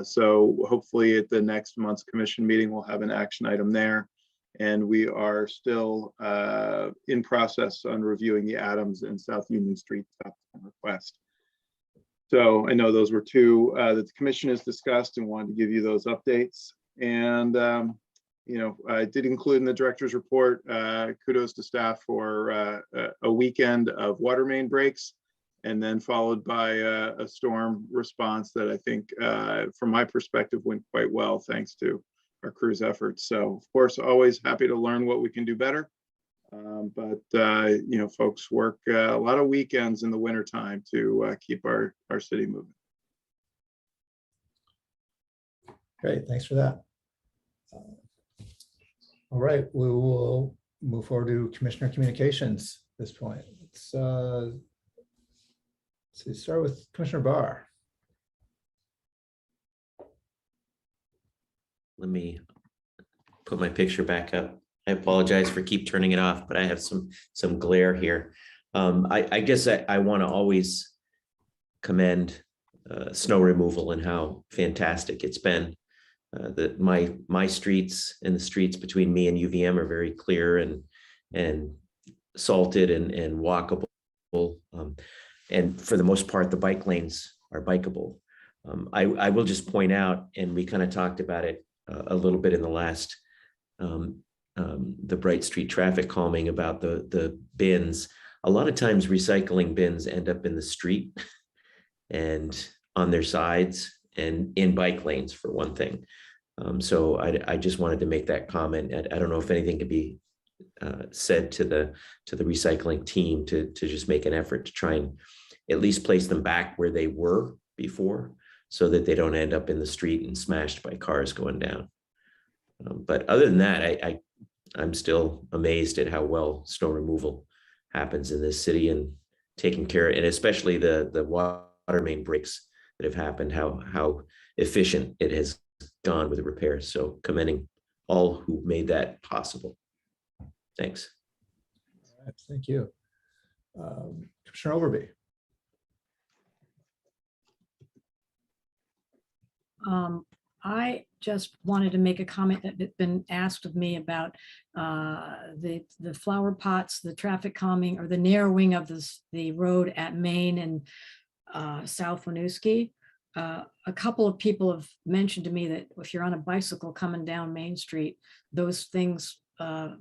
So hopefully at the next month's commission meeting, we'll have an action item there. And we are still in process on reviewing the Adams and South Union Street request. So I know those were two that the commission has discussed and wanted to give you those updates. And you know, I did include in the director's report, kudos to staff for a weekend of water main breaks, and then followed by a storm response that I think, from my perspective, went quite well, thanks to our crew's efforts. So, of course, always happy to learn what we can do better. But you know, folks work a lot of weekends in the wintertime to keep our city moving. Great, thanks for that. All right, we will move forward to Commissioner Communications at this point. Let's start with Commissioner Barr. Let me put my picture back up. I apologize for keep turning it off, but I have some glare here. I guess I want to always commend snow removal and how fantastic it's been. That my streets and the streets between me and UVM are very clear and salted and walkable. And for the most part, the bike lanes are bikeable. I will just point out, and we kind of talked about it a little bit in the last the Bright Street traffic calming about the bins. A lot of times recycling bins end up in the street and on their sides and in bike lanes, for one thing. So I just wanted to make that comment. I don't know if anything could be said to the recycling team to just make an effort to try and at least place them back where they were before, so that they don't end up in the street and smashed by cars going down. But other than that, I'm still amazed at how well snow removal happens in this city, and taking care, and especially the water main breaks that have happened, how efficient it has gone with the repairs. So commending all who made that possible. Thanks. All right, thank you. Commissioner Overby. I just wanted to make a comment that had been asked of me about the flower pots, the traffic calming, or the narrowing of the road at Main and South Winooski. A couple of people have mentioned to me that if you're on a bicycle coming down Main Street, those things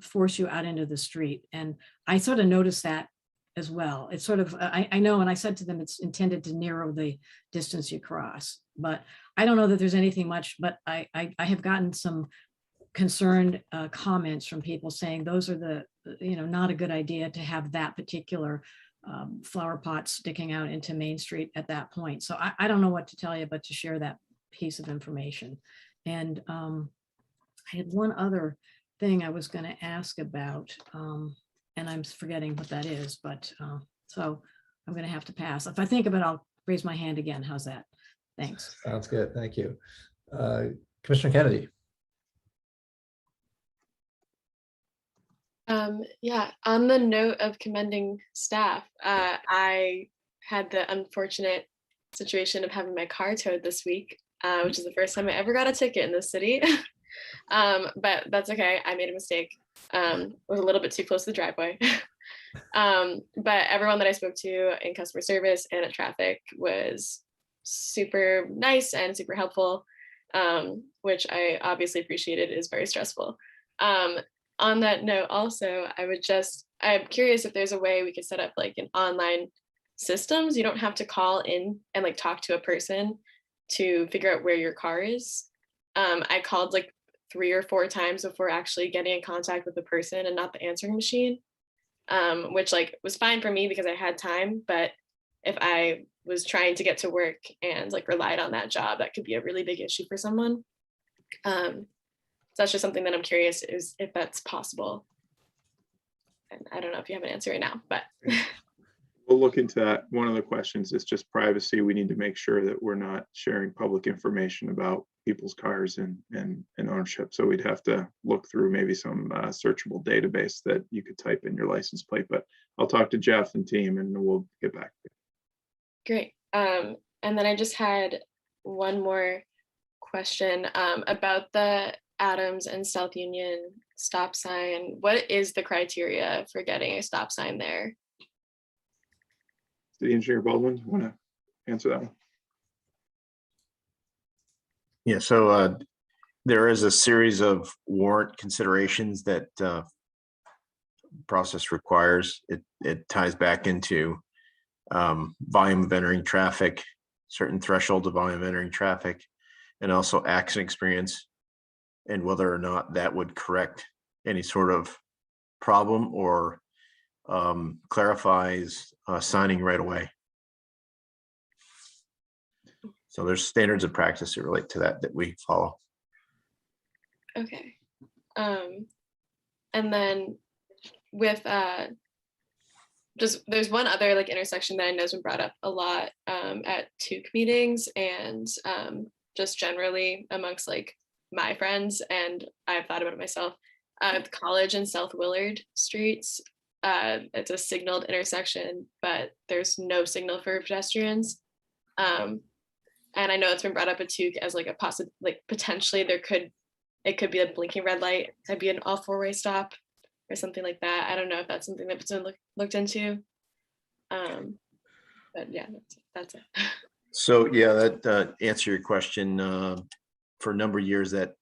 force you out into the street. And I sort of noticed that as well. It's sort of, I know, and I said to them, it's intended to narrow the distance you cross, but I don't know that there's anything much, but I have gotten some concerned comments from people saying those are not a good idea to have that particular flower pot sticking out into Main Street at that point. So I don't know what to tell you, but to share that piece of information. And I had one other thing I was going to ask about, and I'm forgetting what that is, but so I'm going to have to pass. If I think of it, I'll raise my hand again. How's that? Thanks. Sounds good. Thank you. Commissioner Kennedy. Yeah, on the note of commending staff, I had the unfortunate situation of having my car towed this week, which is the first time I ever got a ticket in this city. But that's okay. I made a mistake. Was a little bit too close to the driveway. But everyone that I spoke to in customer service and at traffic was super nice and super helpful, which I obviously appreciated. It is very stressful. On that note, also, I'm curious if there's a way we could set up like an online systems. You don't have to call in and like talk to a person to figure out where your car is. I called like 3 or 4 times before actually getting in contact with the person and not the answering machine, which like was fine for me because I had time. But if I was trying to get to work and like relied on that job, that could be a really big issue for someone. So that's just something that I'm curious is if that's possible. And I don't know if you have an answer right now, but. We'll look into that. One of the questions is just privacy. We need to make sure that we're not sharing public information about people's cars and ownership. So we'd have to look through maybe some searchable database that you could type in your license plate, but I'll talk to Jeff and team and we'll get back to you. Great. And then I just had one more question about the Adams and South Union stop sign. What is the criteria for getting a stop sign there? City Engineer Baldwin, want to answer that one? Yeah, so there is a series of warrant considerations that process requires. It ties back into volume of entering traffic, certain threshold of volume of entering traffic, and also accident experience, and whether or not that would correct any sort of problem or clarifies signing right away. So there's standards of practice that relate to that we follow. Okay. And then with there's one other like intersection that I know has been brought up a lot at TUC meetings and just generally amongst like my friends, and I've thought about it myself. College and South Willard streets. It's a signaled intersection, but there's no signal for pedestrians. And I know it's been brought up at TUC as like a potentially it could be a blinking red light. It'd be an all 4-way stop or something like that. I don't know if that's something that's been looked into. But yeah, that's it. So yeah, that answer your question. For a number of years, that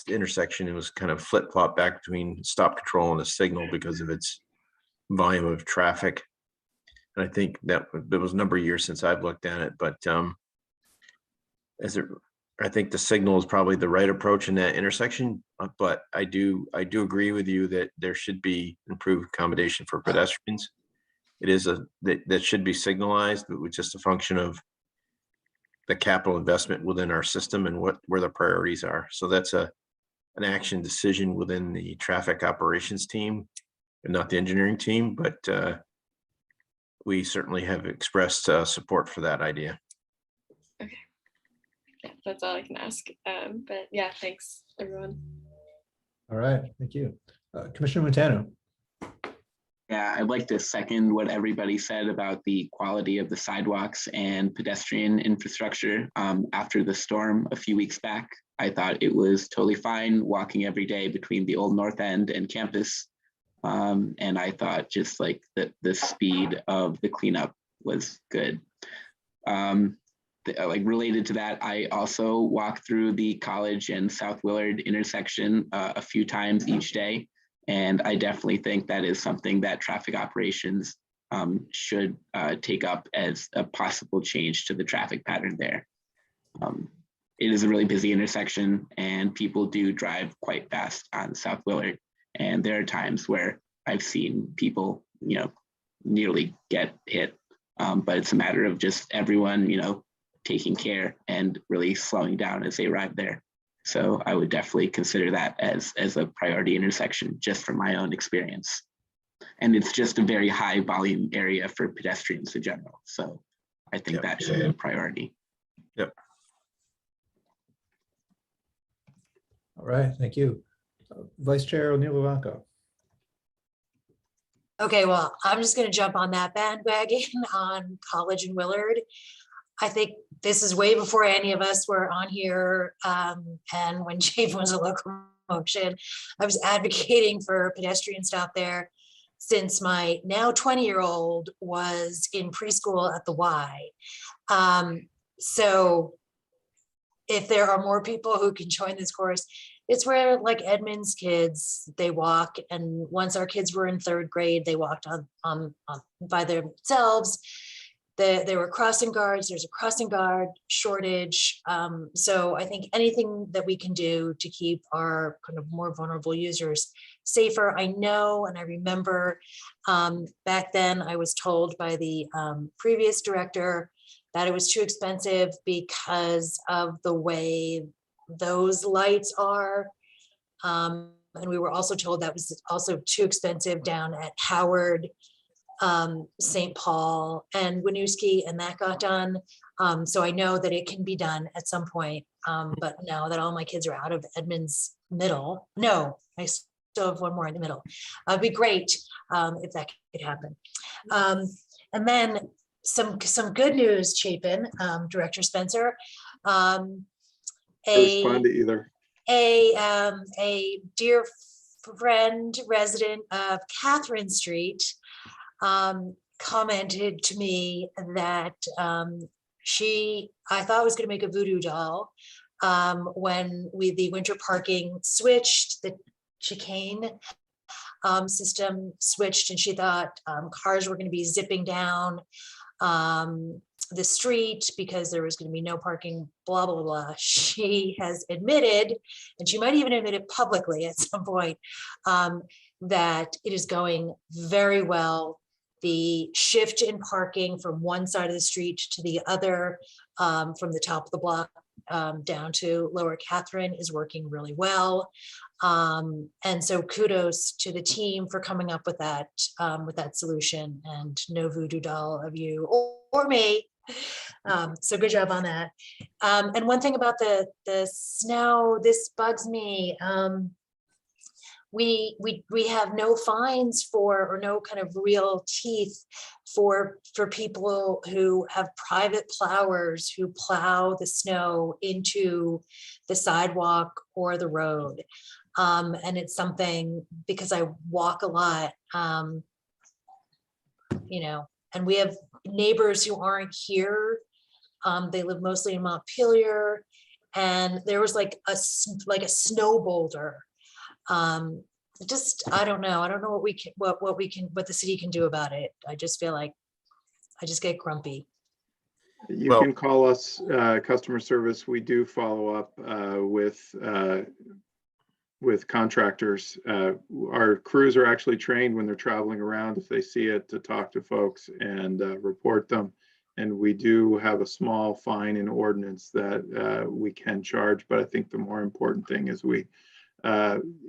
intersection, it was kind of flip-flop back between stop control and a signal because of its volume of traffic. And I think that it was a number of years since I've looked at it, but I think the signal is probably the right approach in that intersection. But I do agree with you that there should be improved accommodation for pedestrians. it is that should be signalized, but with just a function of the capital investment within our system and where the priorities are. So that's an action decision within the traffic operations team and not the engineering team, but we certainly have expressed support for that idea. Okay. Yeah, that's all I can ask. But yeah, thanks everyone. All right, thank you. Commissioner Montano. Yeah, I'd like to second what everybody said about the quality of the sidewalks and pedestrian infrastructure. After the storm a few weeks back, I thought it was totally fine walking every day between the old North End and campus. And I thought just like the speed of the cleanup was good. Like related to that, I also walk through the College and South Willard intersection a few times each day. And I definitely think that is something that traffic operations should take up as a possible change to the traffic pattern there. It is a really busy intersection and people do drive quite fast on South Willard. And there are times where I've seen people, nearly get hit, but it's a matter of just everyone, taking care and really slowing down as they arrive there. So I would definitely consider that as a priority intersection, just from my own experience. And it's just a very high volume area for pedestrians in general. So I think that should be a priority. Yep. All right, thank you. Vice Chair O'Neill Luanco. Okay, well, I'm just gonna jump on that bandwagon on College and Willard. I think this is way before any of us were on here. And when Chafin was a locomotion, I was advocating for pedestrian stop there since my now 20-year-old was in preschool at the Y. So if there are more people who can join this course, it's where like Edmund's kids, they walk. And once our kids were in 3rd grade, they walked on by themselves. There were crossing guards, there's a crossing guard shortage. So I think anything that we can do to keep our kind of more vulnerable users safer. I know, and I remember back then I was told by the previous director that it was too expensive because of the way those lights are. And we were also told that was also too expensive down at Howard, St. Paul and Winooski, and that got done. So I know that it can be done at some point. But now that all my kids are out of Edmonds Middle, no, I still have one more in the middle. It'd be great if that could happen. And then some good news, Chapin, Director Spencer. Respond to either. A dear friend, resident of Catherine Street, commented to me that I thought was going to make a voodoo doll when the winter parking switched, the chicane system switched, and she thought cars were going to be zipping down the street because there was going to be no parking, blah, blah, blah. She has admitted, and she might even admit it publicly at some point, that it is going very well. The shift in parking from one side of the street to the other, from the top of the block down to Lower Catherine, is working really well. And so kudos to the team for coming up with that solution, and no voodoo doll of you or me. So good job on that. And one thing about the snow, this bugs me. We have no fines for, or no kind of real teeth for people who have private plowers who plow the snow into the sidewalk or the road. And it's something, because I walk a lot, and we have neighbors who aren't here. They live mostly in Montpelier, and there was like a snow boulder. I don't know what the city can do about it. I just feel like I just get grumpy. You can call us customer service. We do follow up with with contractors. Our crews are actually trained when they're traveling around, if they see it, to talk to folks and report them. And we do have a small fine in ordinance that we can charge, but I think the more important thing is we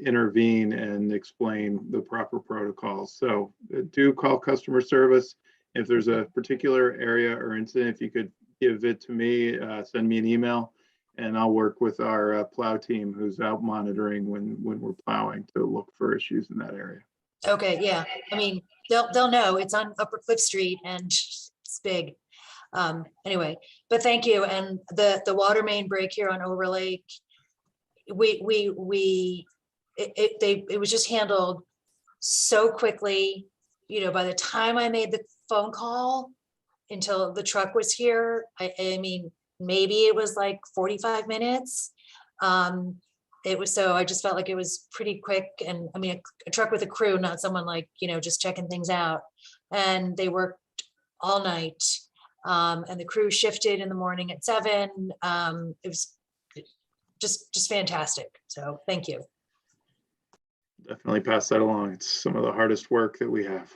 intervene and explain the proper protocols. So do call customer service. If there's a particular area or incident, if you could give it to me, send me an email, and I'll work with our plow team who's out monitoring when we're plowing to look for issues in that area. Okay, yeah. I mean, they'll know it's on Upper Cliff Street and it's big. Anyway, but thank you. And the water main break here on Overlake, it was just handled so quickly. You know, by the time I made the phone call until the truck was here, I mean, maybe it was like 45 minutes. It was, so I just felt like it was pretty quick. And I mean, a truck with a crew, not someone like, you know, just checking things out. And they worked all night. And the crew shifted in the morning at 7. It was just fantastic. So thank you. Definitely pass that along. It's some of the hardest work that we have.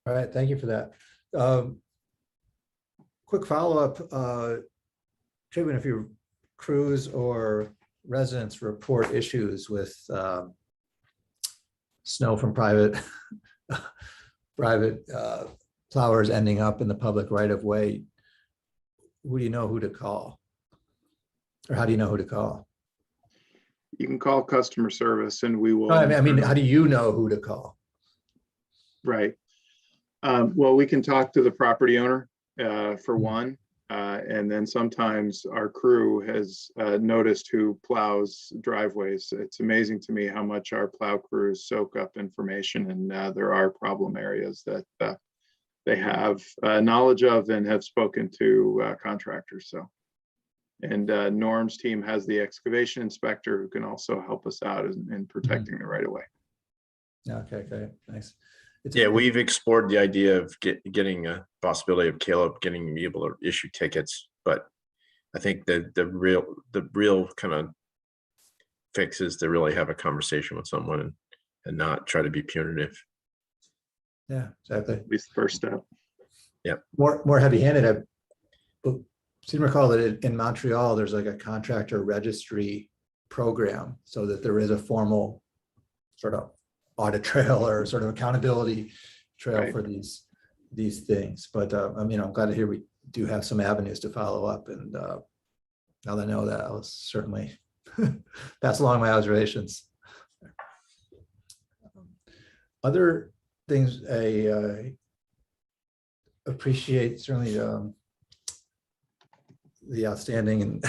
All right, thank you for that. Quick follow-up. Treatment if your crews or residents report issues with snow from private plowers ending up in the public right of way, who do you know who to call? Or how do you know who to call? You can call customer service and we will. No, I mean, how do you know who to call? Right. Well, we can talk to the property owner for one. And then sometimes our crew has noticed who plows driveways. It's amazing to me how much our plow crews soak up information, and there are problem areas that they have knowledge of and have spoken to contractors. So, and Norm's team has the excavation inspector who can also help us out in protecting the right of way. Okay, great, nice. Yeah, we've explored the idea of getting a possibility of Caleb getting me able to issue tickets, but I think that the real kind of fix is to really have a conversation with someone and not try to be punitive. Yeah, exactly. At least the first step. Yeah. More heavy-handed. I seem to recall that in Montreal, there's like a contractor registry program, so that there is a formal sort of audit trail or sort of accountability trail for these things. But I mean, I'm glad to hear we do have some avenues to follow up. And now that I know that, I'll certainly pass along my observations. Other things I appreciate, certainly the outstanding and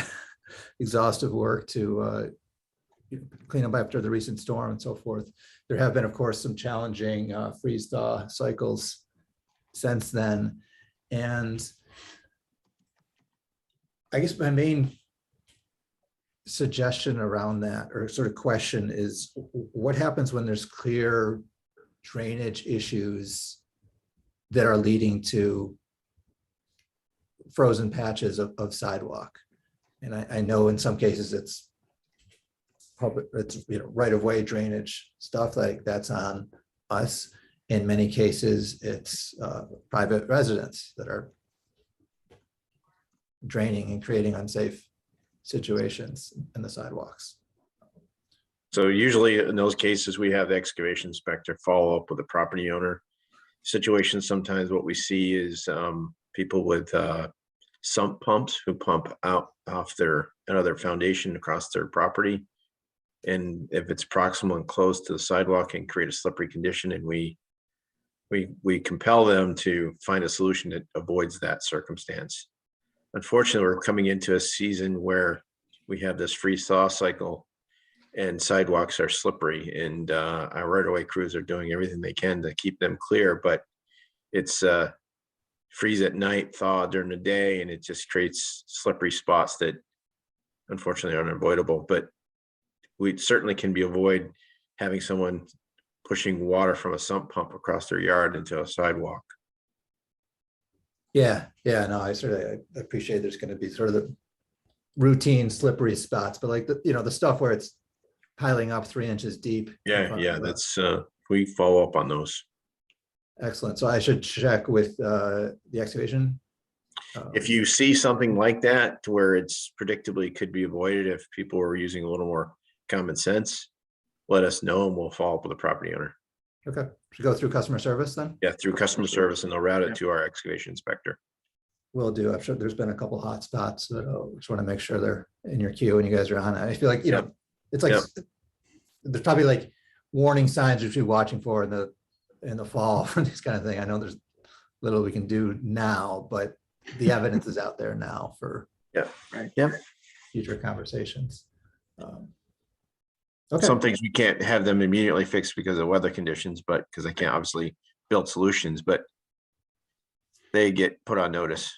exhaustive work to clean up after the recent storm and so forth. There have been, of course, some challenging freeze-thaw cycles since then. And I guess my main suggestion around that, or sort of question, is what happens when there's clear drainage issues that are leading to frozen patches of sidewalk? And I know in some cases it's right-of-way drainage stuff, like that's on us. In many cases, it's private residents that are draining and creating unsafe situations in the sidewalks. So usually in those cases, we have the excavation inspector follow up with the property owner. Situations, sometimes what we see is people with sump pumps who pump out off their foundation across their property. And if it's proximal and close to the sidewalk and create a slippery condition, and we compel them to find a solution that avoids that circumstance. Unfortunately, we're coming into a season where we have this freeze-thaw cycle and sidewalks are slippery, and our right-of-way crews are doing everything they can to keep them clear, but it's freeze at night, thaw during the day, and it just creates slippery spots that unfortunately are unavoidable. But we certainly can avoid having someone pushing water from a sump pump across their yard into a sidewalk. Yeah, no, I appreciate there's going to be sort of routine slippery spots, but like the stuff where it's piling up 3 inches deep. in Yeah, front yeah, of the- that's, we follow up on those. Excellent. So I should check with the excavation. If you see something like that to where it's predictably could be avoided, if people are using a little more common sense, let us know and we'll follow up with the property owner. Okay, should go through customer service then? Yeah, through customer service, and they'll route it to our excavation inspector. Will do. I'm sure there's been a couple hot spots, but just want to make sure they're in your queue and you guys are on it. I feel like, Yep. it's like, Yep. there's probably like warning signs you should be watching for in the fall for this kind of thing. I know there's little we can do now, but the evidence is out there now for future conversations. Okay. Some things we can't have them immediately fixed because of weather conditions, but because they can't obviously build solutions, but they get put on notice.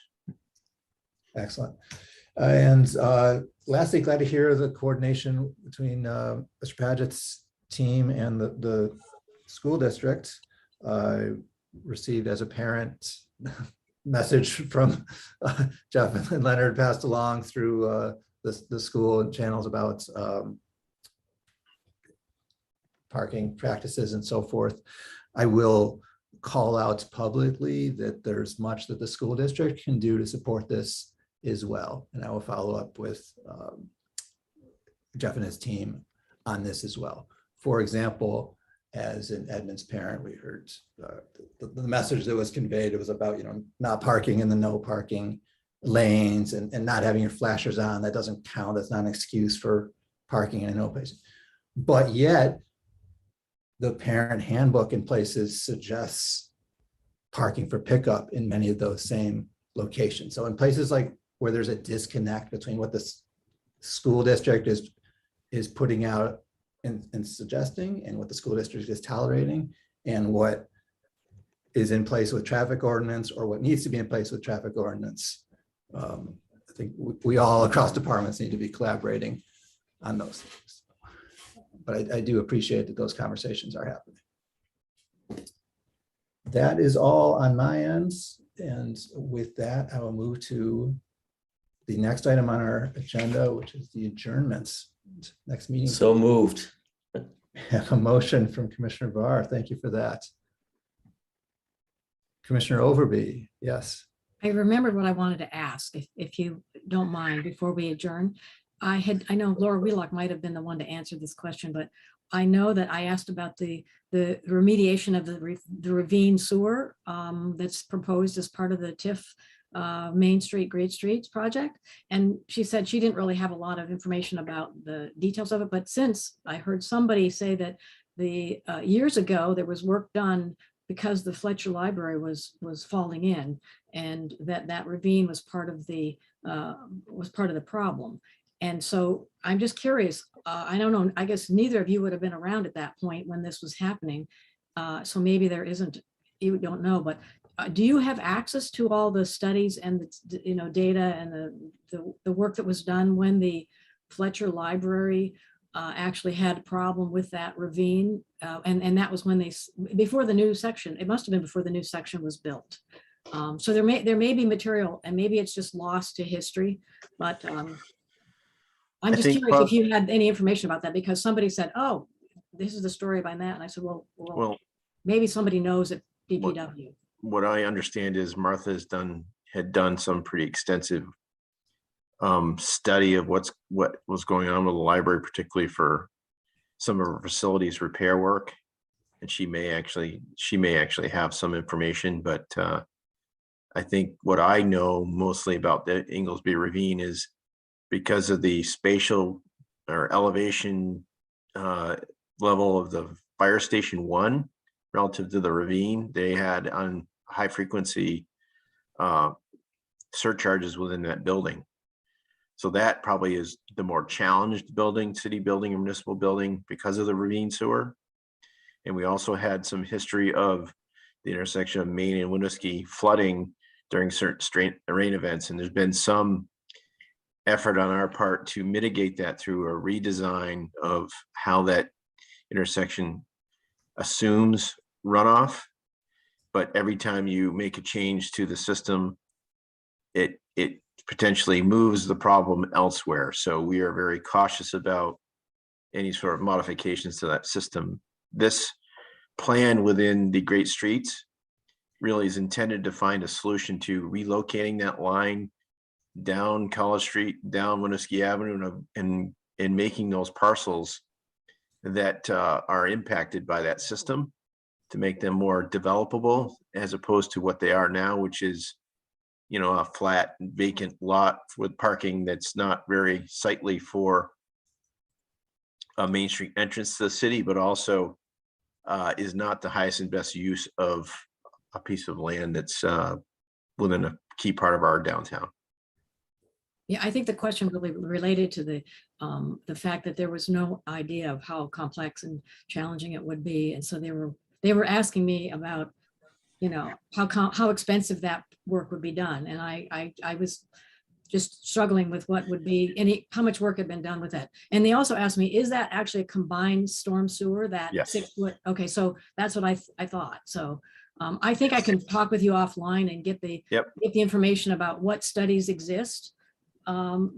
Excellent. And lastly, glad to hear the coordination between Mr. Paget's team and the school district. Received as a parent message from Jeff and Leonard passed along through the school and channels about parking practices and so forth. I will call out publicly that there's much that the school district can do to support this as well. And I will follow up with Jeff and his team on this as well. For example, as an Edmonds parent, we heard the message that was conveyed. It was about, not parking in the no parking lanes and not having your flashers on. That doesn't count. That's not an excuse for parking in a no place. But yet, the parent handbook in places suggests parking for pickup in many of those same locations. So in places like where there's a disconnect between what the school district is putting out and suggesting and what the school district is tolerating and what is in place with traffic ordinance or what needs to be in place with traffic ordinance. I think we all across departments need to be collaborating on those things. But I do appreciate that those conversations are happening. That is all on my end. And with that, I will move to the next item on our agenda, which is the adjournments. Next meeting. So moved. Have a motion from Commissioner Barr. Thank you for that. Commissioner Overby, yes. I remembered what I wanted to ask, if you don't mind, before we adjourn. I know Laura Wheelock might have been the one to answer this question, but I know that I asked about the remediation of the ravine sewer that's proposed as part of the TIF Main Street, Great Streets project. And she said she didn't really have a lot of information about the details of it, but since I heard somebody say that the years ago there was work done because the Fletcher Library was falling in, and that ravine was part of the problem. And so I'm just curious, I don't know, I guess neither of you would have been around at that point when this was happening. So maybe there isn't, you don't know, but do you have access to all the studies and the data and the work that was done when the Fletcher Library actually had a problem with that ravine? And that was when before the new section, it must have been before the new section was built. So there may be material, and maybe it's just lost to history, but I'm just curious if you had any information about that, because somebody said, oh, this is the story behind that. And I said, well, maybe somebody knows at DPW. What I understand is Martha had done some pretty extensive study of what was going on with the library, particularly for some of her facilities repair work. And she may actually have some information, but I think what I know mostly about the Inglesby Ravine is because of the spatial or elevation level of the fire station 1 relative to the ravine, they had on high frequency surcharges within that building. So that probably is the more challenged building, city building or municipal building, because of the ravine sewer. And we also had some history of the intersection of Main and Winooski flooding during certain rain events. And there's been some effort on our part to mitigate that through a redesign of how that intersection assumes runoff. But every time you make a change to the system, it potentially moves the problem elsewhere. So we are very cautious about any sort of modifications to that system. This plan within the Great Streets really is intended to find a solution to relocating that line down College Street, down Winooski Avenue, and making those parcels that are impacted by that system to make them more developable as opposed to what they are now, which is, you know, a flat vacant lot with parking that's not very sightly for a Main Street entrance to the city, but also is not the highest and best use of a piece of land that's within a key part of our downtown. Yeah, I think the question really related to the fact that there was no idea of how complex and challenging it would be. And so they were asking me about, you know, how expensive that work would be done. And I was just struggling with what would be how much work had been done with it. And they also asked me, is that actually a combined storm sewer that Yes. 6 foot? Okay, so that's what I thought. So I think I can talk with you offline and get the information about what studies exist,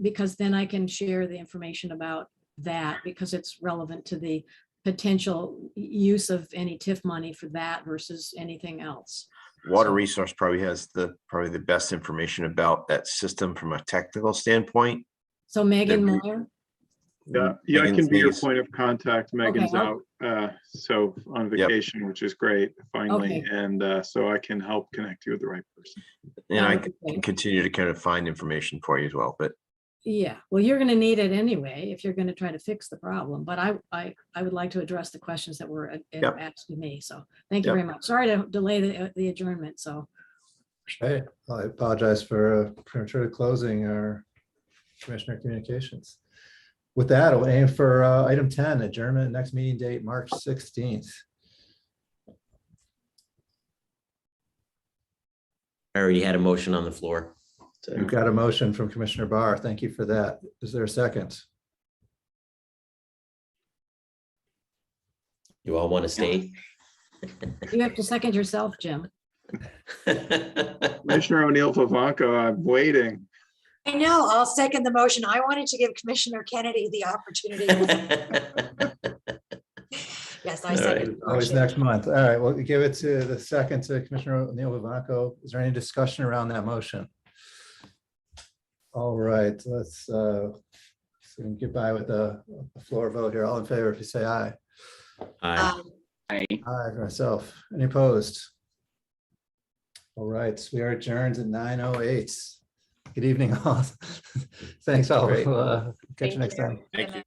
because then I can share the information about that because it's relevant to the potential use of any TIF money for that versus anything else. Water Resource probably has the best information about that system from a technical standpoint. So Megan Moyer? Yeah, I can be your point of contact. Megan's Okay, out, so on vacation, which is great, finally. Okay. And so I can help connect you with the right person. And That I would be can great. continue to kind of find information for you as well, but Yeah, well, you're going to need it anyway if you're going to try to fix the problem. But I would like to address the questions that were asked me. So thank you very much. Sorry to delay the adjournment. So. Hey, I apologize for premature closing our commissioner communications. With that, I'll aim for item 10, adjournment, next meeting date, March 16th. I already had a motion on the floor. We've got a motion from Commissioner Barr. Thank you for that. Is there a second? You all want to stay? You have to second yourself, Jim. Commissioner O'Neill Pavanko, I'm waiting. I know, I'll second the motion. I wanted to give Commissioner Kennedy the opportunity. Yes, I second. the Always motion. next month. All right, we'll give it to the second to Commissioner O'Neill Pavanko. Is there any discussion around that motion? All right, let's get by with a floor vote here. All in favor, if you say aye. Aye. Aye. Aye for myself. Any opposed? All right, we are adjourned at 9:08. Good evening, all. Thanks all. Great. Catch you Thank next you. time. thank you.